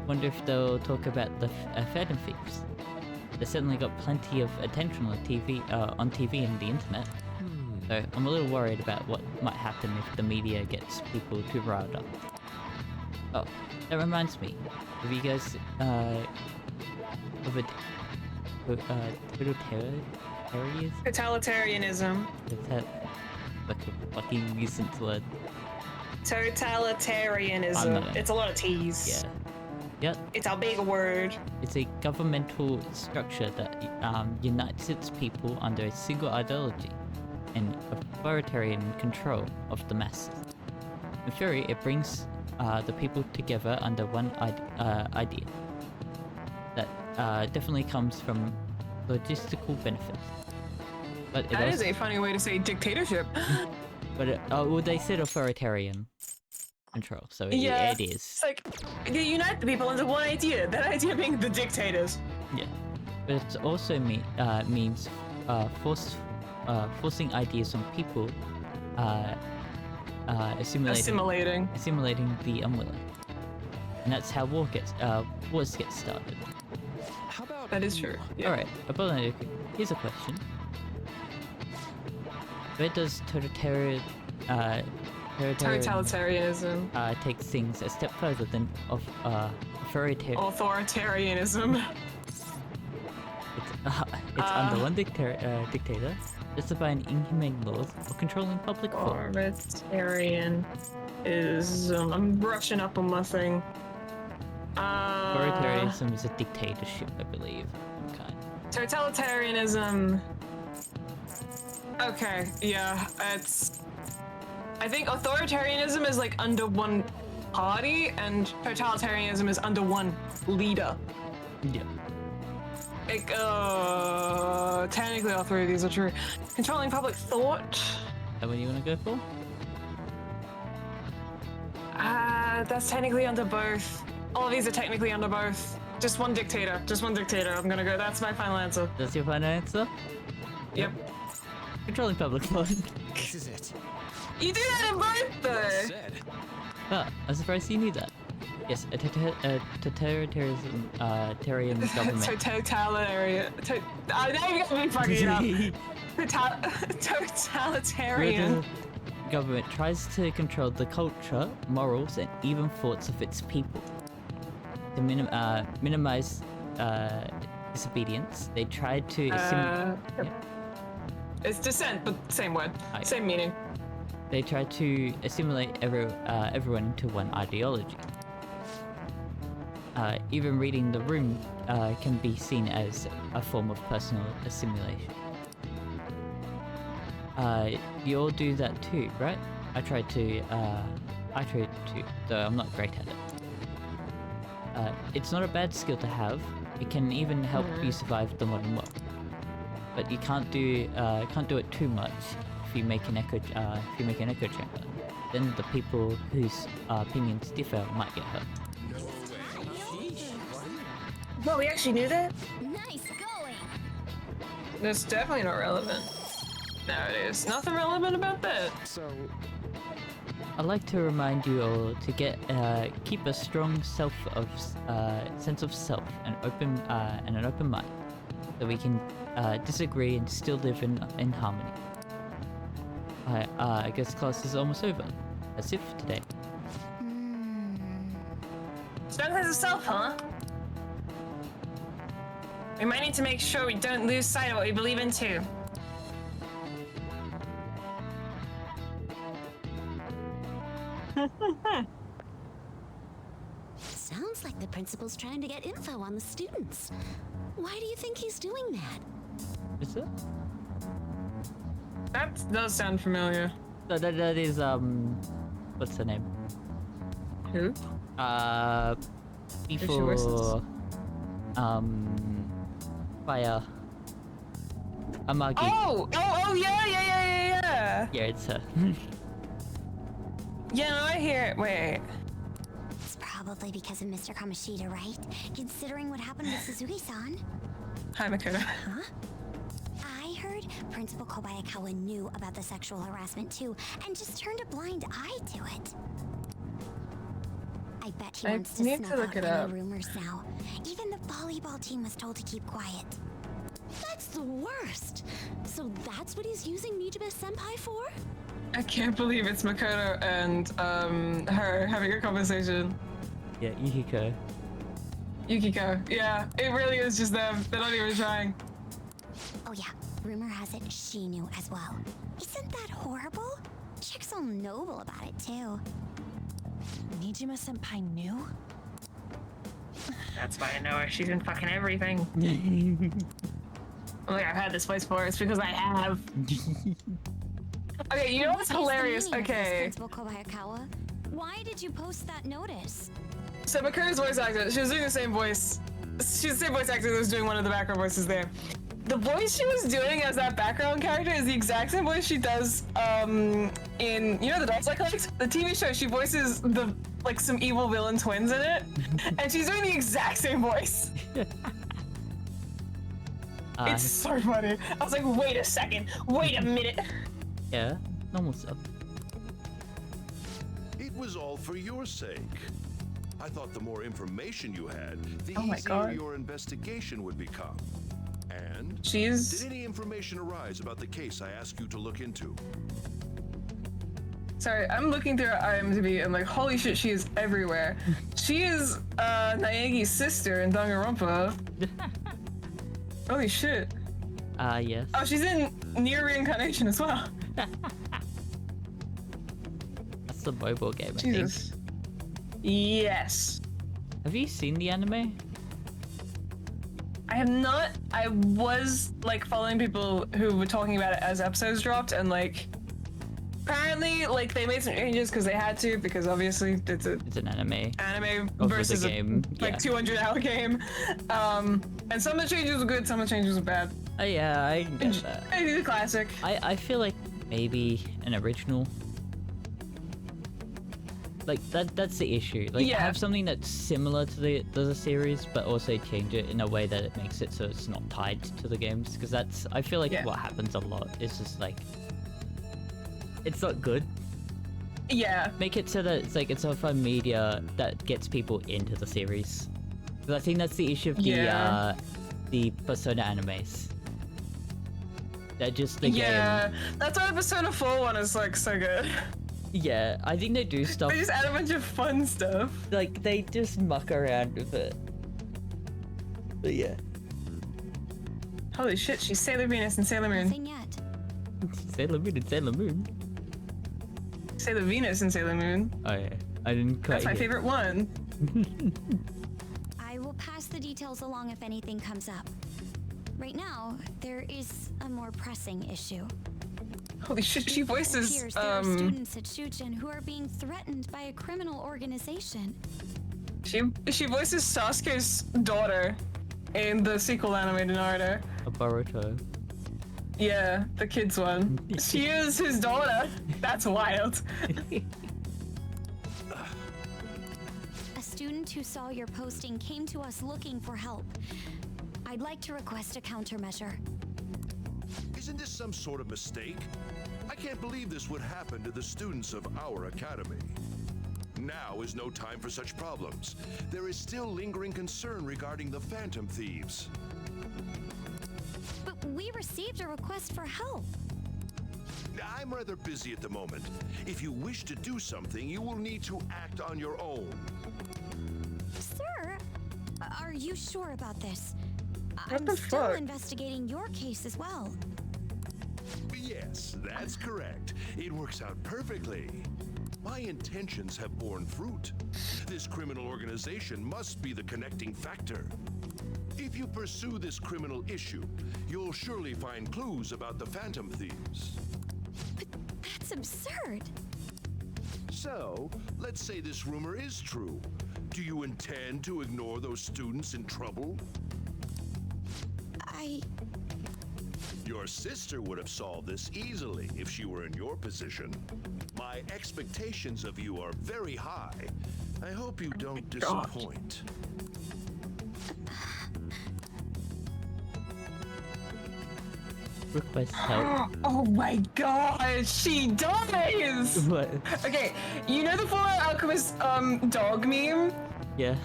Wonder if they'll talk about the Phantom Thieves. They certainly got plenty of attention on TV and the internet. So I'm a little worried about what might happen if the media gets people too riled up. Oh, that reminds me. Have you guys of a Totalitarianism. Like a fucking recent word. Totalitarianism. It's a lot of T's. Yeah. Yep. It's a big word. It's a governmental structure that unites its people under a single ideology and authoritarian control of the masses. In theory, it brings the people together under one idea. That definitely comes from logistical benefits. But that is a funny way to say dictatorship. But well, they said authoritarian control, so it is. It's like, they unite the people under one idea, that idea being the dictators. Yeah. But it also means forcing ideas on people, assimilating the unwilling. And that's how wars get started. How about that is true. Yeah. Alright, here's a question. Where does totalitarianism take things a step further than authoritarianism? It's under one dictator, justifying inhumane laws or controlling public thought. Authoritarianism. I'm brushing up on my thing. Authoritarianism is a dictatorship, I believe. Totalitarianism. Okay, yeah, I think authoritarianism is like under one party, and totalitarianism is under one leader. Yeah. Like, technically all three of these are true. Controlling public thought. Is that what you want to go for? That's technically under both. All of these are technically under both. Just one dictator. I'm gonna go. That's my final answer. That's your final answer? Yep. Controlling public thought. This is it. You do that in both, though. Ah, I'm surprised you knew that. Yes, a totalitarian government. Totalitarian. Now you're gonna be fucking it up. Totalitarian. Government tries to control the culture, morals, and even thoughts of its people. To minimize disobedience, they tried to It's dissent, but same word, same meaning. They try to assimilate everyone into one ideology. Even reading the room can be seen as a form of personal assimilation. You all do that too, right? I tried to, though I'm not great at it. It's not a bad skill to have. It can even help you survive the modern world. But you can't do it too much if you make an echo chamber. Then the people whose opinions differ might get hurt. Well, we actually knew that? Nice going! That's definitely not relevant. No, it is. Nothing relevant about that. So, I'd like to remind you all to keep a strong sense of self and an open mind, so we can disagree and still live in harmony. I guess class is almost over. That's it for today. Stone has herself, huh? We might need to make sure we don't lose sight of what we believe in too. Sounds like the principal's trying to get info on the students. Why do you think he's doing that? Is it? That does sound familiar. So that is what's her name? Who? Before Fire. Amagi. Oh, yeah. Yeah, it's her. Yeah, no, I hear it. Wait. It's probably because of Mr. Kamoshida, right? Considering what happened with Suzuki-san. Hi, Makoto. Huh? I heard Principal Kobayakawa knew about the sexual harassment too, and just turned a blind eye to it. I bet he I wants to need snuff to look out it any up. rumors now. Even the volleyball team was told to keep quiet. That's the worst. So that's what he's using Nijibe-senpai for? I can't believe it's Makoto and her having a conversation. Yeah, Yukiko. Yukiko. Yeah, it really is just them. They're not even trying. Oh yeah, rumor has it she knew as well. Isn't that horrible? Chick's all noble about it too. Nijima-senpai knew? That's why I know her. She's in fucking everything. I'm like, I've had this place before. It's because I have. Okay, you know what's hilarious? Okay. Principal Kobayakawa, why did you post that notice? So Makoto's voice actor, she was doing the same voice. She's the same voice actor that was doing one of the background voices there. The voice she was doing as that background character is the exact same voice she does in, you know, the Dolls I Collect? The TV show, she voices the, like, some evil villain twins in it. And she's doing the exact same voice. It's so funny. I was like, wait a second, wait a minute. Yeah, normal stuff. It was all for your sake. I thought the more information you had, the Oh my easier God. your investigation would become. And She's... did any information arise about the case I asked you to look into? Sorry, I'm looking through her IMDb and like, holy shit, she is everywhere. She is Naegi's sister in Danganronpa. Holy shit. Yes. Oh, she's in Near Reincarnation as well. That's the mobile game, I Jesus. think. Yes. Have you seen the anime? I have not. I was like following people who were talking about it as episodes dropped, and like apparently like they made some changes because they had to, because obviously it's an anime versus versus a game. like 200-hour game. And some of the changes were good, some of the changes were bad. Oh yeah, I get that. It's a classic. I feel like maybe an original. Like that's the issue. Like Yeah. have something that's similar to the series, but also change it in a way that it makes it so it's not tied to the games. Because that's, I feel like, Yeah. what happens a lot. It's just like, it's not good. Yeah. Make it so that it's like it's a fun media that gets people into the series. Because I think that's the issue of the Persona animes. They're just the game. That's why the Persona 4 one is like so good. Yeah, I think they do stuff. They just add a bunch of fun stuff. Like they just muck around with it. But yeah. Holy shit, she's Sailor Venus and Sailor Moon. Nothing yet. Sailor Moon and Sailor Moon. Sailor Venus and Sailor Moon. Oh yeah, I didn't quite That's my hear. favorite one. I will pass the details along if anything comes up. Right now, there is a more pressing issue. Holy shit, she voices Appears there are students at Shuchen who are being threatened by a criminal organization. She voices Sasuke's daughter in the sequel animated Naruto. A Boruto. Yeah, the kids one. She is his daughter. That's wild. A student who saw your posting came to us looking for help. I'd like to request a countermeasure. Isn't this some sort of mistake? I can't believe this would happen to the students of our academy. Now is no time for such problems. There is still lingering concern regarding the Phantom Thieves. But we received a request for help. I'm rather busy at the moment. If you wish to do something, you will need to act on your own. Sir, are you sure about this? What I'm the still fuck? investigating your case as well. Yes, that's correct. It works out perfectly. My intentions have borne fruit. This criminal organization must be the connecting factor. If you pursue this criminal issue, you'll surely find clues about the Phantom Thieves. But that's absurd. So, let's say this rumor is true. Do you intend to ignore those students in trouble? Your sister would have solved this easily if she were in your position. My expectations of you are very high. I hope you don't disappoint. Request help. Oh my god, she does! What? Okay, you know the Fuller Alchemist dog meme? Yeah.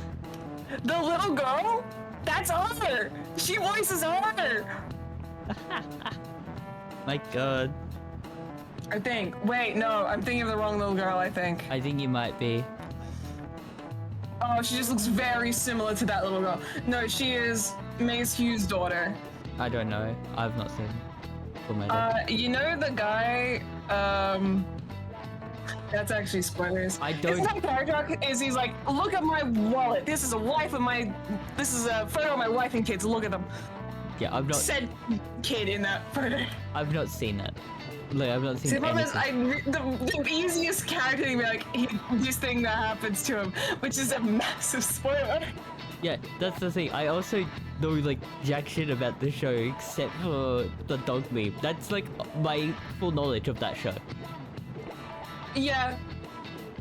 The little girl? That's her! She voices her! My god. I think. Wait, no, I'm thinking of the wrong little girl, I think. I think you might be. Oh, she just looks very similar to that little girl. No, she is Mace Hughes' daughter. I don't know. I've not seen Full Metal. You know the guy, that's actually spoilers. I don't- His character arc is he's like, look at my wallet. This is a photo of my wife and kids. Look at them. Yeah, I've not. Said kid in that photo. I've not seen it. Like, I've not seen See, the problem is, anything. the easiest character to be like, this thing that happens to him, which is a massive spoiler. Yeah, that's the thing. I also know like jack shit about the show except for the dog meme. That's like my full knowledge of that show. Yeah,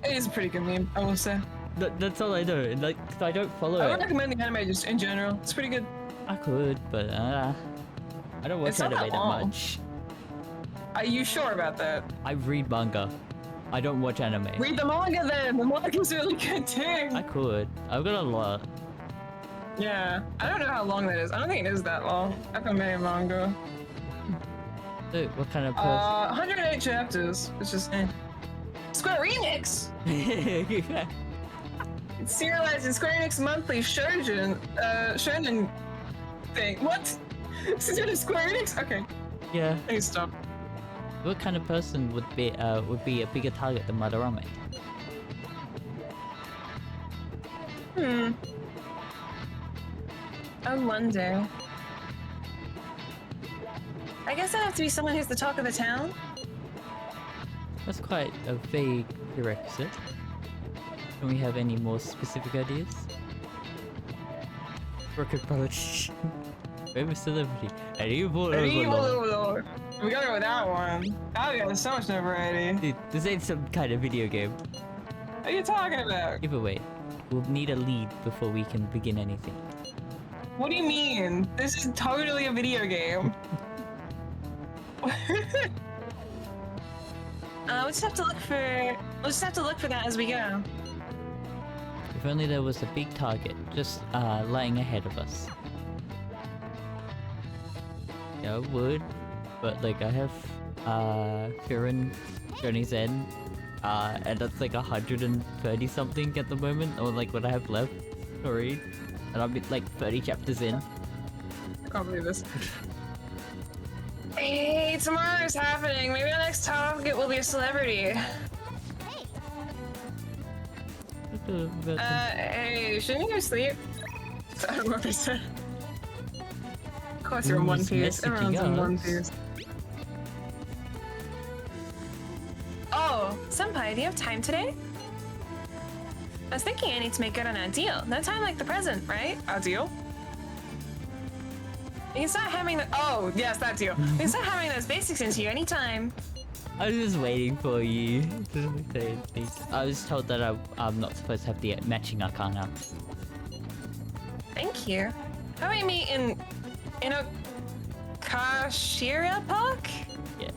it is a pretty good meme, I will say. That's all I know. And, like, 'cause I don't follow I it. would recommend the anime just in general. It's pretty good. I could, but I don't watch It's not anime that that long. much. Are you sure about that? I read manga. I don't watch anime. Read the manga then. The manga's really good too. I could. I've got a lot. Yeah, I don't know how long that is. I don't think it is that long. FMA manga. So, what kind of person? 108 chapters. It's just Square Enix. It's serialized in Square Enix Monthly Shonen thing. What? This is in Square Enix? Okay. Yeah. I need to stop. What kind of person would be a bigger target than Madarame? I wonder. I guess it'd have to be someone who's the talk of the town. That's quite a vague prerequisite. Don't we have any more specific ideas? Rocket politician. Famous celebrity. An evil An evil overlord. overlord. We gotta go with that one. Oh yeah, there's so much no variety. Dude, this ain't some kind of video game. What are you talking about? Either way, we'll need a lead before we can begin anything. What do you mean? This is totally a video game. We'll just have to look for that as we go. If only there was a big target just lying ahead of us. Yeah, I would, but like I have Firen, Journey's End, and that's like 130 something at the moment, or like what I have left to read, and I'll be like 30 chapters in. I can't believe this. Hey, tomorrow's happening. Maybe the next target will be a celebrity. Hey, shouldn't you sleep? I don't know what I said. Of course you're in One Piece. Everyone's in One Piece. Oh, Senpai, do you have time today? I was thinking I need to make good on a deal. No time like the present, right? A deal? You can start having the— oh, yes, that deal. You can start having those basics into you anytime. I was just waiting for you to say anything. I was told that I'm not supposed to have the matching arcana. Thank you. How about you meet in a Kashira Park? Yeah.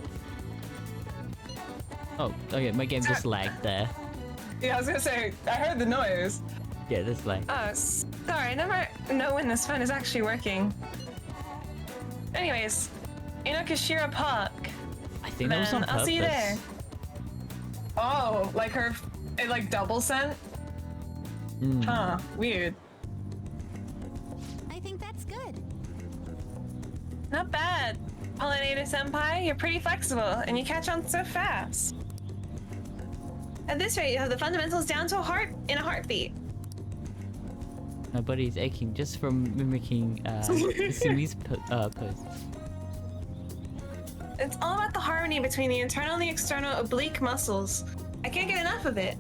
Oh, okay, my game just lagged there. Yeah, I was gonna say, I heard the noise. Yeah, this lag. Oh, sorry, I never know when this phone is actually working. Anyways, Inokashira Park. I I think that was on Then purpose. I'll see you there. Oh, like it like double sent? Huh, weird. I think that's good. Not bad. Pollinator Senpai, you're pretty flexible and you catch on so fast. At this rate, you have the fundamentals down to in a heartbeat. My body's aching just from mimicking Kasumi's pose. It's all about the harmony between the internal and the external oblique muscles. I can't get enough of it.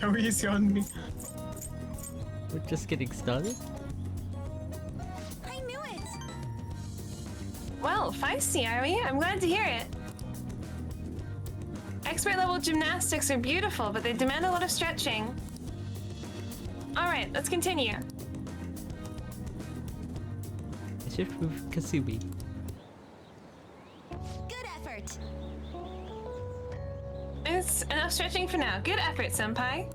How easy on me. We're just getting started? I knew it! Well, feisty, are we? I'm glad to hear it. Expert level gymnastics are beautiful, but they demand a lot of stretching. Alright, let's continue. I should prove Kasumi. Good effort! It's enough stretching for now. Good effort, senpai.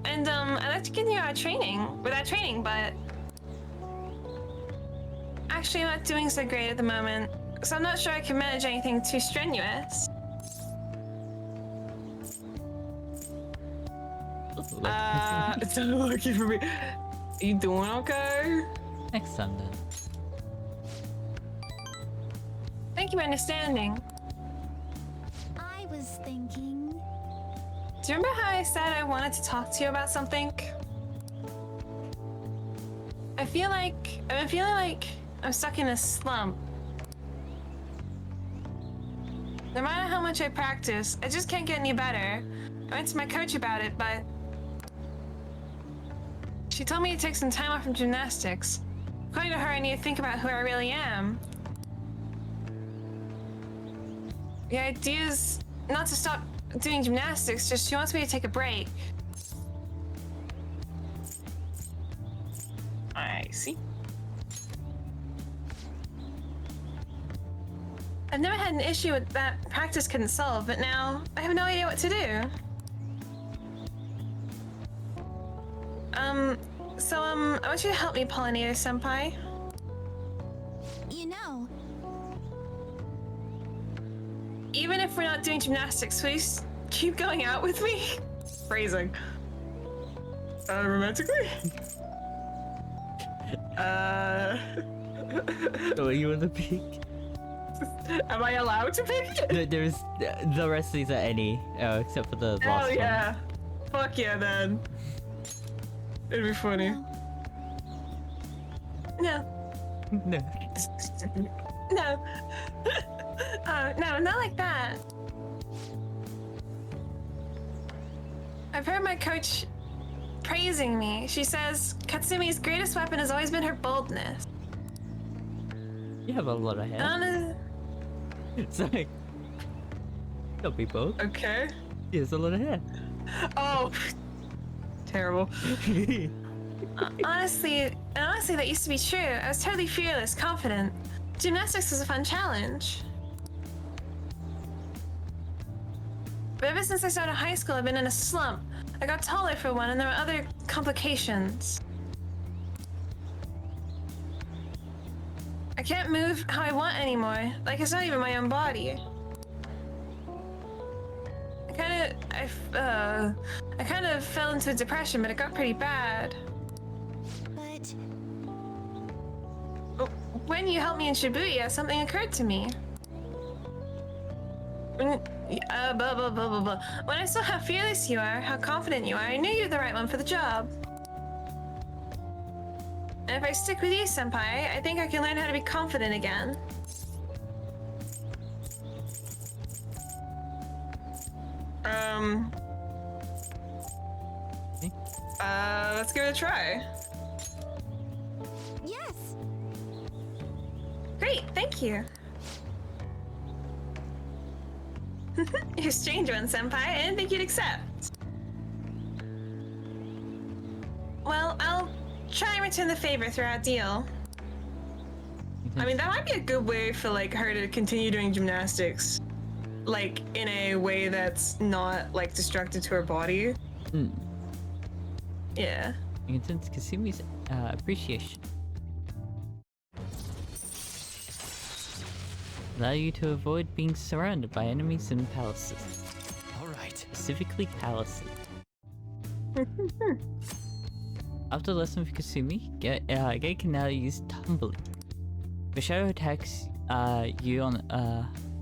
I'd like to continue our training, but actually I'm not doing so great at the moment, so I'm not sure I can manage anything too strenuous. It's not lucky for me. You doing okay? Next time then. Thank you for understanding. I was thinking... Do you remember how I said I wanted to talk to you about something? I've been feeling like I'm stuck in a slump. No matter how much I practice, I just can't get any better. I went to my coach about it, but she told me to take some time off from gymnastics. According to her, I need to think about who I really am. The idea is not to stop doing gymnastics, just she wants me to take a break. I see. I've never had an issue with that practice couldn't solve, but now I have no idea what to do. I want you to help me, Pollinator Senpai. You know... Even if we're not doing gymnastics, please keep going out with me. Phrasing. Romantically? Oh, you want to pick? Am I allowed to pick? There's the rest of these are any, except for the last Hell yeah. Fuck yeah, then. It'd be funny. No. one. No. No. No, not like that. I've heard my coach praising me. She says Katsumi's greatest weapon has always been her boldness. You have a lot of hair. Sorry. Don't be bold. Okay. He has a lot of hair. Oh. Terrible. Honestly, that used to be true. I was totally fearless, confident. Gymnastics was a fun challenge. But ever since I started high school, I've been in a slump. I got taller for one, and there were other complications. I can't move how I want anymore. Like it's not even my own body. I kind of fell into a depression, but it got pretty bad. But... When you helped me in Shibuya, something occurred to me. When I saw how fearless you are, how confident you are, I knew you were the right one for the job. And if I stick with you, Senpai, I think I can learn how to be confident again. Let's give it a try. Yes! Great, thank you. You're a strange one, Senpai. I didn't think you'd accept. Well, I'll try and return the favor through our deal. I mean, that might be a good way for, like, her to continue doing gymnastics. Like, in a way that's not, like, destructive to her body. Yeah. You can sense Kasumi's appreciation. allow you to avoid being surrounded by enemies in palaces. Alright. Specifically palaces. After the lesson with Kasumi, Gay can now use tumbling. If a shadow attacks you on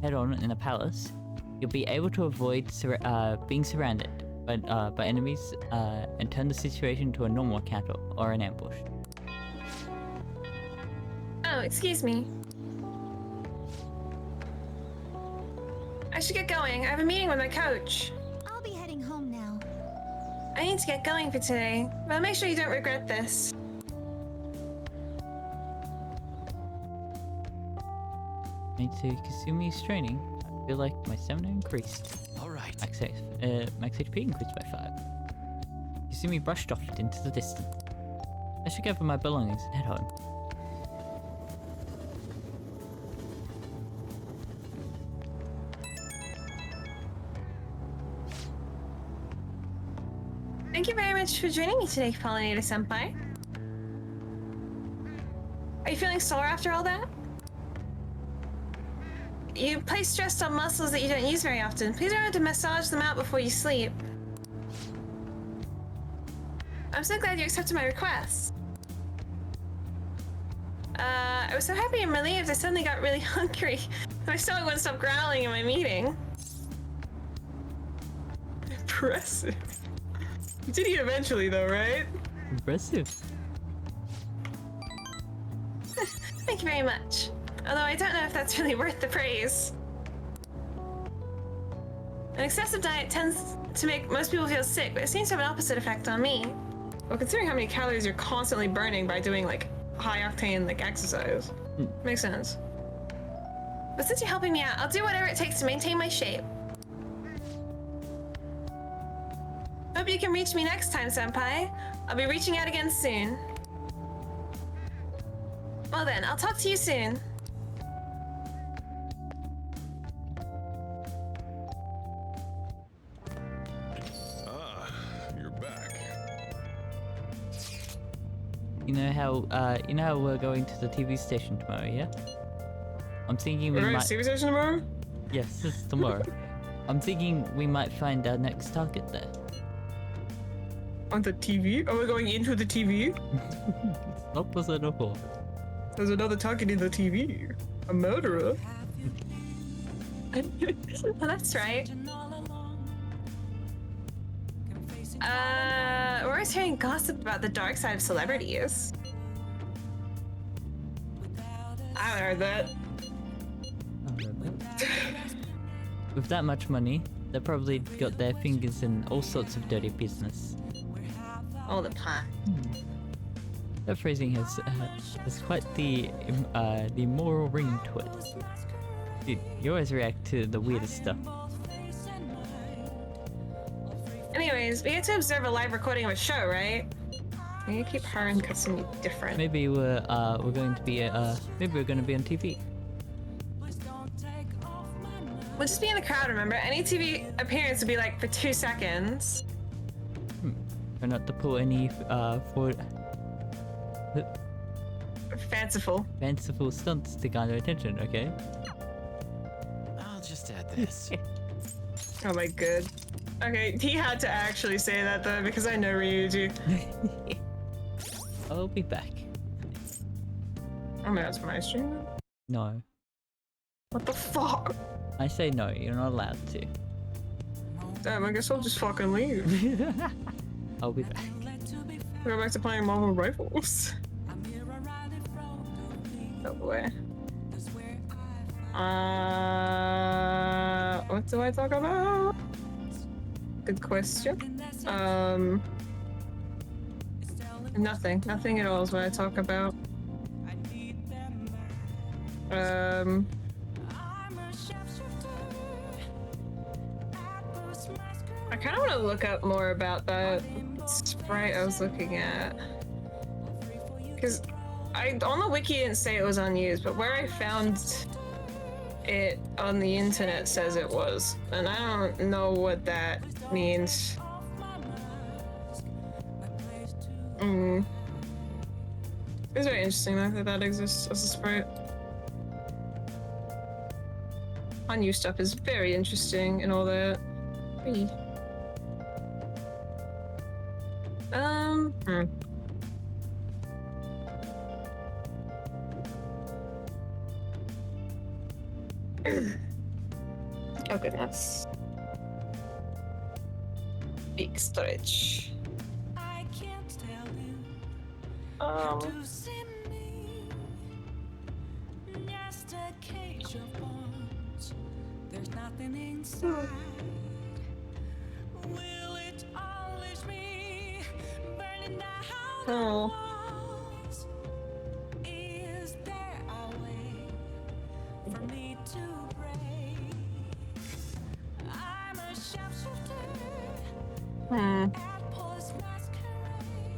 head-on in a palace, you'll be able to avoid being surrounded by enemies and turn the situation into a normal encounter or an ambush. Oh, excuse me. I should get going. I have a meeting with my coach. I'll be heading home now. I need to get going for today, but I'll make sure you don't regret this. Thanks to Kasumi's training, I feel like my stamina increased. Alright. Max HP increased by 5. Kasumi brushed off into the distance. I should gather my belongings and head home. Thank you very much for joining me today, Pollinator-senpai. Are you feeling sore after all that? You place stress on muscles that you don't use very often. Please remember to massage them out before you sleep. I'm so glad you accepted my request. I was so happy and relieved. I suddenly got really hungry. My stomach wouldn't stop growling in my meeting. Impressive. You did eat eventually, though, right? Impressive. Thank you very much. Although I don't know if that's really worth the praise. An excessive diet tends to make most people feel sick, but it seems to have an opposite effect on me. Well, considering how many calories you're constantly burning by doing, like, high-octane, like, exercise. Makes sense. But since you're helping me out, I'll do whatever it takes to maintain my shape. Hope you can reach me next time, Senpai. I'll be reaching out again soon. Well then, I'll talk to you soon. You're back. You know how we're going to the TV station tomorrow, yeah? I'm thinking we We're going might. to TV station tomorrow? Yes, this is tomorrow. I'm thinking we might find our next target there. On the TV? Are we going into the TV? It's opposite of all. There's another target in the TV. A murderer. Well, that's right. We're always hearing gossip about the dark side of celebrities. I haven't heard that. With that much money, they probably got their fingers in all sorts of dirty business. All the time. That phrasing has quite the moral ring to it. Dude, you always react to the weirdest stuff. Anyways, we get to observe a live recording of a show, right? You keep her and Kasumi different. Maybe we're going to be on TV. We'll just be in the crowd, remember? Any TV appearance would be like for 2 seconds. Try not to pull any fanciful stunts to garner attention, okay? I'll just add this. Oh my god. Okay, he had to actually say that though, because I know Ryuji. I'll be back. I'm gonna ask my stream. No. What the fuck? I say no, you're not allowed to. Damn, I guess I'll just fucking leave. I'll be back. Go back to playing Marvel Rifles. Oh boy. What do I talk about? Good question. Nothing at all is what I talk about. I kind of want to look up more about that sprite I was looking at. Because on the wiki it didn't say it was unused, but where I found it on the internet says it was. And I don't know what that means. It's very interesting though that exists as a sprite. Hanyu stuff is very interesting and all that. Hey. Oh goodness. Big storage. I can't tell you to see me. Just a cage of bones. There's nothing inside. Will it unleash me? Burning down the walls. Is there a way for me to break? I'm a sharpshooter.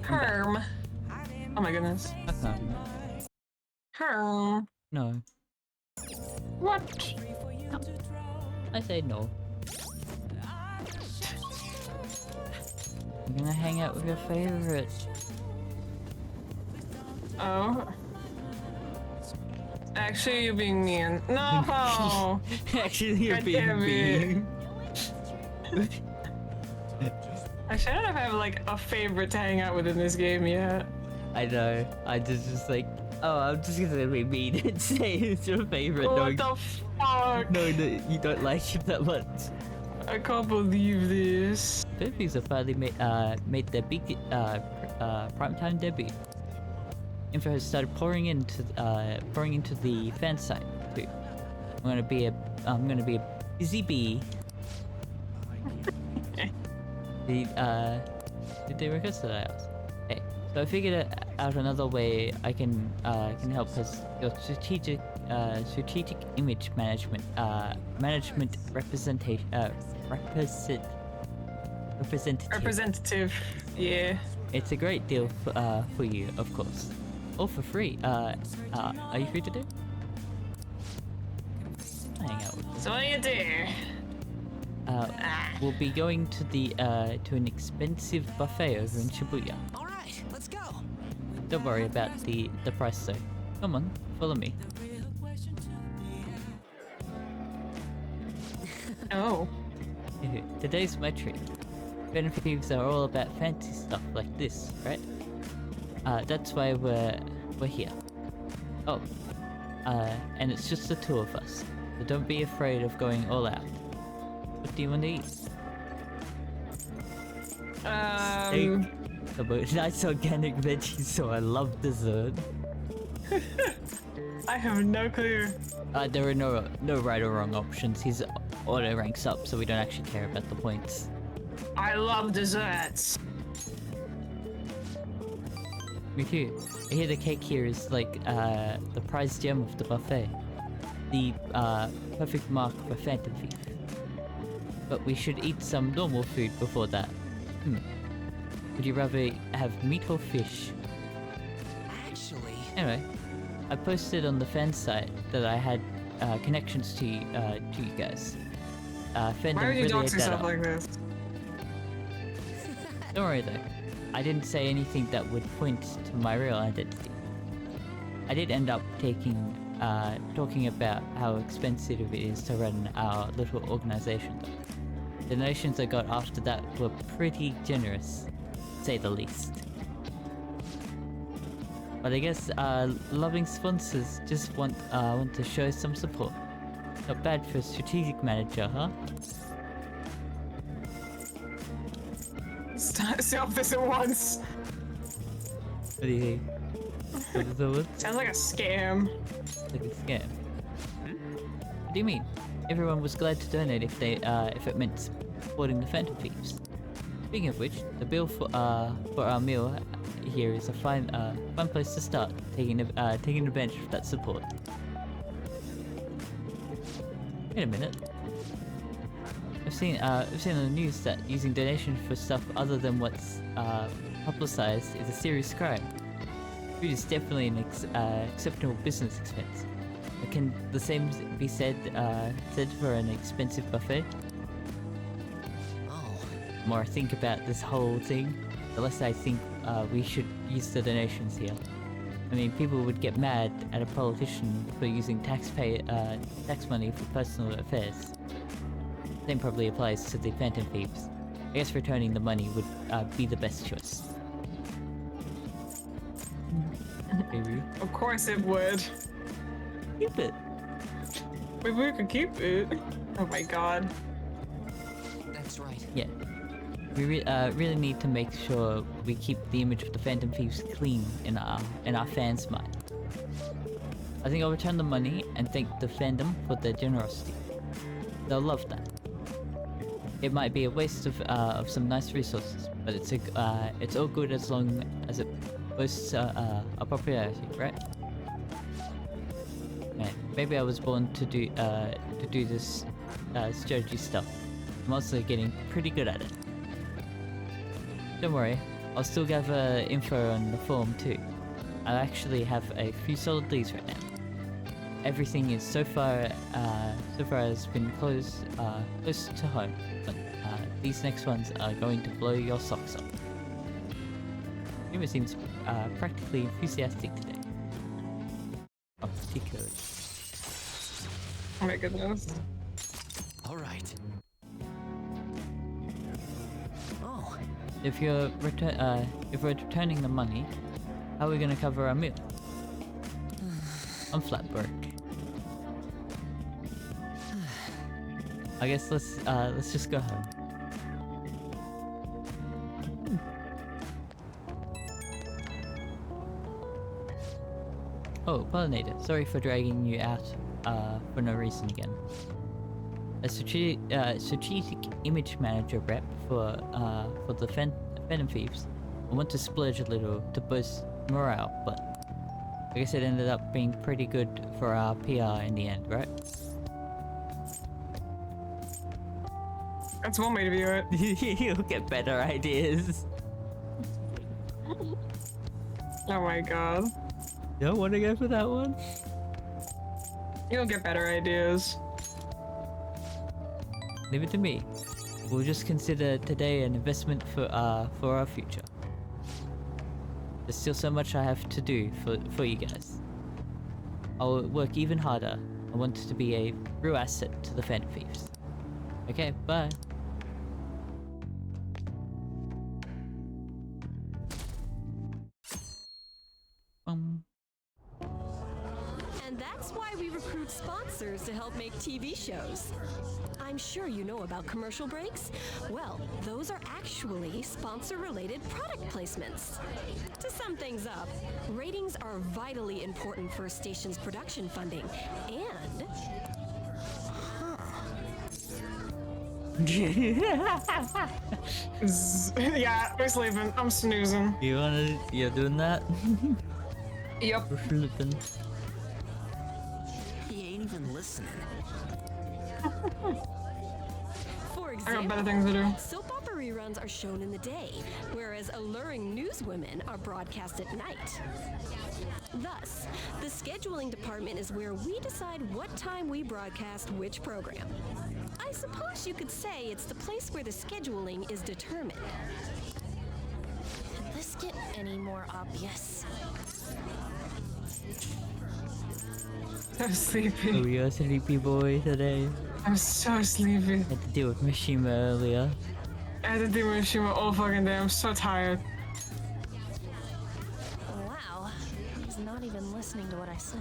Herm. Oh my goodness. Herm. No. What? I say no. I'm gonna hang out with your favorite. Oh. Actually, you're being mean. No! Actually, you're God being damn it. mean. Actually, I don't know if I have like a favorite to hang out with in this game yet. I know. I just like, oh, I'm just gonna be mean and say it's your favorite. What the fuck? No, you don't like him that much. I can't believe this. Furbies have finally made their big primetime debut. Info has started pouring into the fan site too. I'm gonna be a busy bee. Did they request that I asked? Hey, so I figured out another way I can help us your strategic image management representative. Yeah. It's a great deal for you, of course. All for free. Are you free to do? Hang out with you. So what do you do? We'll be going to to an expensive buffet over in Shibuya. All right, let's go. Don't worry about the price though. Come on, follow me. Oh. Today's my treat. Benefits are all about fancy stuff like this, right? That's why we're here. Oh, and it's just the two of us, so don't be afraid of going all out. What do you want to eat? Nice organic veggies, so I love dessert. I have no clue. There are no right or wrong options. His auto ranks up, so we don't actually care about the points. I love desserts. Me too. I hear the cake here is like the prize gem of the buffet. The perfect mark for Phantom Thief. But we should eat some normal food before that. Would you rather have meat or fish? Actually... Anyway, I posted on the fan site that I had connections to you guys. Fandom Why are you really doing ate that stuff up. like this? Don't worry though, I didn't say anything that would point to my real identity. I did end up talking about how expensive it is to run our little organization though. The donations I got after that were pretty generous, to say the least. But I guess loving sponsors just want to show some support. Not bad for a strategic manager, huh? Stop this at once. What do you think? Sounds like a scam. Like a scam. What do you mean? Everyone was glad to donate if it meant supporting the Phantom Thieves. Speaking of which, the bill for our meal here is a fine place to start taking advantage of that support. Wait a minute. I've seen on the news that using donations for stuff other than what's publicized is a serious crime. Food is definitely an acceptable business expense. But can the same be said for an expensive buffet? Oh. The more I think about this whole thing, the less I think we should use the donations here. I mean, people would get mad at a politician for using tax money for personal affairs. Same probably applies to the Phantom Thieves. I guess returning the money would be the best choice. Maybe. Of course it would. Keep it. Maybe we could keep it. Oh my god. That's right. Yeah. We really need to make sure we keep the image of the Phantom Thieves clean in our fans' mind. I think I'll return the money and thank the fandom for their generosity. They'll love that. It might be a waste of some nice resources, but it's all good as long as it boasts a popularity, right? Man, maybe I was born to do this strategy stuff. I'm also getting pretty good at it. Don't worry, I'll still gather info on the forum too. I actually have a few solid leads right now. Everything is so far has been close to home, but these next ones are going to blow your socks off. Yuma seems practically enthusiastic today. Oh, particularly. Oh my goodness. All right. Oh. If we're returning the money, how are we gonna cover our meal? I'm flat broke. I guess let's just go home. Oh, Pollinator, sorry for dragging you out for no reason again. A strategic image manager rep for the Phantom Thieves. I want to splurge a little to boost morale, but I guess it ended up being pretty good for our PR in the end, right? That's one way to view it. You'll get better ideas. Oh my god. You don't want to go for that one? You'll get better ideas. Leave it to me. We'll just consider today an investment for our future. There's still so much I have to do for you guys. I'll work even harder. I want it to be a real asset to the Phantom Thieves. Okay, bye. And that's why we recruit sponsors to help make TV shows. I'm sure you know about commercial breaks. Well, those are actually sponsor-related product placements. To sum things up, ratings are vitally important for a station's production funding, and... Yeah, we're sleeping. I'm snoozing. You're doing that? Yep. We're sleeping. He ain't even listening. For I got better example, things to do. soap opera reruns are shown in the day, whereas alluring newswomen are broadcast at night. Thus, the scheduling department is where we decide what time we broadcast which program. I suppose you could say it's the place where the scheduling is determined. Could this get any more obvious? I'm sleepy. Oh, you're a sleepy boy today. I'm so sleepy. Had to deal with Mishima earlier. I had to deal with Shima all fucking day. I'm so tired. Wow, he's not even listening to what I said.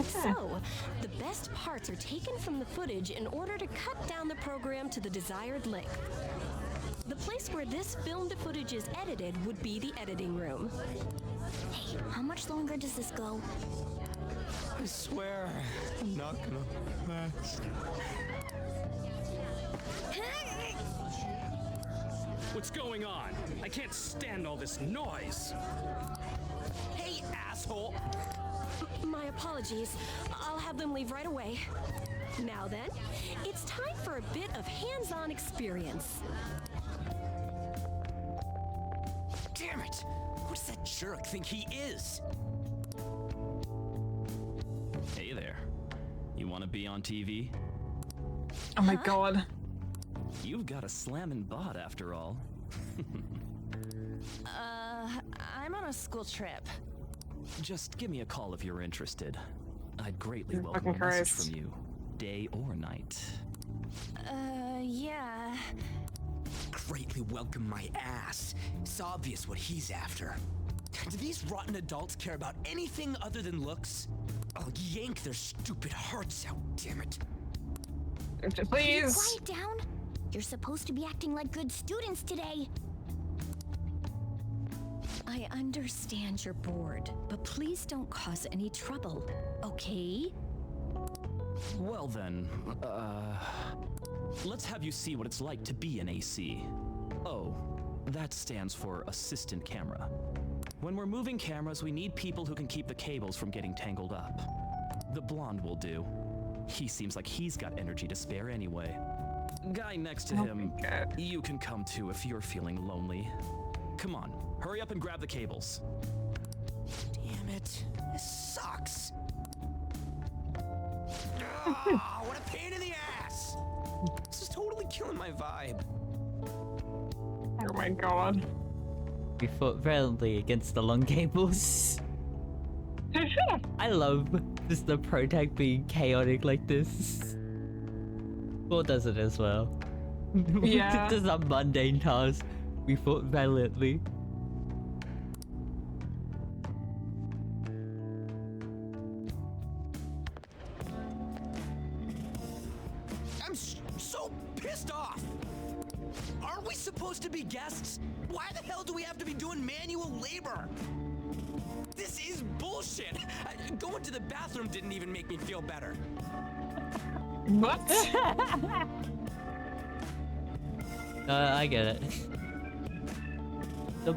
So, the best parts are taken from the footage in order to cut down the program to the desired length. The place where this filmed footage is edited would be the editing room. Hey, how much longer does this go? I swear, I'm not gonna last. What's going on? I can't stand all this noise. Hey, asshole! My apologies. I'll have them leave right away. Now then, it's time for a bit of hands-on experience. Damn it! What does that jerk think he is? Hey there. You want to be on TV? Oh my god. You've got a slammin' bod after all. I'm on a school trip. Just give me a call if you're interested. I'd greatly Jesus welcome a fucking message Christ. from you, day or night. Yeah. Greatly welcome my ass. It's obvious what he's after. Do these rotten adults care about anything other than looks? I'll yank their stupid hearts out, damn it. Please. Quiet down. You're supposed to be acting like good students today. I understand you're bored, but please don't cause any trouble, okay? Well then, let's have you see what it's like to be an AC. Oh, that stands for assistant camera. When we're moving cameras, we need people who can keep the cables from getting tangled up. The blonde will do. He seems like he's got energy to spare anyway. Guy next to him, you can come too if you're feeling lonely. Come on, hurry up and grab the cables. Damn it. This sucks. Ah, what a pain in the ass. This is totally killing my vibe. Oh my god. We fought valiantly against the long cables. I love just the protag being chaotic like this. Or does it as well? Yeah. Just a mundane task. We fought valiantly. I'm so pissed off. Aren't we supposed to be guests? Why the hell do we have to be doing manual labor? This is bullshit. Going to the bathroom didn't even make me feel better. What? I get it.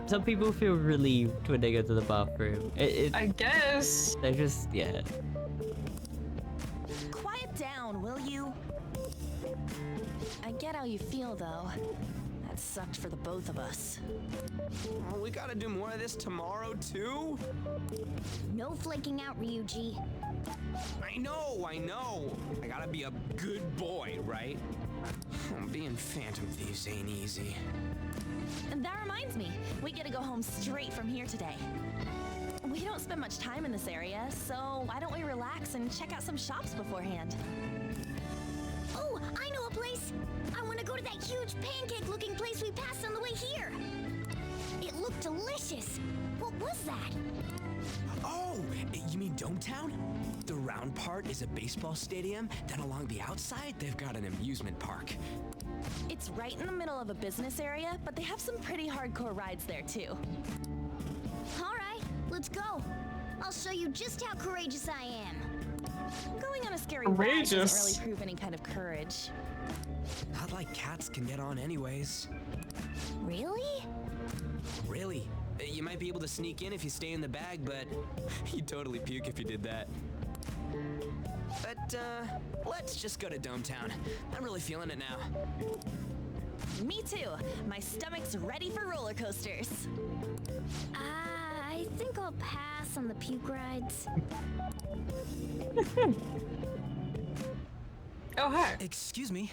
Some people feel relieved when they go to the bathroom. I guess. They're just, yeah. Quiet down, will you? I get how you feel, though. That sucked for the both of us. Oh, we gotta do more of this tomorrow, too? No flaking out, Ryuji. I know. I gotta be a good boy, right? Being Phantom Thieves ain't easy. And that reminds me, we get to go home straight from here today. We don't spend much time in this area, so why don't we relax and check out some shops beforehand? Oh, I know a place. I want to go to that huge pancake-looking place we passed on the way here. It looked delicious. What was that? Oh, you mean Dometown? The round part is a baseball stadium, then along the outside, they've got an amusement park. It's right in the middle of a business area, but they have some pretty hardcore rides there too. All right, let's go. I'll show you just how courageous I am. Going on a scary ride Courageous. doesn't really prove any kind of courage. Not like cats can get on anyways. Really? Really? You might be able to sneak in if you stay in the bag, but you'd totally puke if you did that. But, let's just go to Dometown. I'm really feeling it now. Me too. My stomach's ready for roller coasters. I think I'll pass on the puke rides. Oh, hi. Excuse me.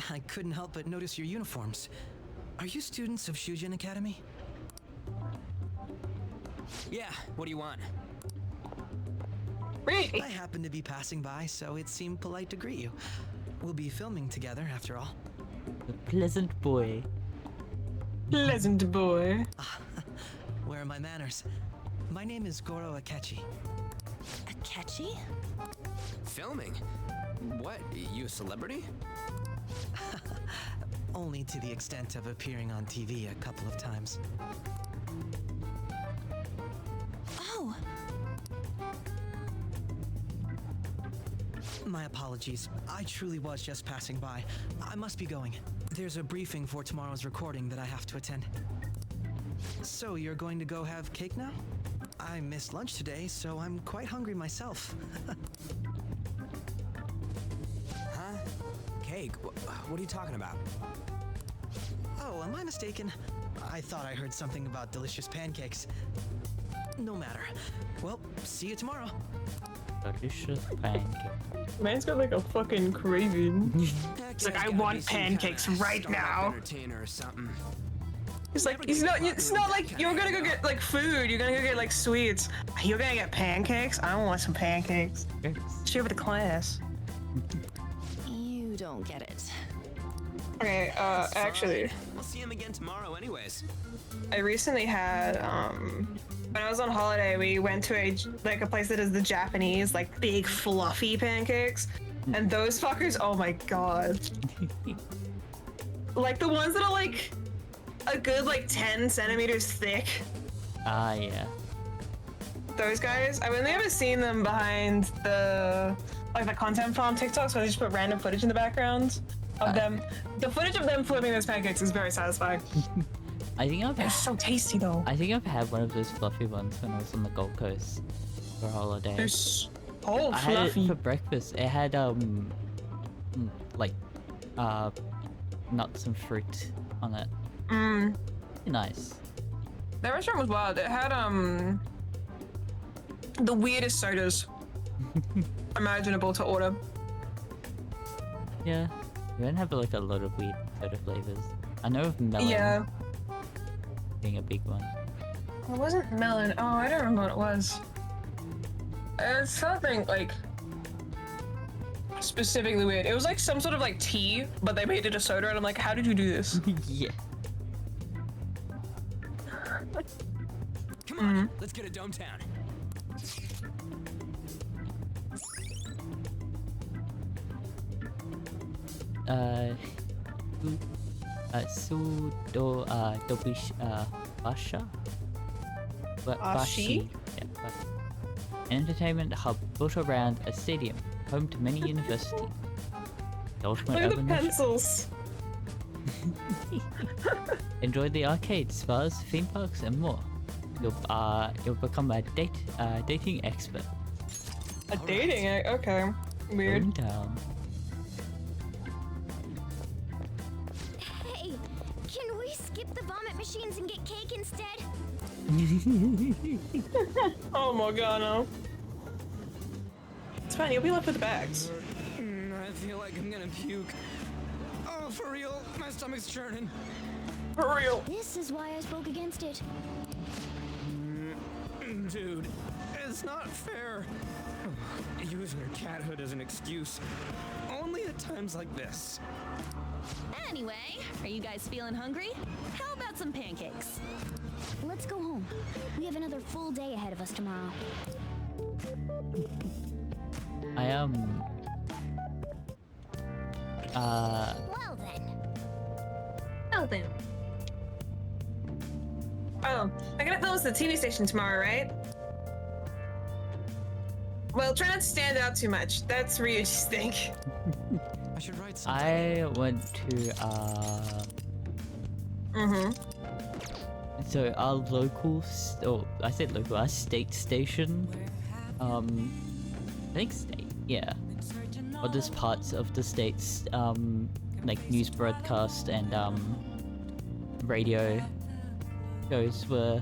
I couldn't help but notice your uniforms. Are you students of Shujin Academy? Yeah, what do you want? Really? I happened to be passing by, so it seemed polite to greet you. We'll be filming together, after all. The pleasant boy. Pleasant boy. Where are my manners? My name is Goro Akechi. Akechi? Filming? What, you a celebrity? Only to the extent of appearing on TV a couple of times. Oh! My apologies. I truly was just passing by. I must be going. There's a briefing for tomorrow's recording that I have to attend. So you're going to go have cake now? I missed lunch today, so I'm quite hungry myself. Huh? Cake? What are you talking about? Oh, am I mistaken? I thought I heard something about delicious pancakes. No matter. Well, see you tomorrow. Delicious pancake. Man's got like a fucking craving. It's like, I want pancakes right now. Entertainer or something. It's like it's not like you're gonna go get like food. You're gonna go get like sweets. You're gonna get pancakes. I want some pancakes. Share with the class. You don't get it. Okay. Actually, We'll see him again tomorrow, anyways. I recently had when I was on holiday, we went to a place that is the Japanese like big fluffy pancakes, and those fuckers. Oh my god. Like the ones that are like a good like 10 centimeters thick. Ah, yeah. Those guys, I've only ever seen them behind the content farm TikToks where they just put random footage in the background of them. The footage of them flipping those pancakes is very satisfying. I think They're so tasty though. I think I've had one of those fluffy ones when I was on the Gold Coast for a holiday. They're so I had fluffy. it for breakfast. It had like nuts and fruit on it. Nice. That restaurant was wild. It had the weirdest sodas imaginable to order. Yeah, we don't have like a lot of weird soda flavors. I know of melon being a big one. It wasn't melon. Oh, I don't remember what it was. It's something like specifically weird. It was like some sort of like tea, but they made it a soda, and I'm like, how did you do this? Yeah. Come on, let's get a Dome Town. Basha? Bashi? Yeah, Bashi. An entertainment hub built around a stadium, home to many universities. The ultimate Look at the urban pencils. Enjoy the arcades, spas, theme parks, and more. You'll become a dating expert. A dating? Okay. Weird. Going down. Hey, can we skip the vomit machines and get cake instead? Oh my god, no. It's fine, you'll be left with the bags. I feel like I'm gonna puke. Oh, for real? My stomach's churning. For real. This is why I spoke against it. Dude, it's not fair. Using your cathood as an excuse. Only at times like this. Anyway, are you guys feeling hungry? How about some pancakes? Let's go home. We have another full day ahead of us tomorrow. Well then. Oh, I gotta film the TV station tomorrow, right? Well, try not to stand out too much. That's Ryuji's thing. I should write something. I went to so our local, I said local, our state station, I think state, yeah. Or just parts of the state's, like news broadcast and, radio shows were,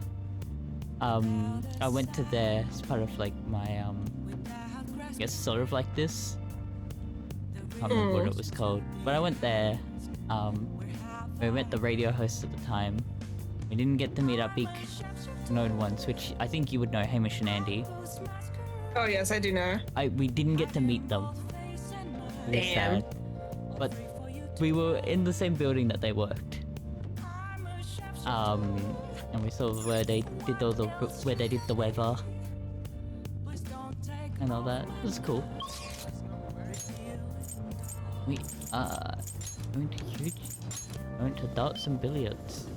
I went to there as part of like my, I guess sort of like this. I can't remember what it was called, but I went there, we met the radio hosts at the time. We didn't get to meet our big known ones, which I think you would know, Hamish and Andy. Oh yes, I do know. We didn't get to meet them. It was Damn. sad. But we were in the same building that they worked. And we saw where they did the weather and all that. It was cool. We went to darts and billiards.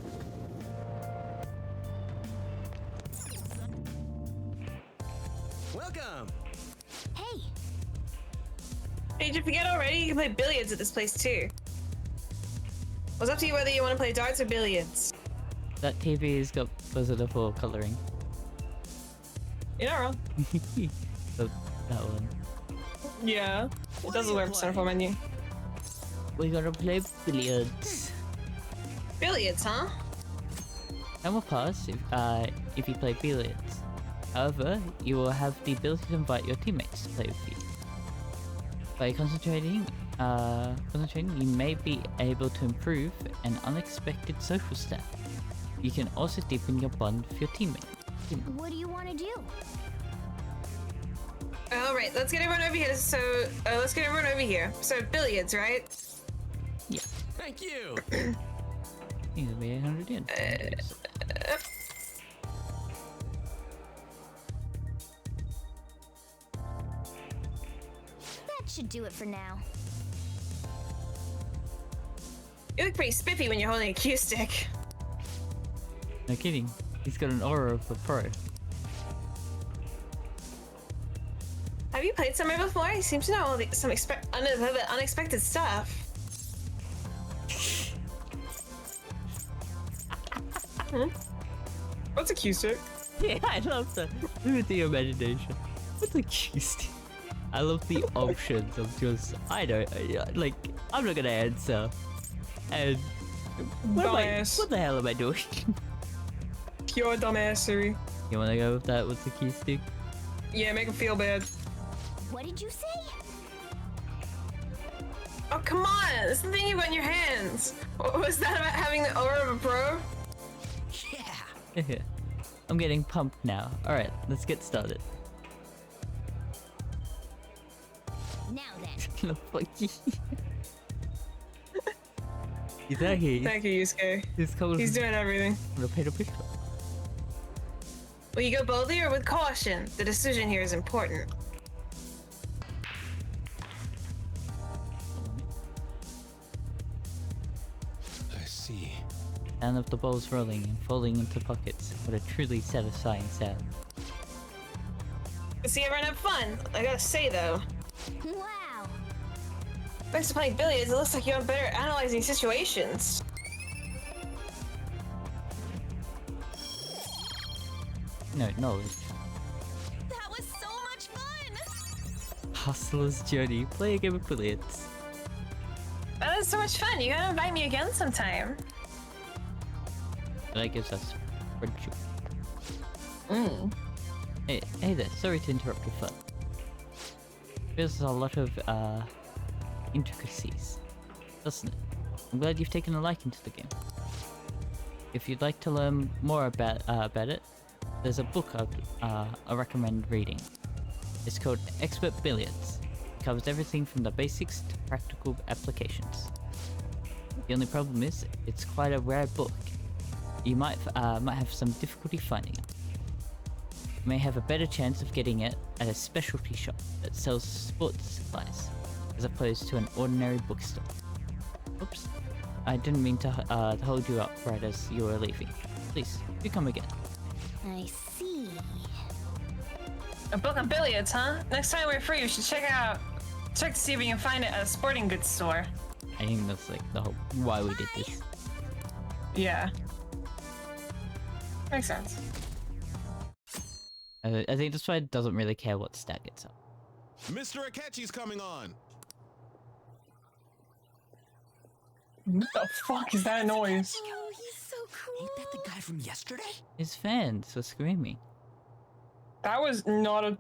Welcome. Hey, Did you forget already? You can play billiards at this place too. Well, it's up to you whether you want to play darts or billiards. That TV has got positive for coloring. You're not wrong. That one. Yeah. It does look like a centerfold menu. We're gonna play billiards. Billiards, huh? Time will pass if you play billiards. However, you will have the ability to invite your teammates to play with you. By concentrating, you may be able to improve an unexpected social stat. You can also deepen your bond with your teammate. What do you want to do? All right, let's get everyone over here. So let's get everyone over here. So billiards, right? Yeah. Thank you. It'll be 800 yen. That should do it for now. You look pretty spiffy when you're holding a cue stick. No kidding. He's got an aura of a pro. Have you played Summer before? He seems to know all some unexpected stuff. What's a cue stick? Yeah, I love that. Look at the imagination. What's a cue stick? I love the options of just, I don't, like, I'm not gonna answer. And what the hell am I doing? Pure dumbassery. You wanna go with that with the key stick? Yeah, make him feel bad. What did you say? Oh, come on! It's the thing you got in your hands. What was that about having the aura of a pro? Yeah. I'm getting pumped now. Alright, let's get started. Now then. He's out here. Thank you, Yusuke. He's doing everything. I'm gonna paint a picture. Will you go boldly or with caution? The decision here is important. I see. Sound of the balls rolling and falling into pockets. What a truly satisfying sound. See everyone have fun. I gotta say though. Wow. Thanks to playing billiards, it looks like you're better at analyzing situations. No, knowledge. That was so much fun! Hustler's Journey. Play a game of billiards. That was so much fun. You gotta invite me again sometime. That gives us friendship. Mm. Hey there, sorry to interrupt your fun. There's a lot of intricacies, doesn't it? I'm glad you've taken a liking to the game. If you'd like to learn more about it, there's a book I recommend reading. It's called Expert Billiards. It covers everything from the basics to practical applications. The only problem is, it's quite a rare book. You might have some difficulty finding it. You may have a better chance of getting it at a specialty shop that sells sports supplies, as opposed to an ordinary bookstore. Oops. I didn't mean to hold you up right as you were leaving. Please, do come again. I see. A book on billiards, huh? Next time we're free, we should check to see if we can find it at a sporting goods store. I think that's like the whole why we did this. Yeah. Makes sense. I think that's why it doesn't really care what stat gets up. Mr. Akechi's coming on. What the fuck is that noise? Oh, he's so cool. Ain't that the guy from yesterday? His fans were screaming. That was not a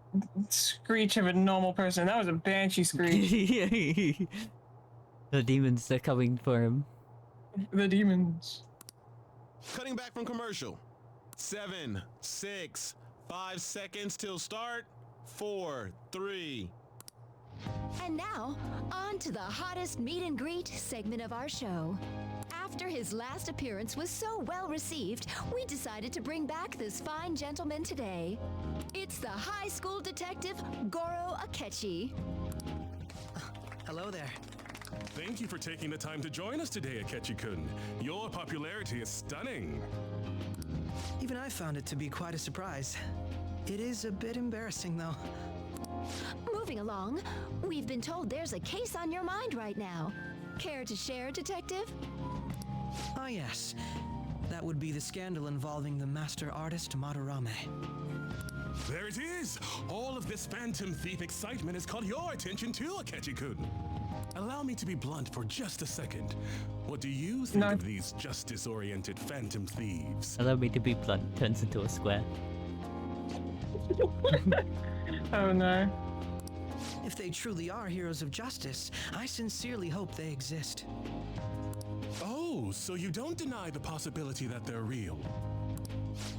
screech of a normal person. That was a banshee screech. The demons are coming for him. The demons. Cutting back from commercial. 7, 6, 5 seconds till start. 4, 3. And now, on to the hottest meet and greet segment of our show. After his last appearance was so well received, we decided to bring back this fine gentleman today. It's the high school detective, Goro Akechi. Hello there. Thank you for taking the time to join us today, Akechi-kun. Your popularity is stunning. Even I found it to be quite a surprise. It is a bit embarrassing, though. Moving along, we've been told there's a case on your mind right now. Care to share, Detective? Ah, yes. That would be the scandal involving the master artist Madarame. There it is! All of this Phantom Thief excitement has caught your attention too, Akechi-kun. Allow me to be blunt for just a second. What do you think of these justice-oriented Phantom Thieves? Allow me to be blunt, turns into a square. Oh no. If they truly are heroes of justice, I sincerely hope they exist. Oh, so you don't deny the possibility that they're real?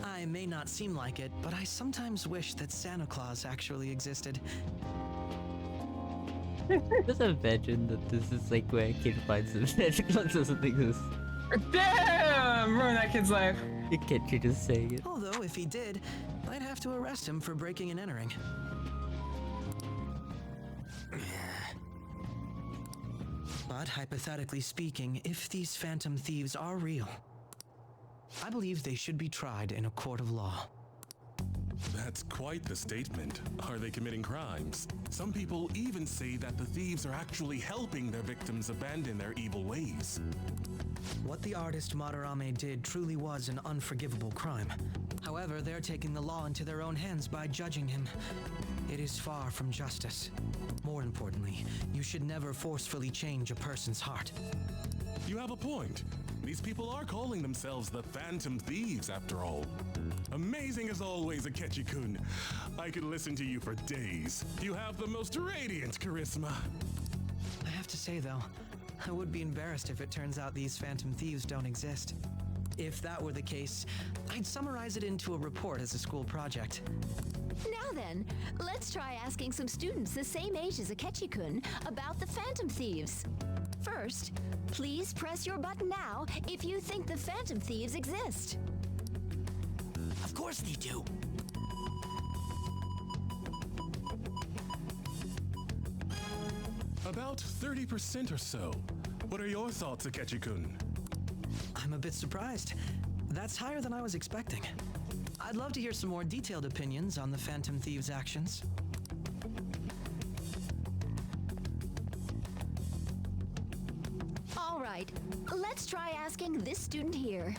I may not seem like it, but I sometimes wish that Santa Claus actually existed. Just imagine that this is like where a kid finds that Santa Claus doesn't exist. Damn! Ruin that kid's life. The kid should just saying it. Although, if he did, I'd have to arrest him for breaking and entering. But hypothetically speaking, if these phantom thieves are real, I believe they should be tried in a court of law. That's quite the statement. Are they committing crimes? Some people even say that the thieves are actually helping their victims abandon their evil ways. What the artist Madarame did truly was an unforgivable crime. However, they're taking the law into their own hands by judging him. It is far from justice. More importantly, you should never forcefully change a person's heart. You have a point. These people are calling themselves the Phantom Thieves, after all. Amazing as always, Akechi-kun. I could listen to you for days. You have the most radiant charisma. I have to say, though, I would be embarrassed if it turns out these Phantom Thieves don't exist. If that were the case, I'd summarize it into a report as a school project. Now then, let's try asking some students the same age as Akechi-kun about the Phantom Thieves. First, please press your button now if you think the Phantom Thieves exist. Of course they do. About 30% or so. What are your thoughts, Akechi-kun? I'm a bit surprised. That's higher than I was expecting. I'd love to hear some more detailed opinions on the Phantom Thieves' actions. All right, let's try asking this student here.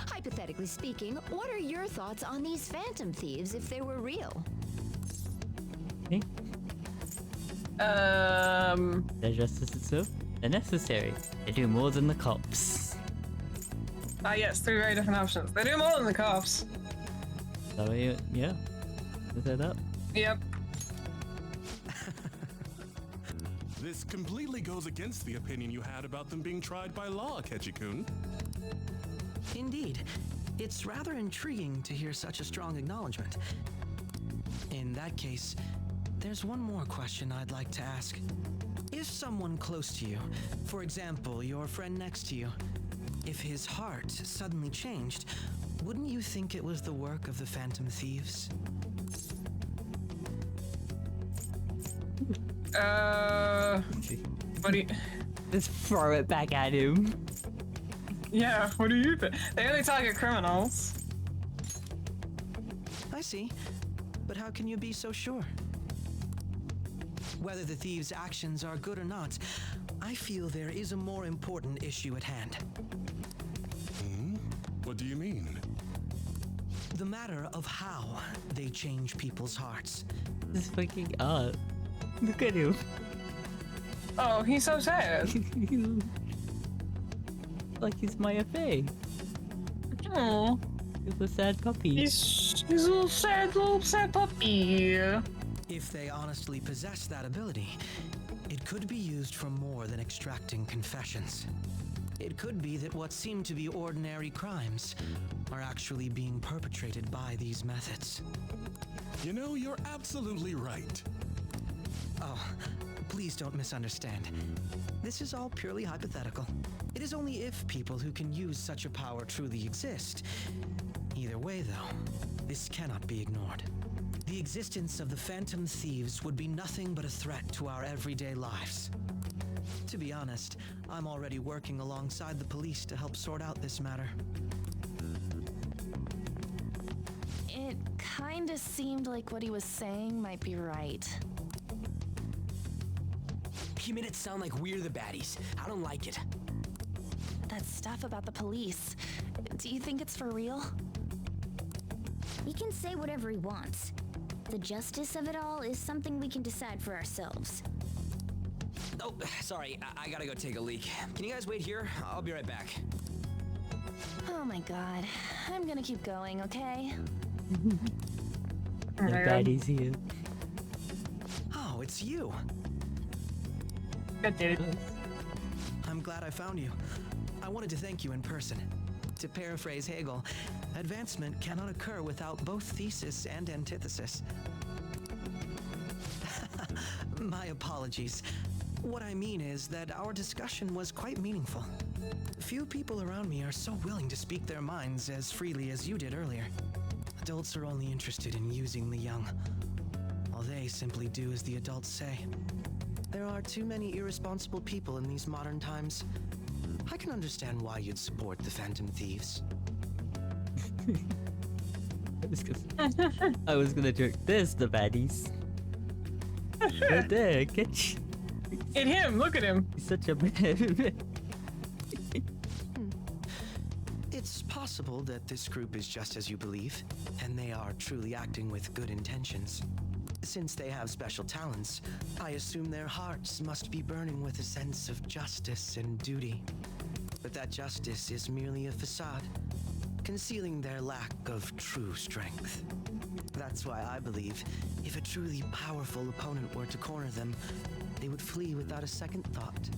Hypothetically speaking, what are your thoughts on these Phantom Thieves if they were real? Okay. Their justice itself? They're necessary. They do more than the cops. Ah, yes, three very different options. They do more than the cops. So, yeah. Is that up? Yep. This completely goes against the opinion you had about them being tried by law, Akechi-kun. Indeed. It's rather intriguing to hear such a strong acknowledgement. In that case, there's one more question I'd like to ask. If someone close to you, for example, your friend next to you, if his heart suddenly changed, wouldn't you think it was the work of the Phantom Thieves? What do you... Just throw it back at him. Yeah, what do you think? They only target criminals. I see. But how can you be so sure? Whether the thieves' actions are good or not, I feel there is a more important issue at hand. What do you mean? The matter of how they change people's hearts. This fucking art. Look at him. Oh, he's so sad. Like he's my FA. Oh. He's a sad puppy. He's a little sad puppy. If they honestly possess that ability, it could be used for more than extracting confessions. It could be that what seem to be ordinary crimes are actually being perpetrated by these methods. You know, you're absolutely right. Oh, please don't misunderstand. This is all purely hypothetical. It is only if people who can use such a power truly exist. Either way, though, this cannot be ignored. The existence of the Phantom Thieves would be nothing but a threat to our everyday lives. To be honest, I'm already working alongside the police to help sort out this matter. It kinda seemed like what he was saying might be right. He made it sound like we're the baddies. I don't like it. That stuff about the police, do you think it's for real? He can say whatever he wants. The justice of it all is something we can decide for ourselves. Oh, sorry. I gotta go take a leak. Can you guys wait here? I'll be right back. Oh my god. I'm gonna keep going, okay? The baddie's here. Oh, it's you. God damn it. I'm glad I found you. I wanted to thank you in person. To paraphrase Hegel, advancement cannot occur without both thesis and antithesis. My apologies. What I mean is that our discussion was quite meaningful. Few people around me are so willing to speak their minds as freely as you did earlier. Adults are only interested in using the young. While they simply do as the adults say. There are too many irresponsible people in these modern times. I can understand why you'd support the Phantom Thieves. I was gonna joke. There's the baddies. Right there, catch. Hit him, look at him. He's such a bad. It's possible that this group is just as you believe, and they are truly acting with good intentions. Since they have special talents, I assume their hearts must be burning with a sense of justice and duty. But that justice is merely a facade, concealing their lack of true strength. That's why I believe if a truly powerful opponent were to corner them, they would flee without a second thought.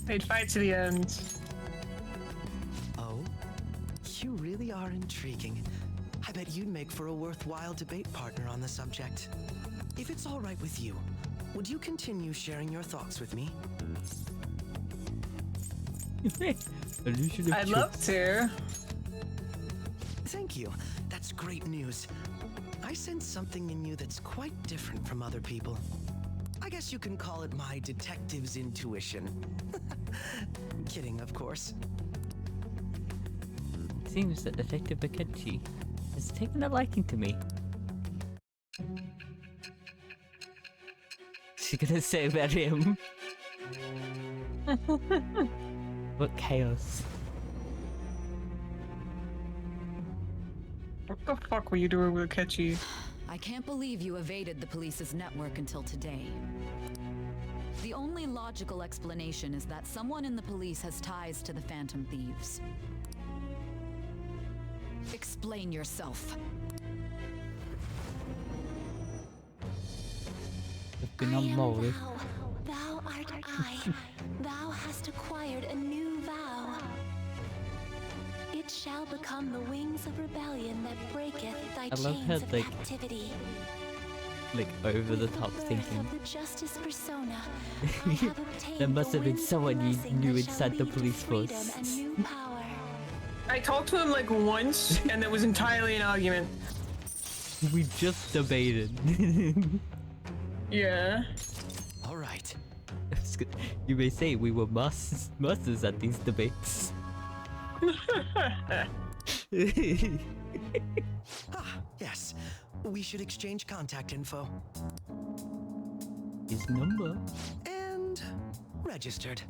They'd fight to the end. Oh? You really are intriguing. I bet you'd make for a worthwhile debate partner on the subject. If it's all right with you, would you continue sharing your thoughts with me? I'd love to. Thank you. That's great news. I sense something in you that's quite different from other people. I guess you can call it my detective's intuition. Kidding, of course. Seems that Detective Akechi has taken a liking to me. She's gonna say about him. What chaos. What the fuck were you doing with Akechi? I can't believe you evaded the police's network until today. The only logical explanation is that someone in the police has ties to the Phantom Thieves. Explain yourself. I am thou. Thou art I. Thou hast acquired a new vow. It shall become the wings of rebellion that breaketh thy I love chains how of they captivity. like over the top Birth thinking. of the justice persona, I have obtained There must the have been winds someone you blessing knew that shall inside the lead to police force. freedom and new power. I talked to him like once, and it was entirely an argument. We just debated. Yeah. All right. You may say we were masters at these debates. Yes. We should exchange contact info. His number. And registered.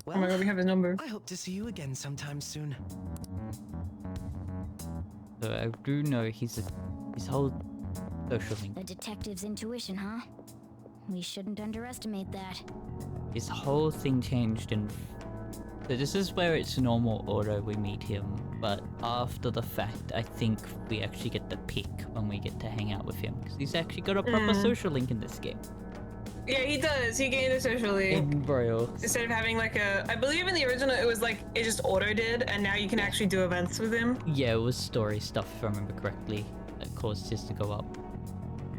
Well, Oh my god, we have his number. I hope to see you again sometime soon. So I do know his whole social link. The detective's intuition, huh? We shouldn't underestimate that. His whole thing changed in. So this is where it's normal order we meet him, but after the fact, I think we actually get the pick when we get to hang out with him, because he's actually got a proper social link in this game. Yeah, he does. He gained it socially. In Royal. Instead of having like a, I believe in the original it was like it just auto did, and now you can actually do events with him. Yeah, it was story stuff if I remember correctly that caused his to go up.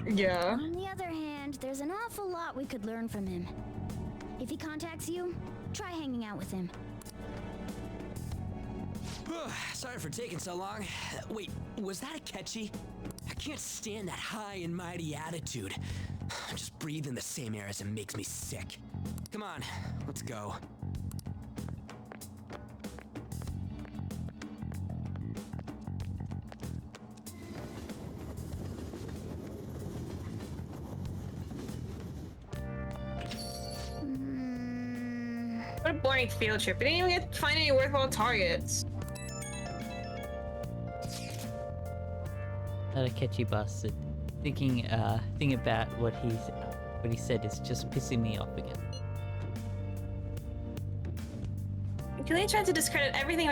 Yeah. On the other hand, there's an awful lot we could learn from him. If he contacts you, try hanging out with him. Sorry for taking so long. Wait, was that Akechi? I can't stand that high and mighty attitude. Just breathing the same air as him makes me sick. Come on, let's go. What a boring field trip. We didn't even get to find any worthwhile targets. That Akechi bastard. Thinking about what he said is just pissing me off again. Really tried to discredit everything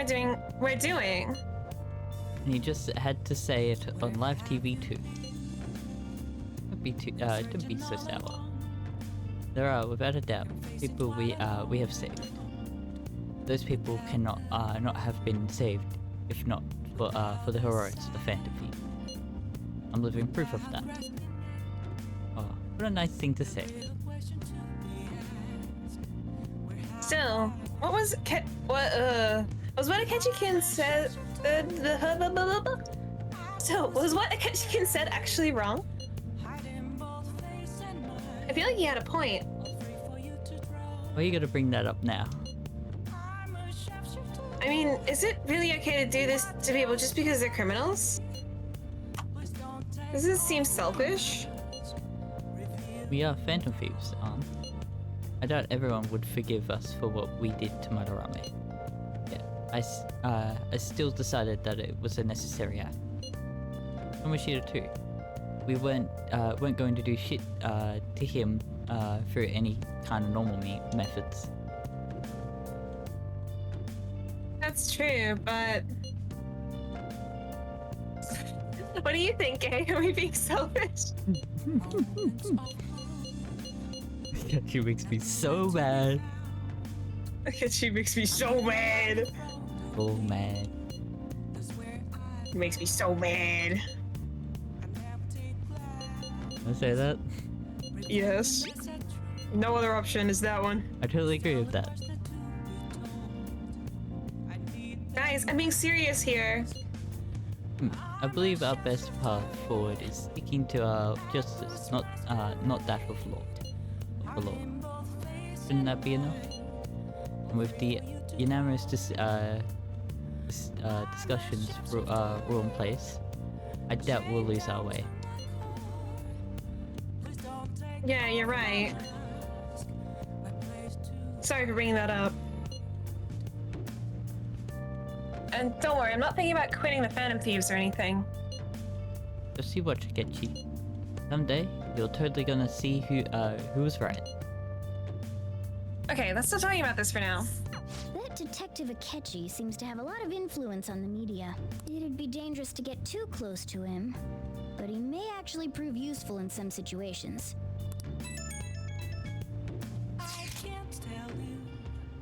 we're doing. And he just had to say it on live TV too. Don't be so sour. There are, without a doubt, people we have saved. Those people cannot not have been saved if not for the heroics of the Phantom Thief. I'm living proof of that. Oh, what a nice thing to say. Still, what was what Akechi-kun said? So, was what Akechi-kun said actually wrong? I feel like he had a point. Why are you gonna bring that up now? I mean, is it really okay to do this to people just because they're criminals? Does this seem selfish? We are Phantom Thieves, I doubt everyone would forgive us for what we did to Madarame. Yeah, I still decided that it was a necessary act. And Machida too. We weren't going to do shit to him through any kind of normal methods. That's true, but... What do you think, eh? Are we being selfish? She makes me so mad. She makes me so mad. So mad. It makes me so mad. I say that? Yes. No other option is that one. I totally agree with that. Guys, I'm being serious here. I believe our best path forward is sticking to our justice, not that of law. Of the law. Shouldn't that be enough? And with the unanimous discussions rule in place, I doubt we'll lose our way. Yeah, you're right. Sorry for bringing that up. And don't worry, I'm not thinking about quitting the Phantom Thieves or anything. Just see what Takechi. Someday, you're totally gonna see who was right. Okay, let's stop talking about this for now. That Detective Akechi seems to have a lot of influence on the media. It'd be dangerous to get too close to him, but he may actually prove useful in some situations.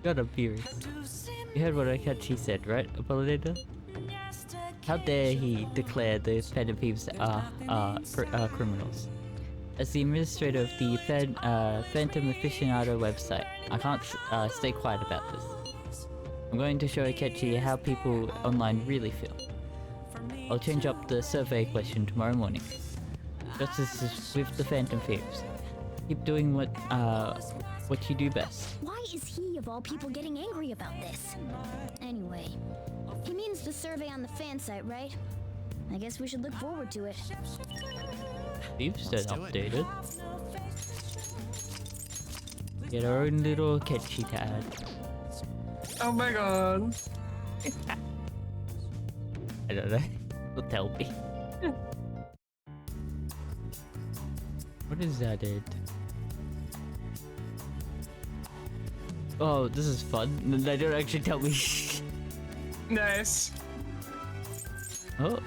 God, I'm furious. You heard what Akechi said, right, Apollinator? How dare he declare the Phantom Thieves are criminals? As the administrator of the Phantom Aficionado website, I can't stay quiet about this. I'm going to show Akechi how people online really feel. I'll change up the survey question tomorrow morning. Justice is with the Phantom Thieves. Keep doing what you do best. Why is he, of all people, getting angry about this? Anyway, he means the survey on the fan site, right? I guess we should look forward to it. We've stayed updated. Get our own little Akechi to add. Oh my god. I don't know. Don't tell me. What is that? Oh, this is fun. They don't actually tell me. Nice. Oh.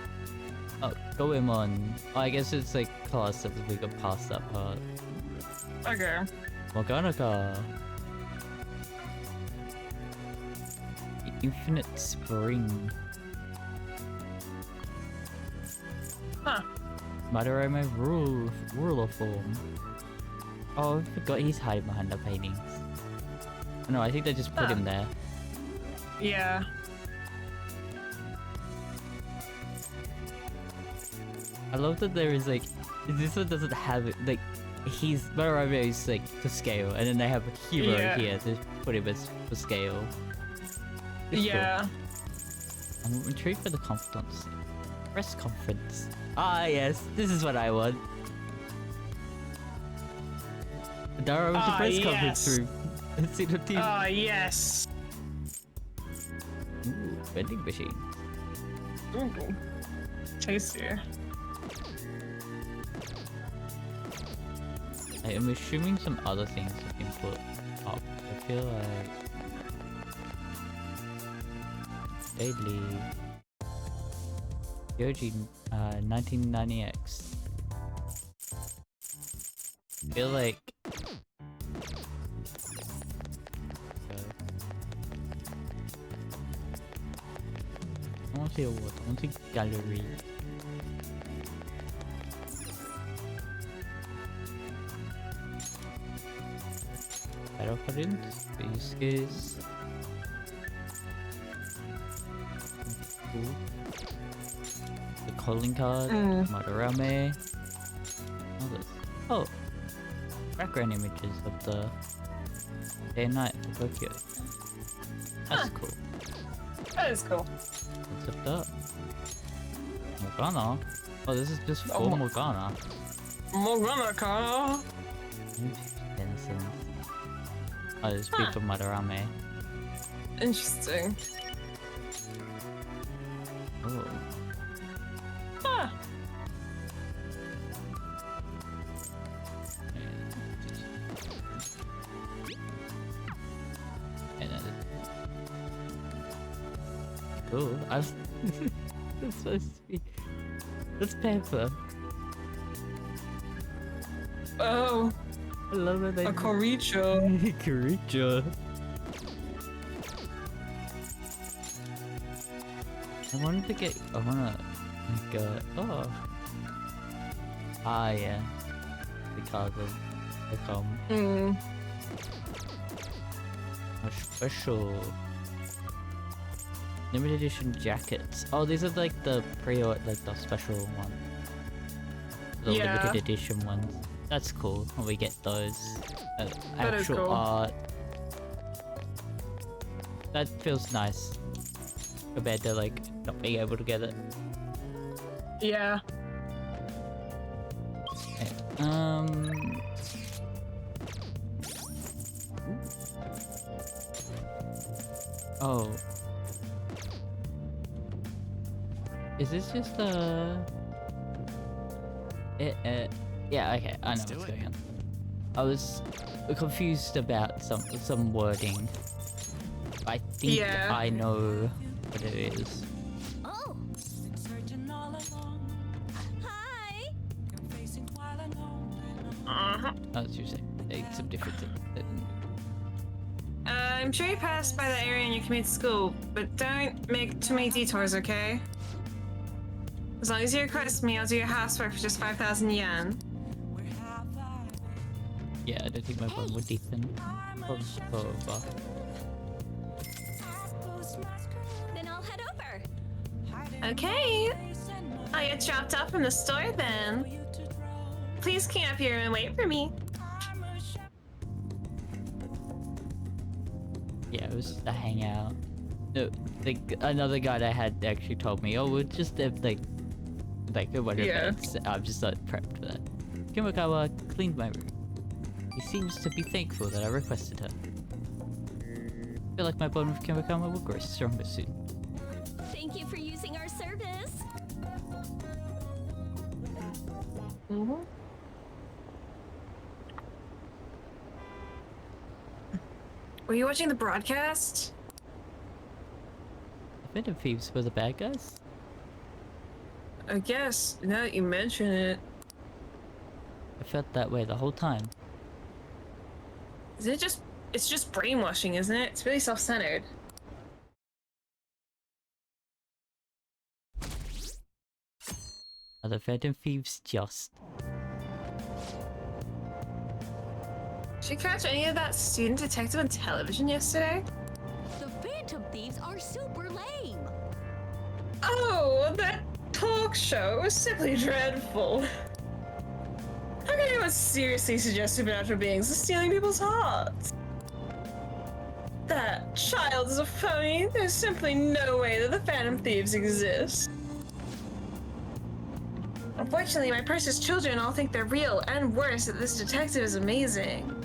Oh, go him on. Oh, I guess it's like class that we got past that part. Okay. Morganica. The Infinite Spring. Huh. Madarame ruler form. Oh, I forgot he's hiding behind the paintings. No, I think they just put him there. Yeah. I love that there is like, this one doesn't have it, like, Madarame is like to scale, and then they have a hero here to put him as for scale. It's yeah. Cool. I'm intrigued by the confidence. Press conference. Ah yes, this is what I want. Dara with the press conference room. Let's see the team. Ah yes. Ooh, vending machine. Ooh. Tasty. I am assuming some other things have been put up. I feel like daily Yoji 1990X. I feel like want the award. I want the gallery. Battle Currents, base case. Cool. The calling card, Madarame. All this. Oh! Background images of the day and night of Tokyo. That's cool. That is cool. What's up that? Morgana? Oh, this is just for Morgana. Morgana car. Oh, this is for Madarame. Interesting. Oh. Huh. Cool. That's so sweet. That's Pepper. Oh. I love it. A Koricho. Koricho. I wanted to get. I wanna like oh. Ah yeah. Because of the a special limited edition jackets. Oh, these are like the like the special one. The limited edition ones. That's cool when we get those. Actual cool. art. That feels nice. Compared to like not being able to get it. Yeah. Okay. Oh. Is this just yeah, okay, I know what's going on. I was confused about some wording. I think I know what it is. Oh. Hi. As you say, it's some different thing. I'm sure you passed by that area in your commute to school, but don't make too many detours, okay? As long as you request me, I'll do your housework for just 5,000 yen. Yeah, I don't think my phone would deepen. Over. Then I'll head over. Okay. I'll get dropped off from the store then. Please camp here and wait for me. Yeah, it was just a hangout. No, another guy that had actually told me, oh, we'll just have like whatever. Yeah. I'm just not prepped for that. Kimakawa cleaned my room. He seems to be thankful that I requested her. I feel like my bond with Kimakawa will grow stronger soon. Thank you for using our service. Were you watching the broadcast? The Phantom Thieves were the bad guys? I guess, now that you mention it. I felt that way the whole time. It's just brainwashing, isn't it? It's really self-centered. Are the Phantom Thieves just? Did you catch any of that student detective on television yesterday? The Phantom Thieves are super lame. Oh, that talk show was simply dreadful. How can anyone seriously suggest supernatural beings are stealing people's hearts? That child is a phony. There's simply no way that the Phantom Thieves exist. Unfortunately, my precious children all think they're real, and worse, that this detective is amazing.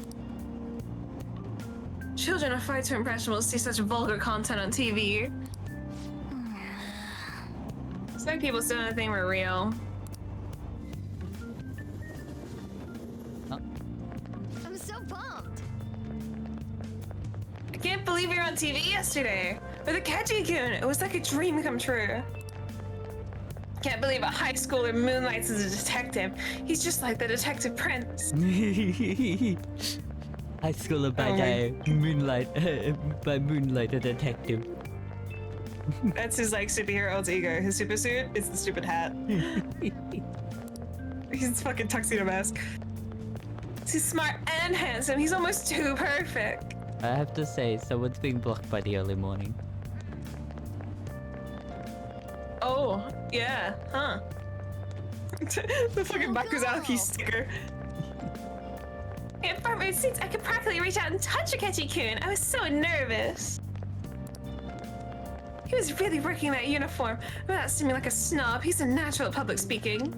Children are far too impressionable to see such vulgar content on TV. It's like people still don't think we're real. I'm so pumped. I can't believe we were on TV yesterday with Akechi-kun. It was like a dream come true. Can't believe a high schooler moonlights as a detective. He's just like the Detective Prince. High schooler by day, moonlight, by moonlight a detective. That's his like superhero alter ego. His super suit is the stupid hat. He's fucking tuxedo mask. He's smart and handsome. He's almost too perfect. I have to say, someone's being blocked by the early morning. Oh, yeah, huh. The fucking Bakuzaki sticker. In front row seats, I could practically reach out and touch Akechi-kun. I was so nervous. He was really working that uniform without seeming like a snob. He's a natural at public speaking.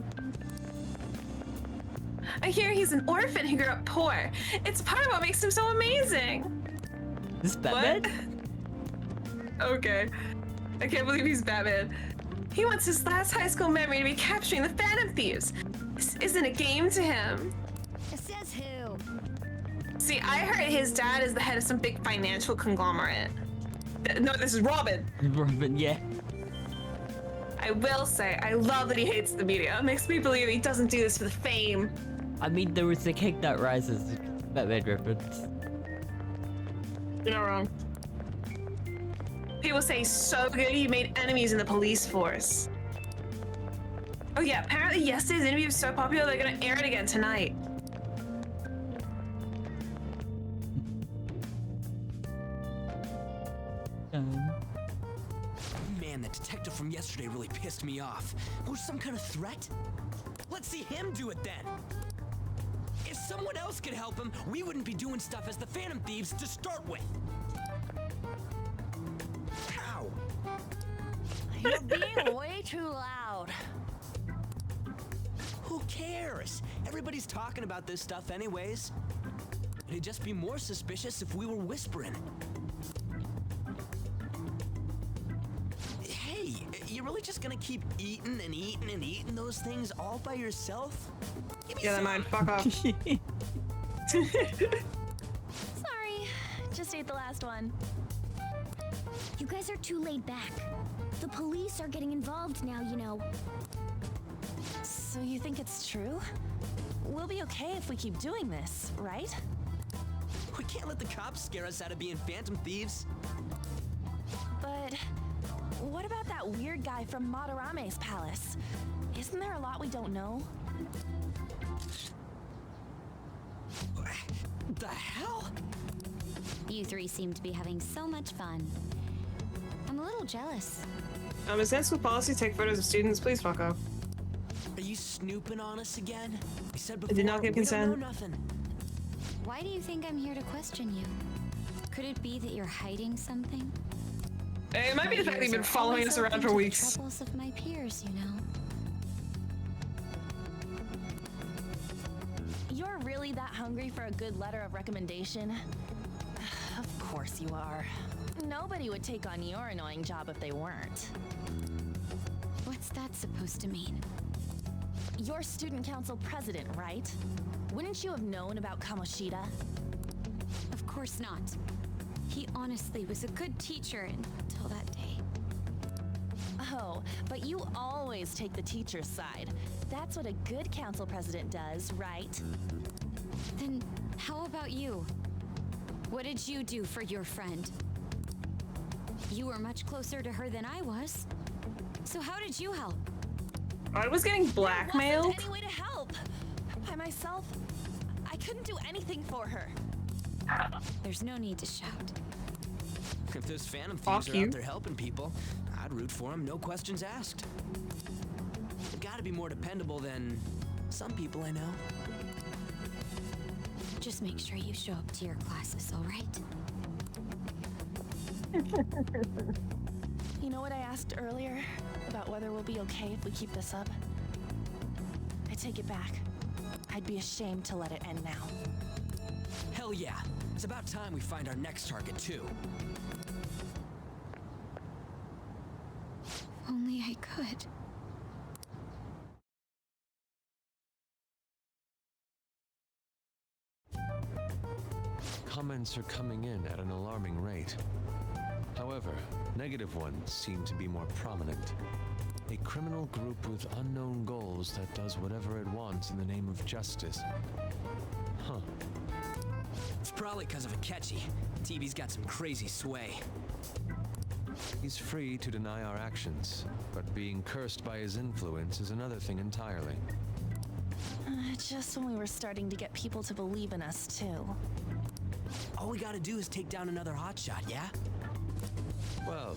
I hear he's an orphan who grew up poor. It's part of what makes him so amazing. This Batman? What? Okay. I can't believe he's Batman. He wants his last high school memory to be capturing the Phantom Thieves. This isn't a game to him. It says who? See, I heard his dad is the head of some big financial conglomerate. No, this is Robin. Robin, yeah. I will say, I love that he hates the media. It makes me believe he doesn't do this for the fame. I mean, there was the Cake That Rises Batman reference. You're not wrong. People say he's so good he made enemies in the police force. Oh yeah, apparently yesterday's interview was so popular they're gonna air it again tonight. Man, the detective from yesterday really pissed me off. Was some kind of threat? Let's see him do it then. If someone else could help him, we wouldn't be doing stuff as the Phantom Thieves to start with. Ow. You're being way too loud. Who cares? Everybody's talking about this stuff anyways. It'd just be more suspicious if we were whispering. Hey, you really just gonna keep eating and eating and eating those things all by yourself? Yeah, that mind. Fuck off. Sorry, just ate the last one. You guys are too laid back. The police are getting involved now, you know. So you think it's true? We'll be okay if we keep doing this, right? We can't let the cops scare us out of being Phantom Thieves. But what about that weird guy from Madarame's palace? Isn't there a lot we don't know? The hell? You three seem to be having so much fun. I'm a little jealous. Is that school policy take photos of students? Please fuck off. Are you snooping on us again? We said before, I did not give we consent. don't know nothing. Why do you think I'm here to question you? Could it be that you're hiding something? Hey, it might be the fact that you've been Ears are following always us around open for to the weeks. troubles of my peers, you know. You're really that hungry for a good letter of recommendation? Of course you are. Nobody would take on your annoying job if they weren't. What's that supposed to mean? You're student council president, right? Wouldn't you have known about Kamoshida? Of course not. He honestly was a good teacher until that day. Oh, but you always take the teacher's side. That's what a good council president does, right? Then how about you? What did you do for your friend? You were much closer to her than I was. So how did you help? I was getting blackmailed. There wasn't any way to help. By myself, I couldn't do anything for her. There's no need to shout. If those Phantom Fuck Thieves are you. out there helping people, I'd root for them, no questions asked. They've got to be more dependable than some people I know. Just make sure you show up to your classes, all right? You know what I asked earlier about whether we'll be okay if we keep this up? I take it back. I'd be ashamed to let it end now. Hell yeah. It's about time we find our next target, too. Only I could. Comments are coming in at an alarming rate. However, negative ones seem to be more prominent. A criminal group with unknown goals that does whatever it wants in the name of justice. Huh. It's probably because of Akechi. TV's got some crazy sway. He's free to deny our actions, but being cursed by his influence is another thing entirely. Just when we were starting to get people to believe in us, too. All we gotta do is take down another hotshot, yeah? Well,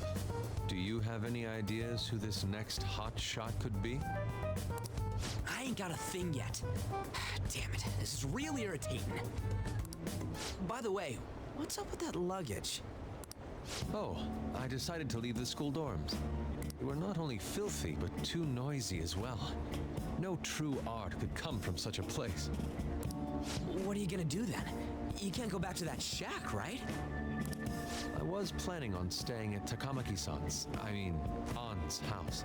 do you have any ideas who this next hot shot could be? I ain't got a thing yet. Damn it, this is real irritating. By the way, what's up with that luggage? Oh, I decided to leave the school dorms. They were not only filthy, but too noisy as well. No true art could come from such a place. What are you gonna do then? You can't go back to that shack, right? I was planning on staying at Takamaki-san's, An's house.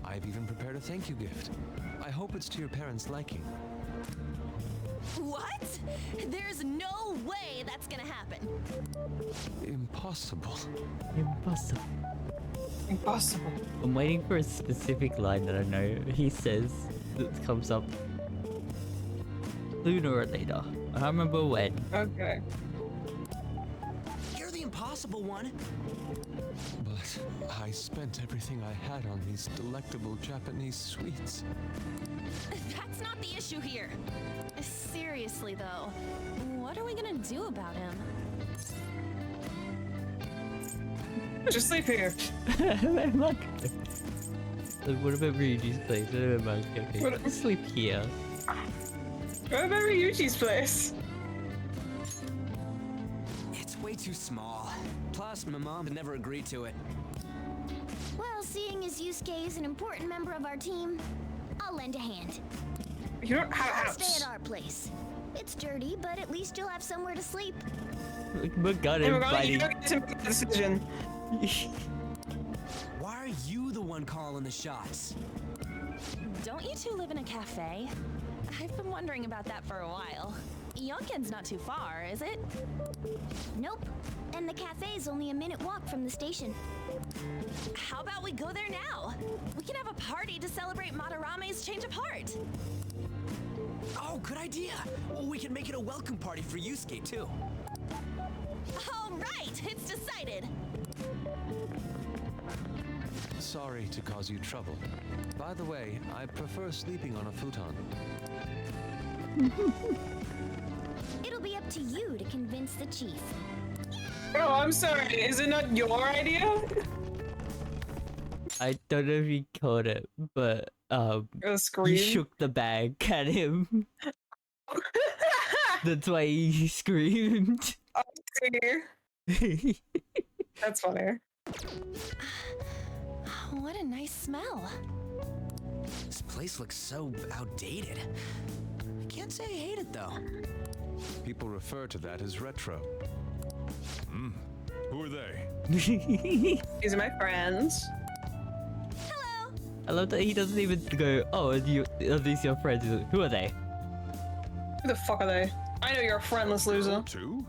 I've even prepared a thank you gift. I hope it's to your parents' liking. What? There's no way that's gonna happen. Impossible. Impossible. Impossible. I'm waiting for a specific line that I know he says that comes up sooner or later. I don't remember when. Okay. You're the impossible one. But I spent everything I had on these delectable Japanese sweets. That's not the issue here. Seriously, though, what are we gonna do about him? Just sleep here. What about Ryuji's place? What sleep here? What about Ryuji's place? It's way too small. Plus, my mom had never agreed to it. Well, seeing as Yusuke is an important member of our team, I'll lend a hand. You don't have a I'll house. stay at our place. It's dirty, but at least you'll have somewhere to sleep. We got him, buddy. You don't get to make a decision. Why are you the one calling the shots? Don't you two live in a cafe? I've been wondering about that for a while. Yonken's not too far, is it? Nope. And the cafe's only a minute walk from the station. How about we go there now? We can have a party to celebrate Madarame's change of heart. Oh, good idea. We can make it a welcome party for Yusuke, too. All right, it's decided. Sorry to cause you trouble. By the way, I prefer sleeping on a futon. It'll be up to you to convince the chief. Oh, I'm sorry. Is it not your idea? I don't know if you caught it, but you shook the bag at him. That's why he screamed. Oh, see. That's funny. What a nice smell. This place looks so outdated. I can't say I hate it, though. People refer to that as retro. Who are they? These are my friends. I love that he doesn't even go, oh, are these your friends? He's like, who are they? Who the fuck are they? I know you're a friendless loser. Two?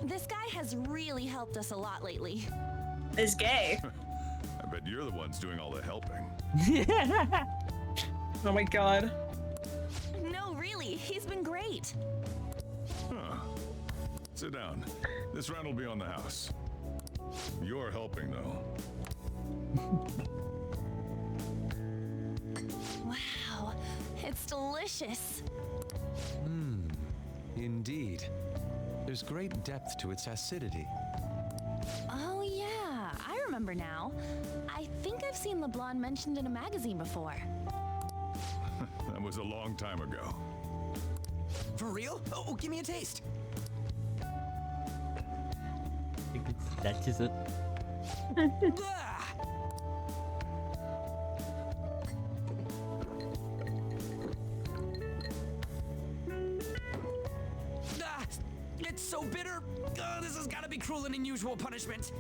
This guy has really helped us a lot lately. Is gay. I bet you're the ones doing all the helping. Oh my god. No, really, he's been great. Huh. Sit down. This rent will be on the house. You're helping, though. Wow, it's delicious. Indeed. There's great depth to its acidity. Oh yeah, I remember now. I think I've seen LeBlanc mentioned in a magazine before. That was a long time ago. For real? Oh, give me a taste. That's just it. It's so bitter. This has got to be cruel and unusual punishment.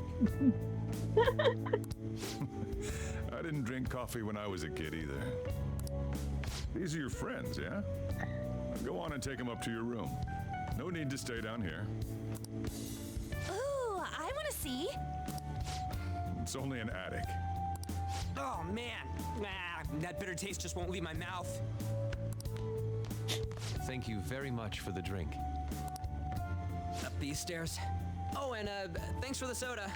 I didn't drink coffee when I was a kid either. These are your friends, yeah? Go on and take them up to your room. No need to stay down here. Ooh, I want to see. It's only an attic. Oh, man. That bitter taste just won't leave my mouth. Thank you very much for the drink. Up these stairs. Oh, and thanks for the soda.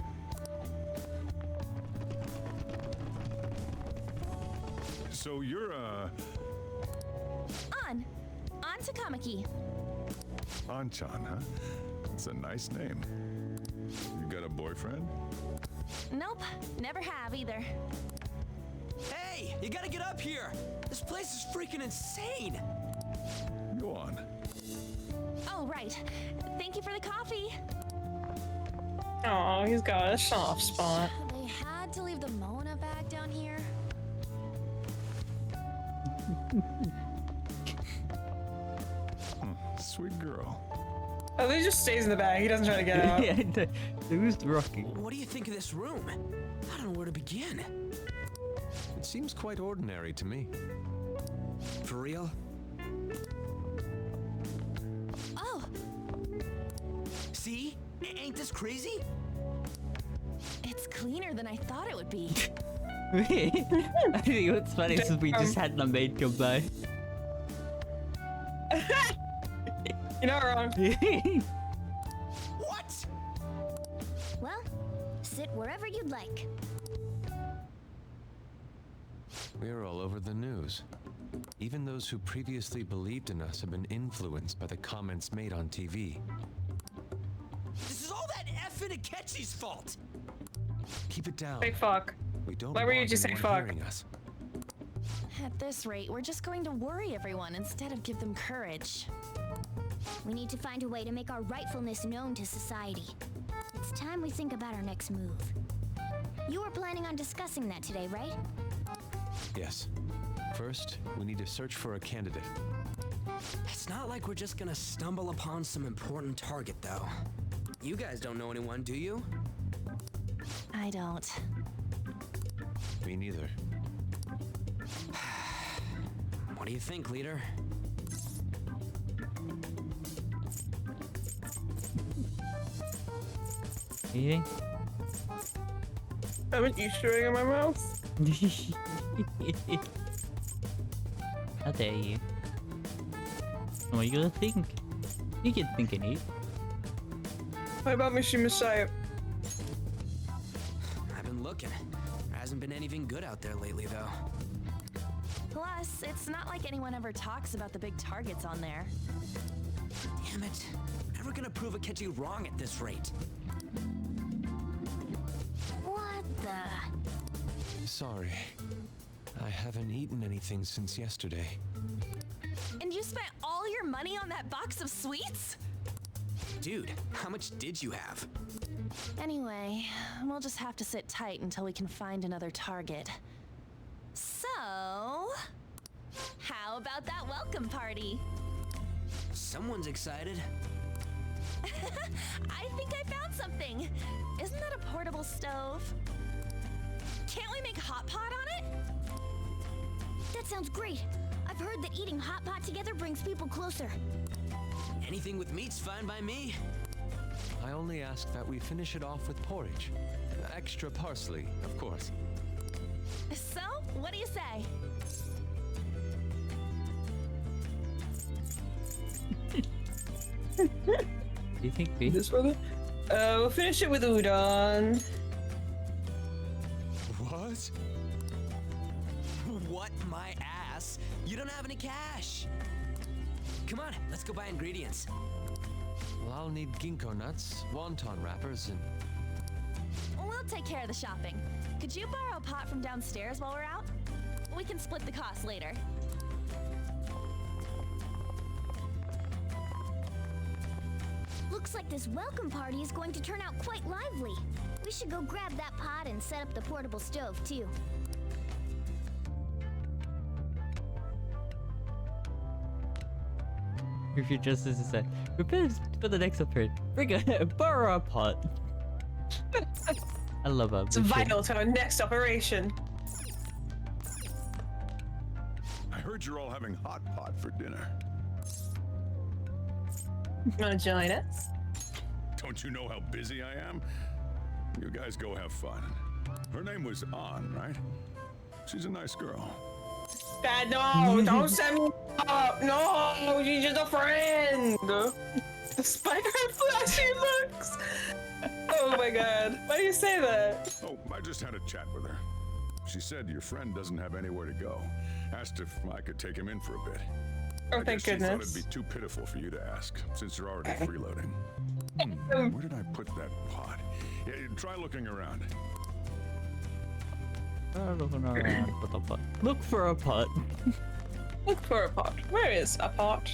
So you're, On Takamaki. Anchan, huh? It's a nice name. You got a boyfriend? Nope, never have either. Hey, you gotta get up here. This place is freaking insane. Go on. Oh, right. Thank you for the coffee. Oh, he's got a soft spot. They had to leave the Mona bag down here. Sweet girl. Oh, he just stays in the bag. He doesn't try to get out. Yeah, who's rocking? What do you think of this room? I don't know where to begin. It seems quite ordinary to me. For real? Oh, See? Ain't this crazy? it's cleaner than I thought it would be. I think what's funny is we just had the maid come by. You're not wrong. What? Well, sit wherever you'd like. We're all over the news. Even those who previously believed in us have been influenced by the comments made on TV. This is all that effing Akechi's fault. Keep it down. Big fuck. We don't Why were you want just saying anyone fuck? hearing us. At this rate, we're just going to worry everyone instead of give them courage. We need to find a way to make our rightfulness known to society. It's time we think about our next move. You were planning on discussing that today, right? Yes. First, we need to search for a candidate. It's not like we're just gonna stumble upon some important target, though. You guys don't know anyone, do you? I don't. Me neither. What do you think, leader? Anything? Haven't you string in my mouth? How dare you? What you gonna think? You can think and eat. What about Mr. Messiah? I've been looking. There hasn't been anything good out there lately, though. Plus, it's not like anyone ever talks about the big targets on there. Damn it. Never gonna prove Akechi wrong at this rate. What the? Sorry. I haven't eaten anything since yesterday. And you spent all your money on that box of sweets? Dude, how much did you have? Anyway, we'll just have to sit tight until we can find another target. So, how about that welcome party? Someone's excited. I think I found something. Isn't that a portable stove? Can't we make hot pot on it? That sounds great. I've heard that eating hot pot together brings people closer. Anything with meat's fine by me. I only ask that we finish it off with porridge. Extra parsley, of course. So, what do you say? Do you think beef? This brother? We'll finish it with udon. What? What my ass? You don't have any cash. Come on, let's go buy ingredients. Well, I'll need ginkgo nuts, wonton wrappers, and... We'll take care of the shopping. Could you borrow a pot from downstairs while we're out? We can split the cost later. Looks like this welcome party is going to turn out quite lively. We should go grab that pot and set up the portable stove, too. If justice is said, prepare for the next upgrade. Bring a borrow a pot. I love that. It's vital to our next operation. I heard you're all having hot pot for dinner. Wanna join us? Don't you know how busy I am? You guys go have fun. Her name was An, right? She's a nice girl. Dad, no! Don't set me up! No! She's just a friend! Despite her flashy looks! Oh my god. Why do you say that? Oh, I just had a chat with her. She said your friend doesn't have anywhere to go. Asked if I could take him in for a bit. Oh, I thank guess she thought goodness. it'd be too pitiful for you to ask, since you're already freeloading. Where did I put that pot? Yeah, try looking around. Looking around for the pot. Look for a pot. Look for a pot. Where is a pot?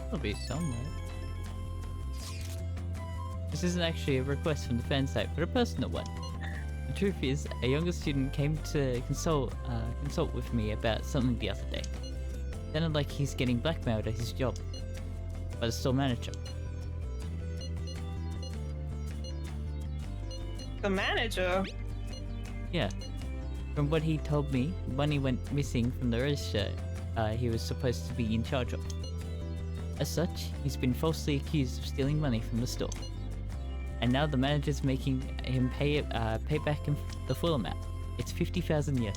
It'll be somewhere. This isn't actually a request from the fan site, but a personal one. The truth is, a younger student came to consult with me about something the other day. Sounded like he's getting blackmailed at his job by the store manager. The manager? Yeah. From what he told me, money went missing from the register he was supposed to be in charge of. As such, he's been falsely accused of stealing money from the store. And now the manager's making him pay back the full amount. It's 50,000 yen.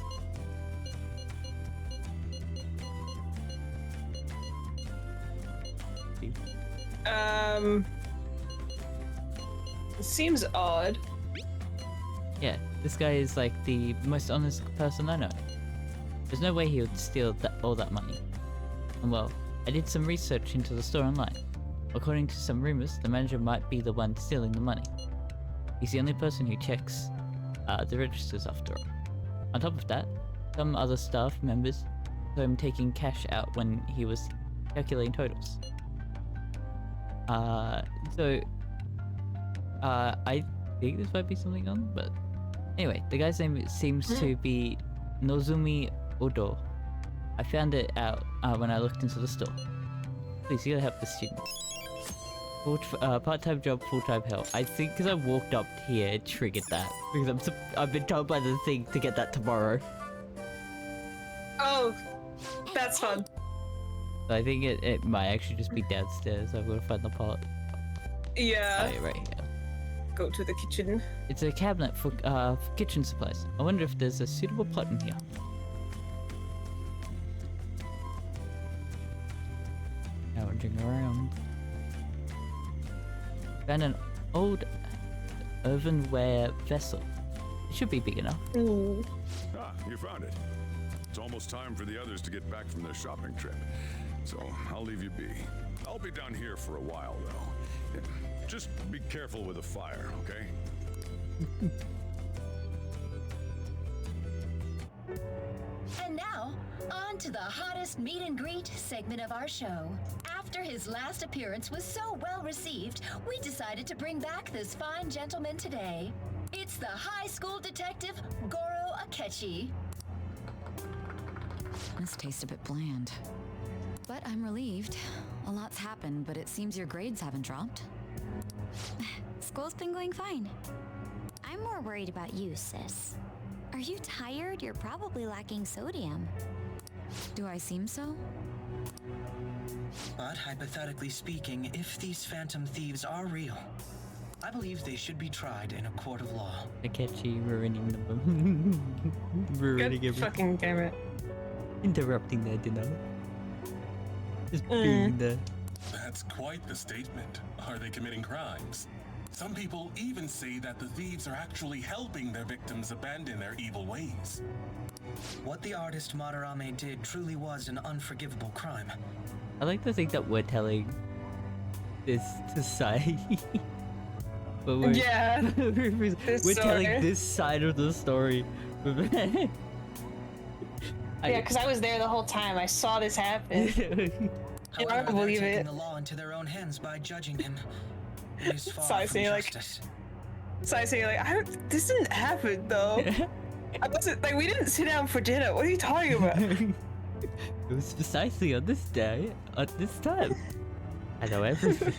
It seems odd. Yeah, this guy is like the most honest person I know. There's no way he would steal all that money. And well, I did some research into the store online. According to some rumors, the manager might be the one stealing the money. He's the only person who checks the registers after all. On top of that, some other staff members saw him taking cash out when he was calculating totals. I think this might be something on, but anyway, the guy's name seems to be Nozumi Odo. I found it out when I looked into the store. Please, you gotta help the student. Part-time job, full-time help. I think because I walked up here, it triggered that. Because I've been told by the thing to get that tomorrow. Oh, that's fun. So I think it might actually just be downstairs. I'm gonna find the pot. Yeah. Oh, right here. Go to the kitchen. It's a cabinet for kitchen supplies. I wonder if there's a suitable pot in here. Lounging around. Found an old earthenware vessel. It should be big enough. Ah, you found it. It's almost time for the others to get back from their shopping trip. So I'll leave you be. I'll be down here for a while, though. Yeah, just be careful with the fire, okay? And now, on to the hottest meet and greet segment of our show. After his last appearance was so well received, we decided to bring back this fine gentleman today. It's the high school detective, Goro Akechi. This tastes a bit bland. But I'm relieved. A lot's happened, but it seems your grades haven't dropped. School's been going fine. I'm more worried about you, sis. Are you tired? You're probably lacking sodium. Do I seem so? But hypothetically speaking, if these phantom thieves are real, I believe they should be tried in a court of law. Akechi ruining them. Ruining God fucking damn it. Interrupting their dinner. Just being there. That's quite the statement. Are they committing crimes? Some people even say that the thieves are actually helping their victims abandon their evil ways. What the artist Madarame did truly was an unforgivable crime. I like to think that we're telling this society. But we're, Yeah. we're telling this side of the story. Yeah, because I was there the whole time. I saw this happen. I However, don't believe they're it. taking the law into their own hands by judging him. It is far So I from say, like- justice. So I say, like, this didn't happen though. I wasn't like, we didn't sit down for dinner. What are you talking about? It was precisely on this day, at this time. I know everything.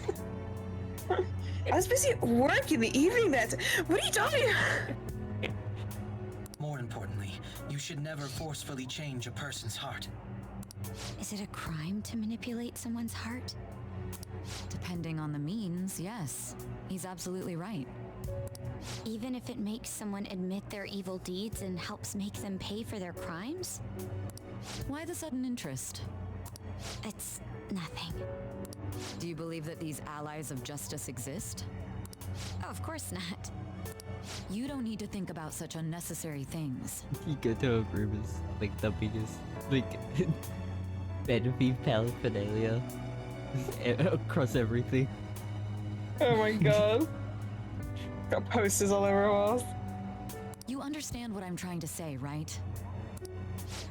I was busy at work in the evening. What are you talking about? More importantly, you should never forcefully change a person's heart. Is it a crime to manipulate someone's heart? Depending on the means, yes. He's absolutely right. Even if it makes someone admit their evil deeds and helps make them pay for their crimes? Why the sudden interest? It's nothing. Do you believe that these allies of justice exist? Oh, of course not. You don't need to think about such unnecessary things. You go to a room is like the biggest, like, benefit paraphernalia across everything. Oh my god. Got posters all over our walls. You understand what I'm trying to say, right?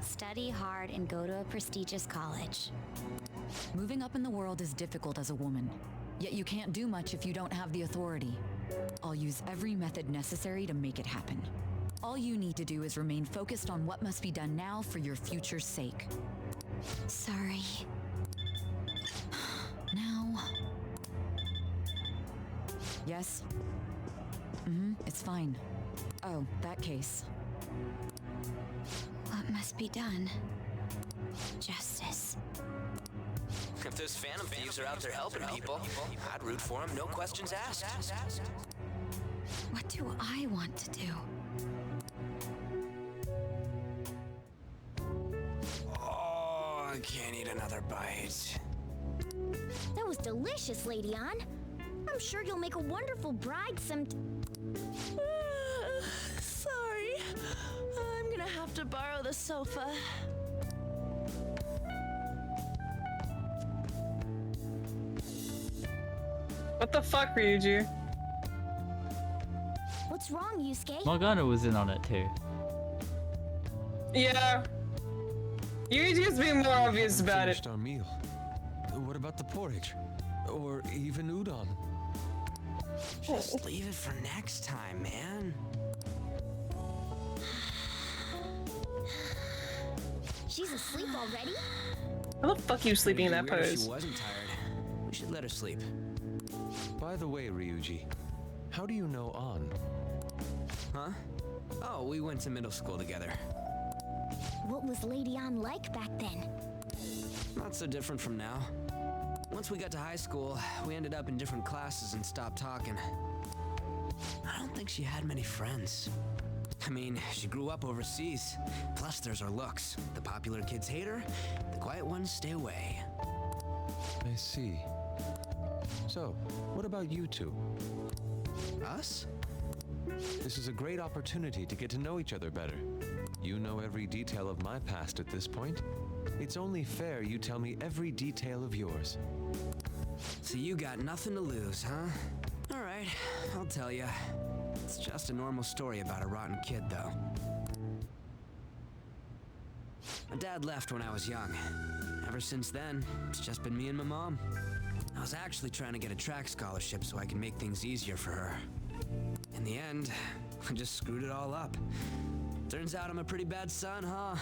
Study hard and go to a prestigious college. Moving up in the world is difficult as a woman, yet you can't do much if you don't have the authority. I'll use every method necessary to make it happen. All you need to do is remain focused on what must be done now for your future's sake. Sorry. Now. Yes? It's fine. Oh, that case. What must be done? Justice. If those phantom thieves are out there helping people, I'd root for them, no questions asked. What do I want to do? Oh, I can't eat another bite. That was delicious, Lady Ann. I'm sure you'll make a wonderful bride Sorry. I'm gonna have to borrow the sofa. What the fuck, Ryuji? What's wrong, Yusuke? Morgana was in on it too. Yeah. Ryuji's being more obvious about it. Finished our meal. What about the porridge? Or even udon? Just leave it for next time, man. She's asleep already? How the fuck are you sleeping in that It'd be weird if pose? She wasn't tired. We should let her sleep. By the way, Ryuji, how do you know An? Huh? Oh, we went to middle school together. What was Lady Ann like back then? Not so different from now. Once we got to high school, we ended up in different classes and stopped talking. I don't think she had many friends. I mean, she grew up overseas. Plus, there's her looks. The popular kids hate her, the quiet ones stay away. I see. So, what about you two? Us? This is a great opportunity to get to know each other better. You know every detail of my past at this point. It's only fair you tell me every detail of yours. So you got nothing to lose, huh? All right, I'll tell you. It's just a normal story about a rotten kid, though. My dad left when I was young. Ever since then, it's just been me and my mom. I was actually trying to get a track scholarship so I can make things easier for her. In the end, I just screwed it all up. Turns out I'm a pretty bad son, huh?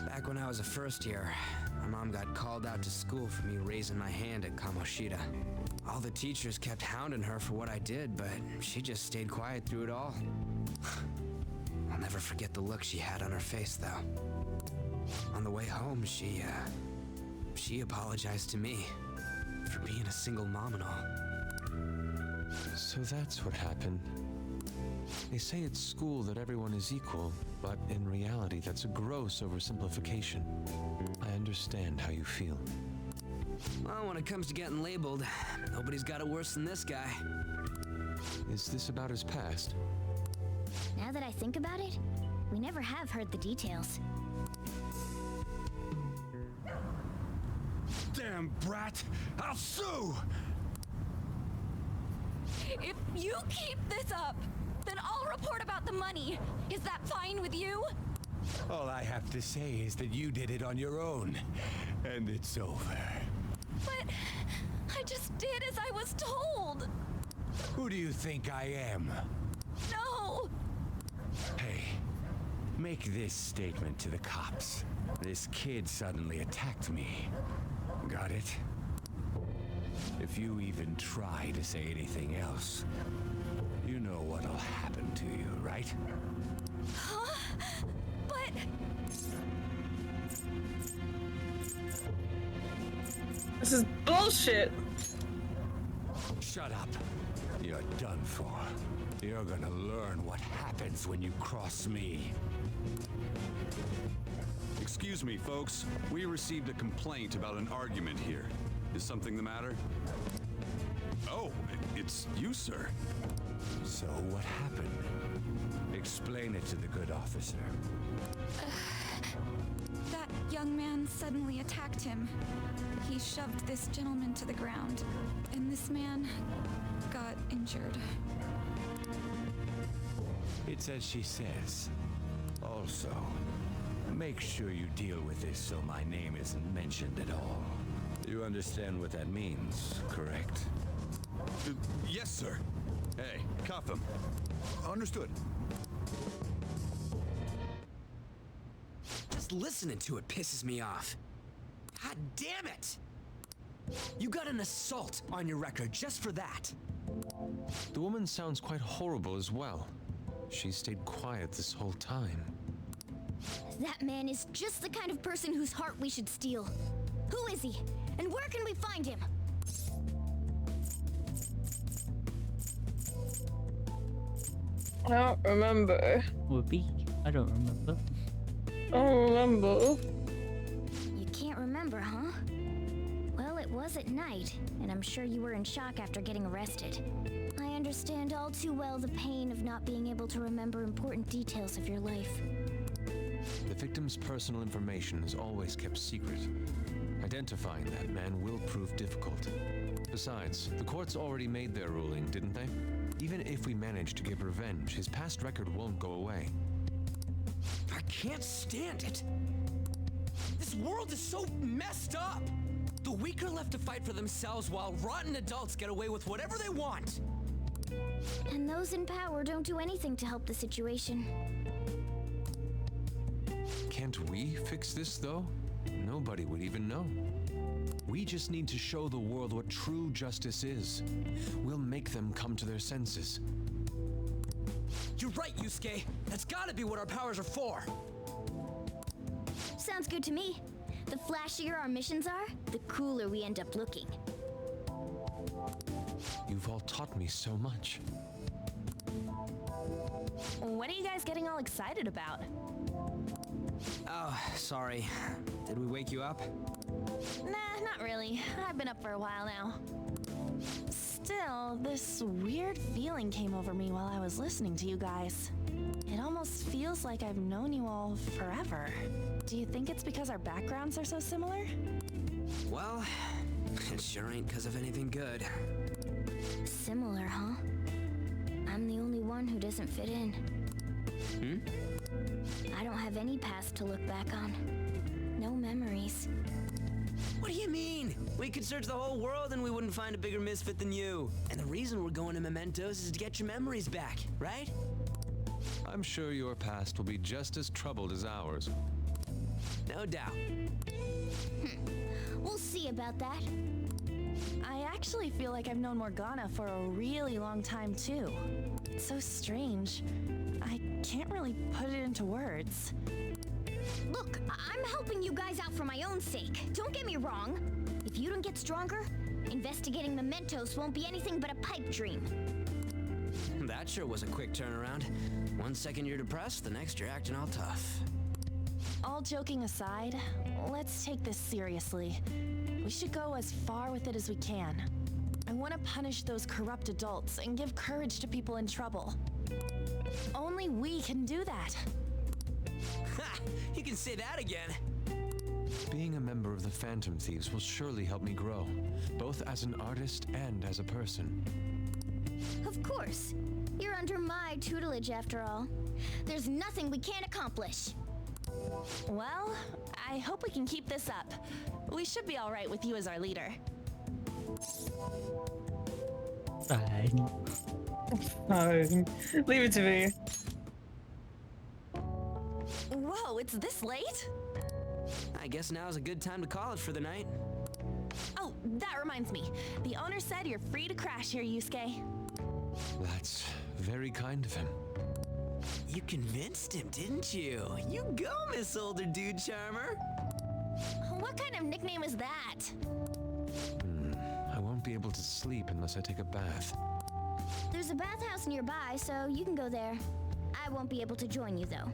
Back when I was a first year, my mom got called out to school for me raising my hand at Kamoshida. All the teachers kept hounding her for what I did, but she just stayed quiet through it all. I'll never forget the look she had on her face, though. On the way home, she apologized to me for being a single mom and all. So that's what happened. They say at school that everyone is equal, but in reality that's a gross oversimplification. I understand how you feel. Well, when it comes to getting labeled, nobody's got it worse than this guy. Is this about his past? Now that I think about it, we never have heard the details. Damn brat! I'll sue! If you keep this up, then I'll report about the money. Is that fine with you? All I have to say is that you did it on your own, and it's over. But I just did as I was told. Who do you think I am? No! Hey, make this statement to the cops. This kid suddenly attacked me. Got it? If you even try to say anything else, you know what'll happen to you, right? Huh? But... This is bullshit. Shut up. You're done for. You're gonna learn what happens when you cross me. Excuse me, folks. We received a complaint about an argument here. Is something the matter? Oh, it's you, sir. So what happened? Explain it to the good officer. That young man suddenly attacked him. He shoved this gentleman to the ground, and this man got injured. It's as she says. Also, make sure you deal with this so my name isn't mentioned at all. You understand what that means, correct? Yes, sir. Hey, cuff him. Understood. Just listening to it pisses me off. God damn it! You got an assault on your record just for that. The woman sounds quite horrible as well. She stayed quiet this whole time. That man is just the kind of person whose heart we should steal. Who is he? And where can we find him? I don't remember. Whoopee. I don't remember. I don't remember. You can't remember, huh? Well, it was at night, and I'm sure you were in shock after getting arrested. I understand all too well the pain of not being able to remember important details of your life. The victim's personal information is always kept secret. Identifying that man will prove difficult. Besides, the courts already made their ruling, didn't they? Even if we manage to get revenge, his past record won't go away. I can't stand it. This world is so messed up. The weak are left to fight for themselves while rotten adults get away with whatever they want. And those in power don't do anything to help the situation. Can't we fix this, though? Nobody would even know. We just need to show the world what true justice is. We'll make them come to their senses. You're right, Yusuke. That's gotta be what our powers are for. Sounds good to me. The flashier our missions are, the cooler we end up looking. You've all taught me so much. What are you guys getting all excited about? Oh, sorry. Did we wake you up? Nah, not really. I've been up for a while now. Still, this weird feeling came over me while I was listening to you guys. It almost feels like I've known you all forever. Do you think it's because our backgrounds are so similar? Well, it sure ain't because of anything good. Similar, huh? I'm the only one who doesn't fit in. I don't have any past to look back on. No memories. What do you mean? We could search the whole world and we wouldn't find a bigger misfit than you. And the reason we're going to Mementos is to get your memories back, right? I'm sure your past will be just as troubled as ours. No doubt. We'll see about that. I actually feel like I've known Morgana for a really long time, too. It's so strange. I can't really put it into words. Look, I'm helping you guys out for my own sake. Don't get me wrong. If you don't get stronger, investigating Mementos won't be anything but a pipe dream. That sure was a quick turnaround. 1 second you're depressed, the next you're acting all tough. All joking aside, let's take this seriously. We should go as far with it as we can. I want to punish those corrupt adults and give courage to people in trouble. Only we can do that. Ha! You can say that again. Being a member of the Phantom Thieves will surely help me grow, both as an artist and as a person. Of course. You're under my tutelage after all. There's nothing we can't accomplish. Well, I hope we can keep this up. We should be all right with you as our leader. Fine. Fine. Leave it to me. Whoa, it's this late? I guess now's a good time to call it for the night. Oh, that reminds me. The owner said you're free to crash here, Yusuke. That's very kind of him. You convinced him, didn't you? You go, Miss Older Dude Charmer. What kind of nickname is that? I won't be able to sleep unless I take a bath. There's a bathhouse nearby, so you can go there. I won't be able to join you, though.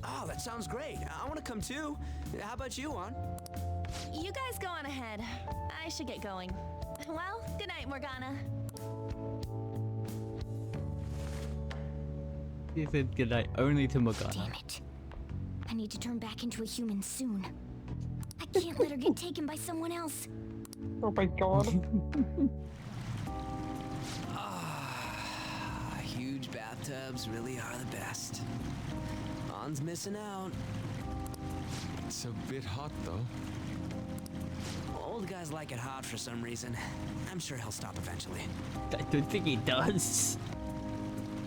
Oh, that sounds great. I want to come too. How about you, Juan? You guys go on ahead. I should get going. Well, good night, Morgana. He said goodnight only to Morgana. Damn it. I need to turn back into a human soon. I can't let her get taken by someone else. Oh my god. Huge bathtubs really are the best. Han's missing out. It's a bit hot, though. Old guys like it hot for some reason. I'm sure he'll stop eventually. I don't think he does.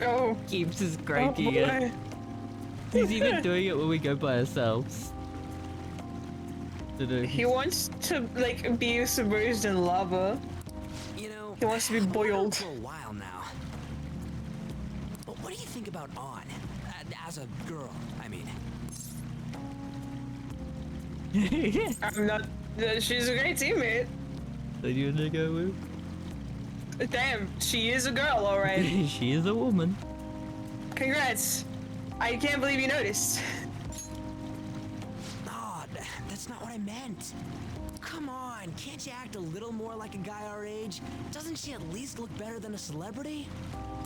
Oh. Keeps us cranking it. He's even doing it when we go by ourselves. He wants to, like, be submerged in lava. You know, he wants to be boiled. For a while now. But what do you think about On? As a girl, I mean. I'm not. She's a great teammate. So you wanna go with? Damn, she is a girl, alright. She is a woman. Congrats. I can't believe you noticed. Oh, that's not what I meant. Come on, can't you act a little more like a guy our age? Doesn't she at least look better than a celebrity?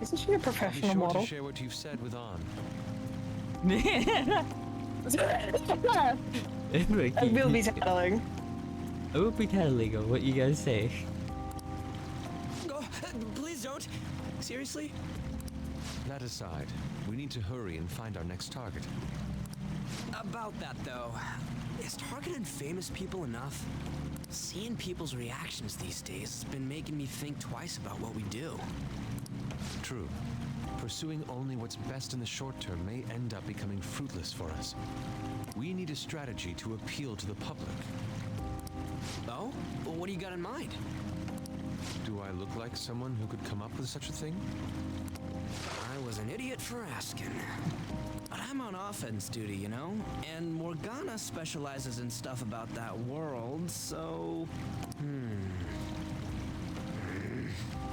Isn't she a professional Be sure model? to share what you've said with On. I will be tattling. I will be tattling on what you guys say. Oh, please don't. Seriously? That aside, we need to hurry and find our next target. About that, though, is targeting famous people enough? Seeing people's reactions these days has been making me think twice about what we do. True. Pursuing only what's best in the short term may end up becoming fruitless for us. We need a strategy to appeal to the public. Oh? Well, what do you got in mind? Do I look like someone who could come up with such a thing? I was an idiot for asking. But I'm on offense duty, you know? And Morgana specializes in stuff about that world, so...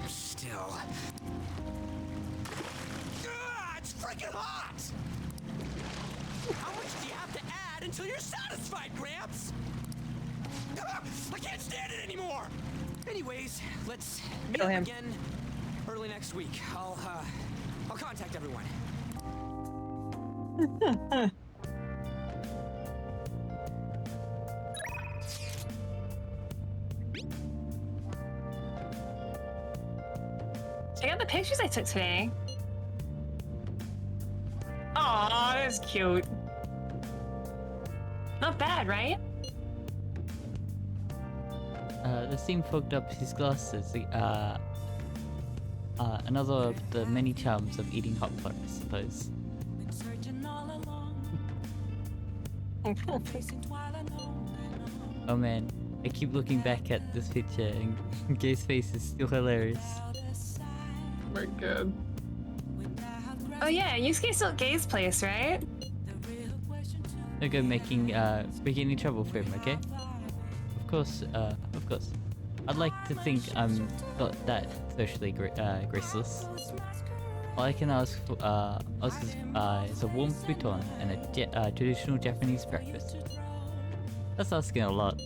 Still... It's freaking hot! How much do you have to add until you're satisfied, Gramps? I can't stand it anymore! Anyways, let's meet up again early next week. I'll contact everyone. Check out the pictures I took today. Aw, that's cute. Not bad, right? The scene fogged up his glasses. Another of the many charms of eating hot pot, I suppose. Oh man, I keep looking back at this picture and Gay's face is still hilarious. Oh my god. Oh yeah, Yusuke's still at Gay's place, right? Don't go making any trouble for him, okay? Of course. I'd like to think I'm not that socially graceless. All I can ask for is a warm futon and a traditional Japanese breakfast. That's asking a lot.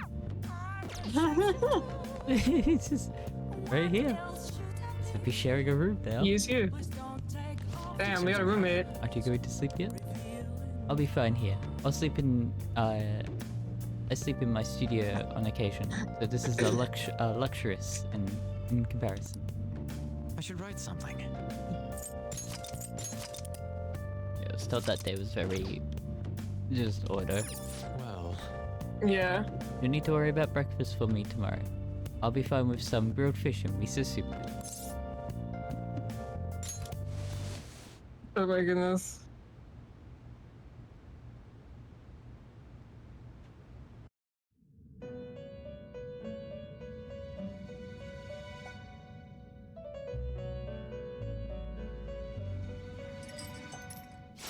It's just right here. So be sharing a room now. Use you. Damn, we got a roommate. Aren't you going to sleep yet? I'll be fine here. I'll sleep in I sleep in my studio on occasion, so this is a luxurious in comparison. I should write something. Yeah, the start that day was very just order. Well, yeah. You need to worry about breakfast for me tomorrow. I'll be fine with some grilled fish and miso soup. Oh my goodness.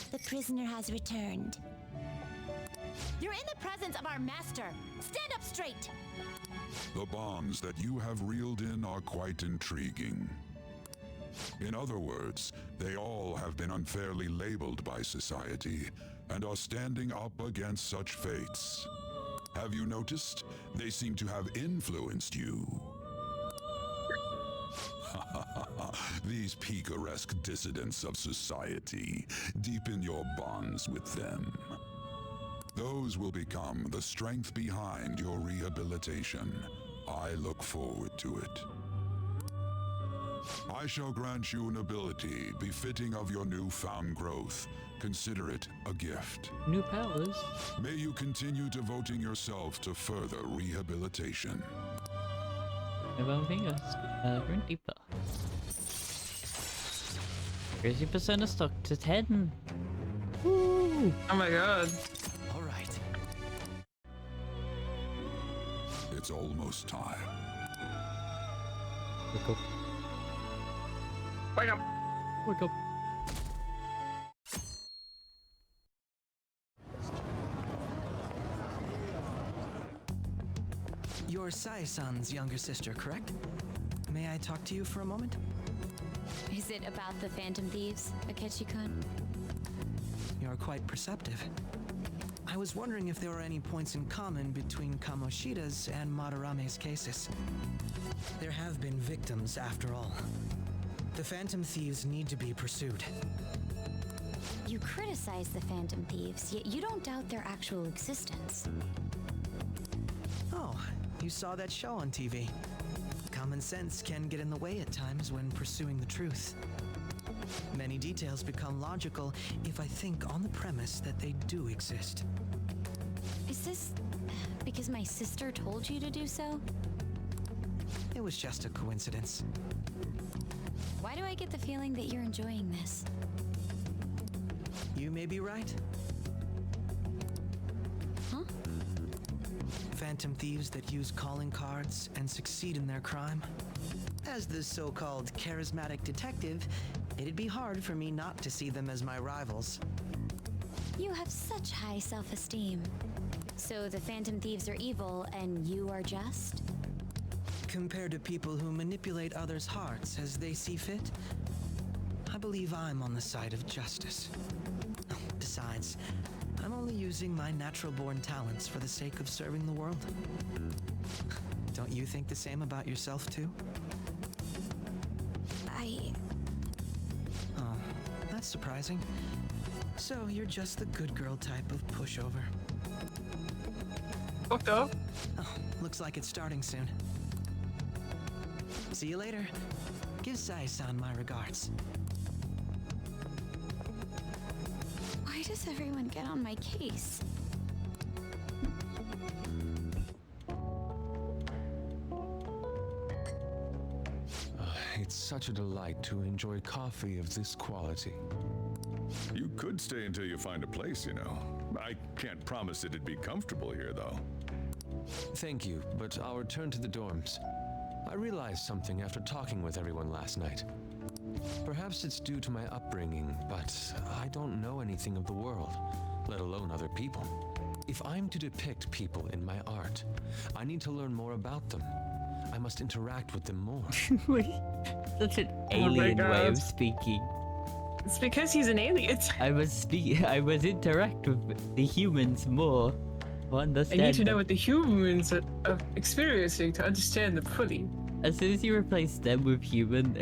The prisoner has returned. You're in the presence of our master. Stand up straight. The bonds that you have reeled in are quite intriguing. In other words, they all have been unfairly labeled by society and are standing up against such fates. Have you noticed? They seem to have influenced you. These picaresque dissidents of society, deepen your bonds with them. Those will become the strength behind your rehabilitation. I look forward to it. I shall grant you an ability befitting of your newfound growth. Consider it a gift. New powers. May you continue devoting yourself to further rehabilitation. Evolving us, run deeper. Here's your persona stock to 10. Woo! Oh my god. All right. It's almost time. Wake up. Wake up. Wake up. You're Sai-san's younger sister, correct? May I talk to you for a moment? Is it about the Phantom Thieves, Akechi-kun? You're quite perceptive. I was wondering if there were any points in common between Kamoshida's and Madarame's cases. There have been victims, after all. The Phantom Thieves need to be pursued. You criticize the Phantom Thieves, yet you don't doubt their actual existence. Oh, you saw that show on TV. Common sense can get in the way at times when pursuing the truth. Many details become logical if I think on the premise that they do exist. Is this because my sister told you to do so? It was just a coincidence. Why do I get the feeling that you're enjoying this? You may be right. Huh? Phantom thieves that use calling cards and succeed in their crime. As the so-called charismatic detective, it'd be hard for me not to see them as my rivals. You have such high self-esteem. So the Phantom Thieves are evil and you are just? Compared to people who manipulate others' hearts as they see fit, I believe I'm on the side of justice. Besides, I'm only using my natural-born talents for the sake of serving the world. Don't you think the same about yourself, too? Oh, that's surprising. So you're just the good girl type of pushover. Fucked up. Oh, looks like it's starting soon. See you later. Give Sai-san my regards. Why does everyone get on my case? It's such a delight to enjoy coffee of this quality. You could stay until you find a place, you know. I can't promise it'd be comfortable here, though. Thank you, but I'll return to the dorms. I realized something after talking with everyone last night. Perhaps it's due to my upbringing, but I don't know anything of the world, let alone other people. If I'm to depict people in my art, I need to learn more about them. I must interact with them more. Such an alien way of speaking. It's because he's an alien. I must interact with the humans more. To understand I need to know them. what the humans are experiencing to understand them fully. As soon as you replace them with human,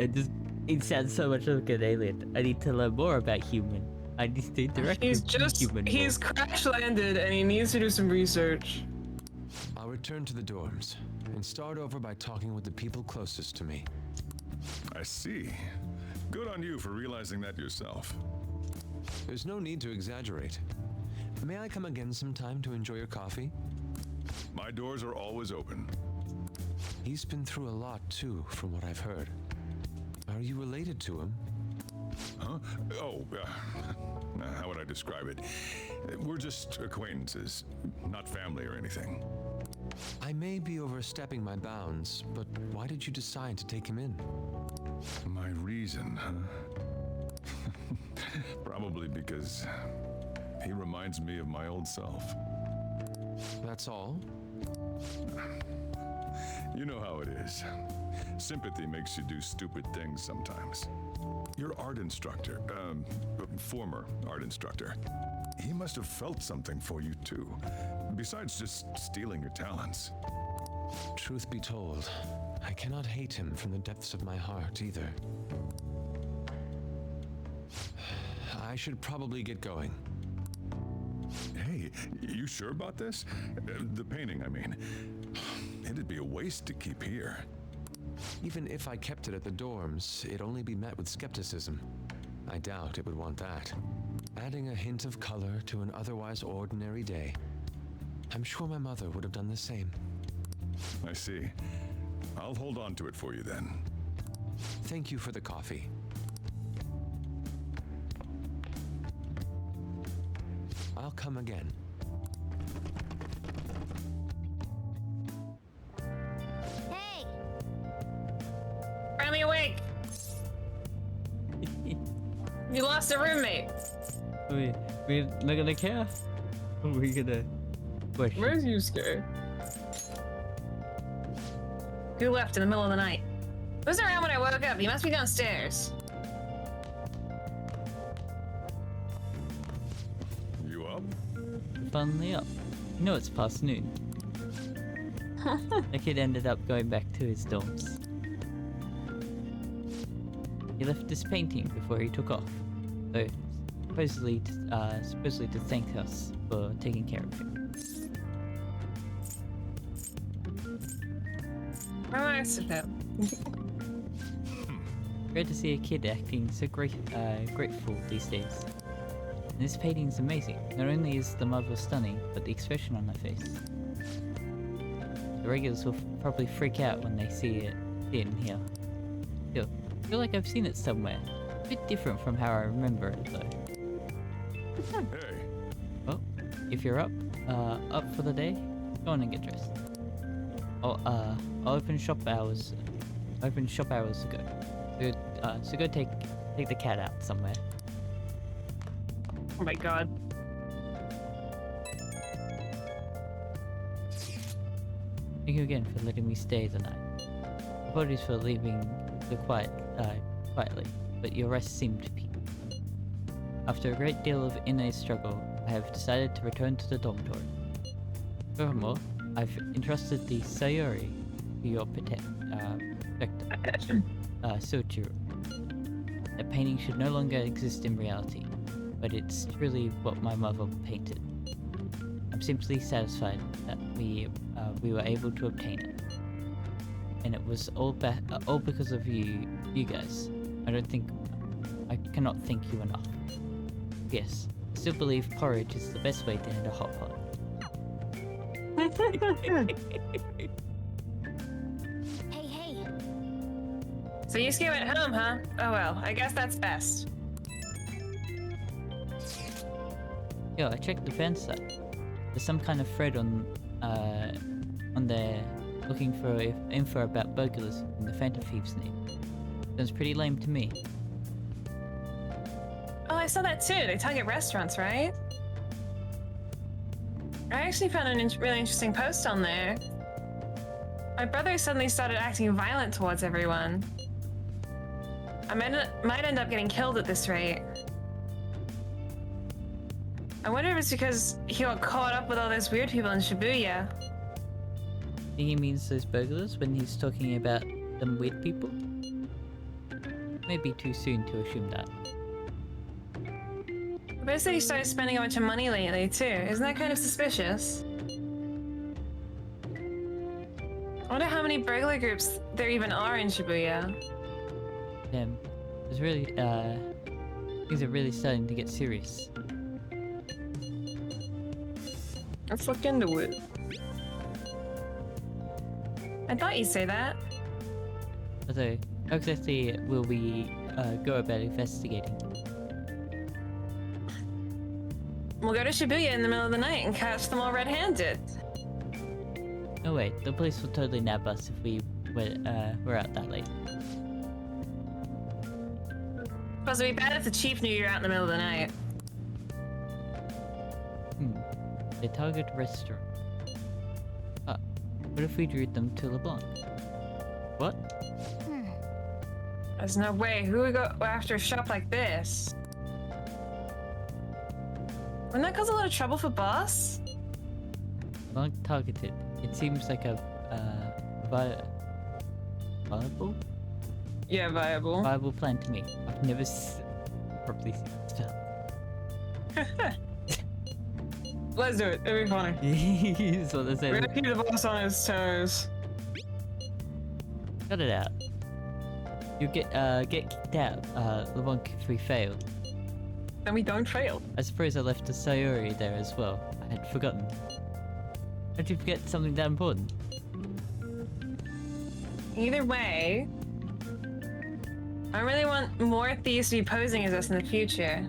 it sounds so much like an alien. I need to learn more about human. I need to interact with human. He's crash landed and he needs to do some research. I'll return to the dorms and start over by talking with the people closest to me. I see. Good on you for realizing that yourself. There's no need to exaggerate. May I come again sometime to enjoy your coffee? My doors are always open. He's been through a lot too, from what I've heard. Are you related to him? Huh? Oh, how would I describe it? We're just acquaintances, not family or anything. I may be overstepping my bounds, but why did you decide to take him in? My reason, huh? Probably because he reminds me of my old self. That's all? You know how it is. Sympathy makes you do stupid things sometimes. Your art instructor, former art instructor, he must have felt something for you too, besides just stealing your talents. Truth be told, I cannot hate him from the depths of my heart either. I should probably get going. Hey, you sure about this? The painting, I mean. It'd be a waste to keep here. Even if I kept it at the dorms, it'd only be met with skepticism. I doubt it would want that. Adding a hint of color to an otherwise ordinary day. I'm sure my mother would have done the same. I see. I'll hold on to it for you then. Thank you for the coffee. I'll come again. Hey! Finally awake! You lost a roommate. We're not gonna care? Or are we gonna question? Where's Yusuke? Who left in the middle of the night? Who's around when I woke up? He must be downstairs. You up? Finally up. You know it's past noon. The kid ended up going back to his dorms. He left this painting before he took off, though supposedly to thank us for taking care of him. How nice of him. Great to see a kid acting so grateful these days. And this painting's amazing. Not only is the mother stunning, but the expression on her face. The regulars will probably freak out when they see it in here. Still, I feel like I've seen it somewhere. A bit different from how I remember it though. Hey. Well, if you're up for the day, go on and get dressed. I'll open shop hours ago. So go take the cat out somewhere. Oh my god. Thank you again for letting me stay the night. Apologies for leaving so quietly, but your rest seemed peaceful. After a great deal of inner struggle, I have decided to return to the dormitory. Furthermore, I've entrusted the Sayori to your protector, Soichiro. The painting should no longer exist in reality, but it's truly what my mother painted. I'm simply satisfied that we were able to obtain it, and it was all because of you guys. I cannot thank you enough. Yes, I still believe porridge is the best way to end a hot pot. Hey. So Yusuke went home, huh? Oh well, I guess that's best. Yo, I checked the fan site. There's some kind of thread on there looking for info about burglars in the Phantom Thieves' name. Sounds pretty lame to me. Oh, I saw that too. They target restaurants, right? I actually found a really interesting post on there. My brother suddenly started acting violent towards everyone. I might end up getting killed at this rate. I wonder if it's because he got caught up with all those weird people in Shibuya. Think he means those burglars when he's talking about them weird people? Maybe too soon to assume that. But said he started spending a bunch of money lately too. Isn't that kind of suspicious? I wonder how many burglar groups there even are in Shibuya. Damn, it's really things are really starting to get serious. Let's look into it. I thought you'd say that. So, how exactly will we go about investigating? We'll go to Shibuya in the middle of the night and catch them all red-handed. Oh wait, the police will totally nab us if we were out that late. Suppose it'd be bad if the chief knew you're out in the middle of the night. They target restaurant. What if we drew them to LeBlanc? What? There's no way. Who would go after a shop like this? Wouldn't that cause a lot of trouble for boss? LeBlanc targeted. It seems like a Viable? Yeah, viable. Viable plan to me. I've never properly seen this film. Let's do it. It'll be funny. That's what they say. We're gonna keep the boss on his toes. Cut it out. You get kicked out, Leblanc, if we fail. Then we don't fail. I suppose I left a Sayori there as well. I had forgotten. How'd you forget something that important? Either way, I really want more thieves to be posing as us in the future.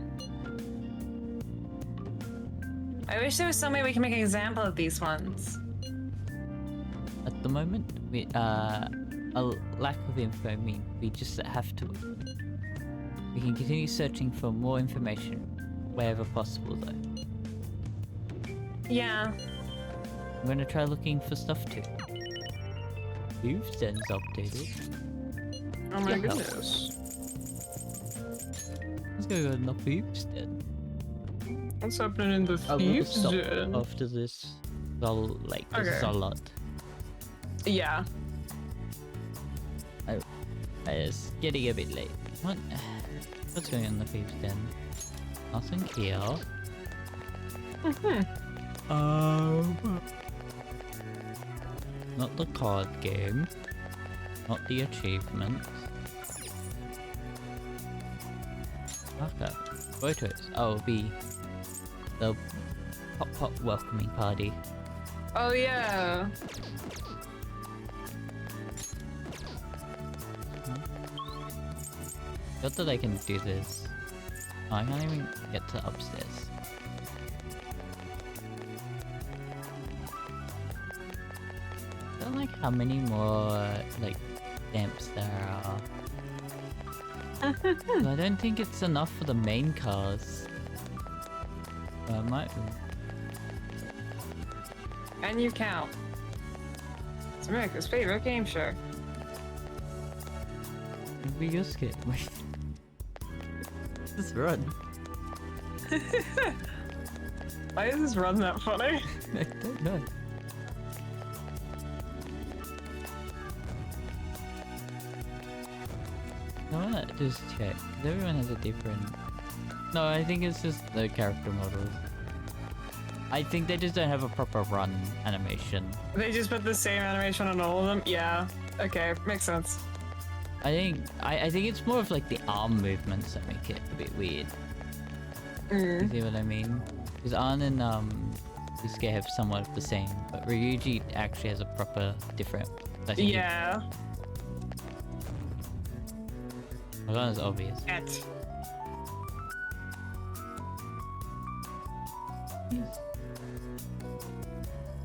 I wish there was some way we can make an example of these ones. At the moment, we a lack of info means we just have to wait. We can continue searching for more information wherever possible though. Yeah. I'm gonna try looking for stuff too. Houston's updated. Oh my goodness. Let's go to the Houston. What's happening in the Houston? After this, this is a lot. Yeah. It's getting a bit late. What's going on in the Houston? Nothing here. Not the card game. Not the achievements. Okay. Photos. Oh, it'll be the pop welcoming party. Oh yeah. Not that I can do this. Oh, I can't even get to upstairs. I don't like how many more stamps there are. I don't think it's enough for the main cars. Well, it might be. And you count. It's America's favorite game show. Maybe you're scared. Wait. Just run. Why is this run that funny? I don't know. I wanna just check. 'Cause everyone has a different... No, I think it's just the character models. I think they just don't have a proper run animation. They just put the same animation on all of them? Yeah. Okay, makes sense. I think it's more of like the arm movements that make it a bit weird. You see what I mean? Because Ann and Yusuke have somewhat of the same, but Ryuji actually has a proper different. Yeah. Well, that is obvious.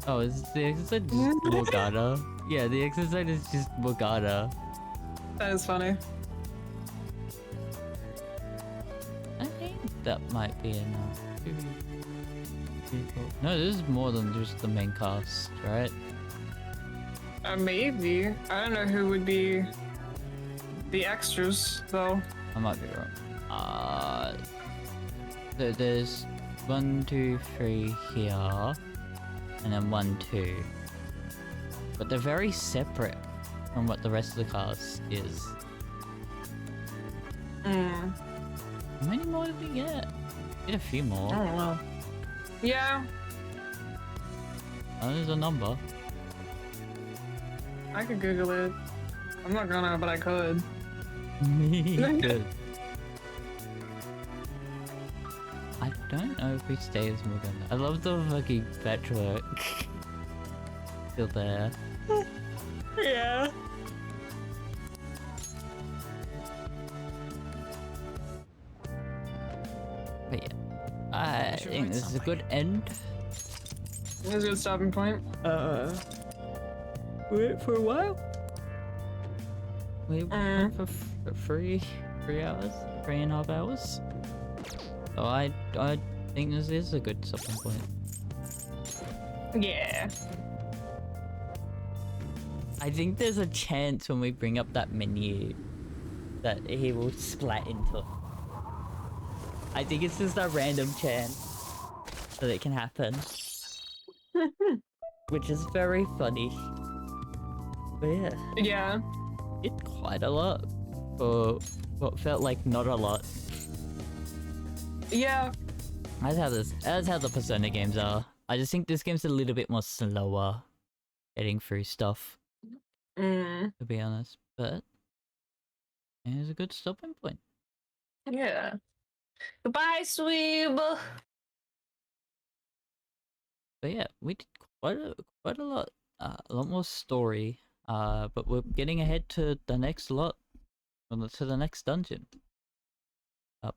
Oh, is the exercise just Morgana? Yeah, the exercise is just Morgana. That is funny. I think that might be enough. No, this is more than just the main cast, right? Maybe. I don't know who would be the extras, though. I might be wrong. There's 1, 2, 3 here, and then 1, 2. But they're very separate from what the rest of the cast is. How many more did we get? Get a few more. I don't know. Yeah. Oh, there's a number. I could Google it. I'm not gonna, but I could. Me too. I don't know if we stay as Morgana. I love the fucking patchwork. Still there. Yeah. But yeah, I think this is a good end. This is a good stopping point. Wait for a while. We went for 3 hours, 3.5 hours. So I think this is a good stopping point. Yeah. I think there's a chance when we bring up that menu that he will splat into it. I think it's just a random chance that it can happen. Which is very funny. But yeah. Yeah. did quite a lot for what felt like not a lot. Yeah. That's how the Persona games are. I just think this game's a little bit more slower getting through stuff. To be honest, but it was a good stopping point. Yeah. Goodbye, Sweeb. But yeah, we did quite a lot, a lot more story. But we're getting ahead to the next lot, to the next dungeon.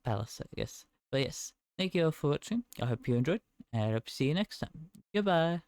Palace, I guess. But yes, thank you all for watching. I hope you enjoyed, and I hope to see you next time. Goodbye.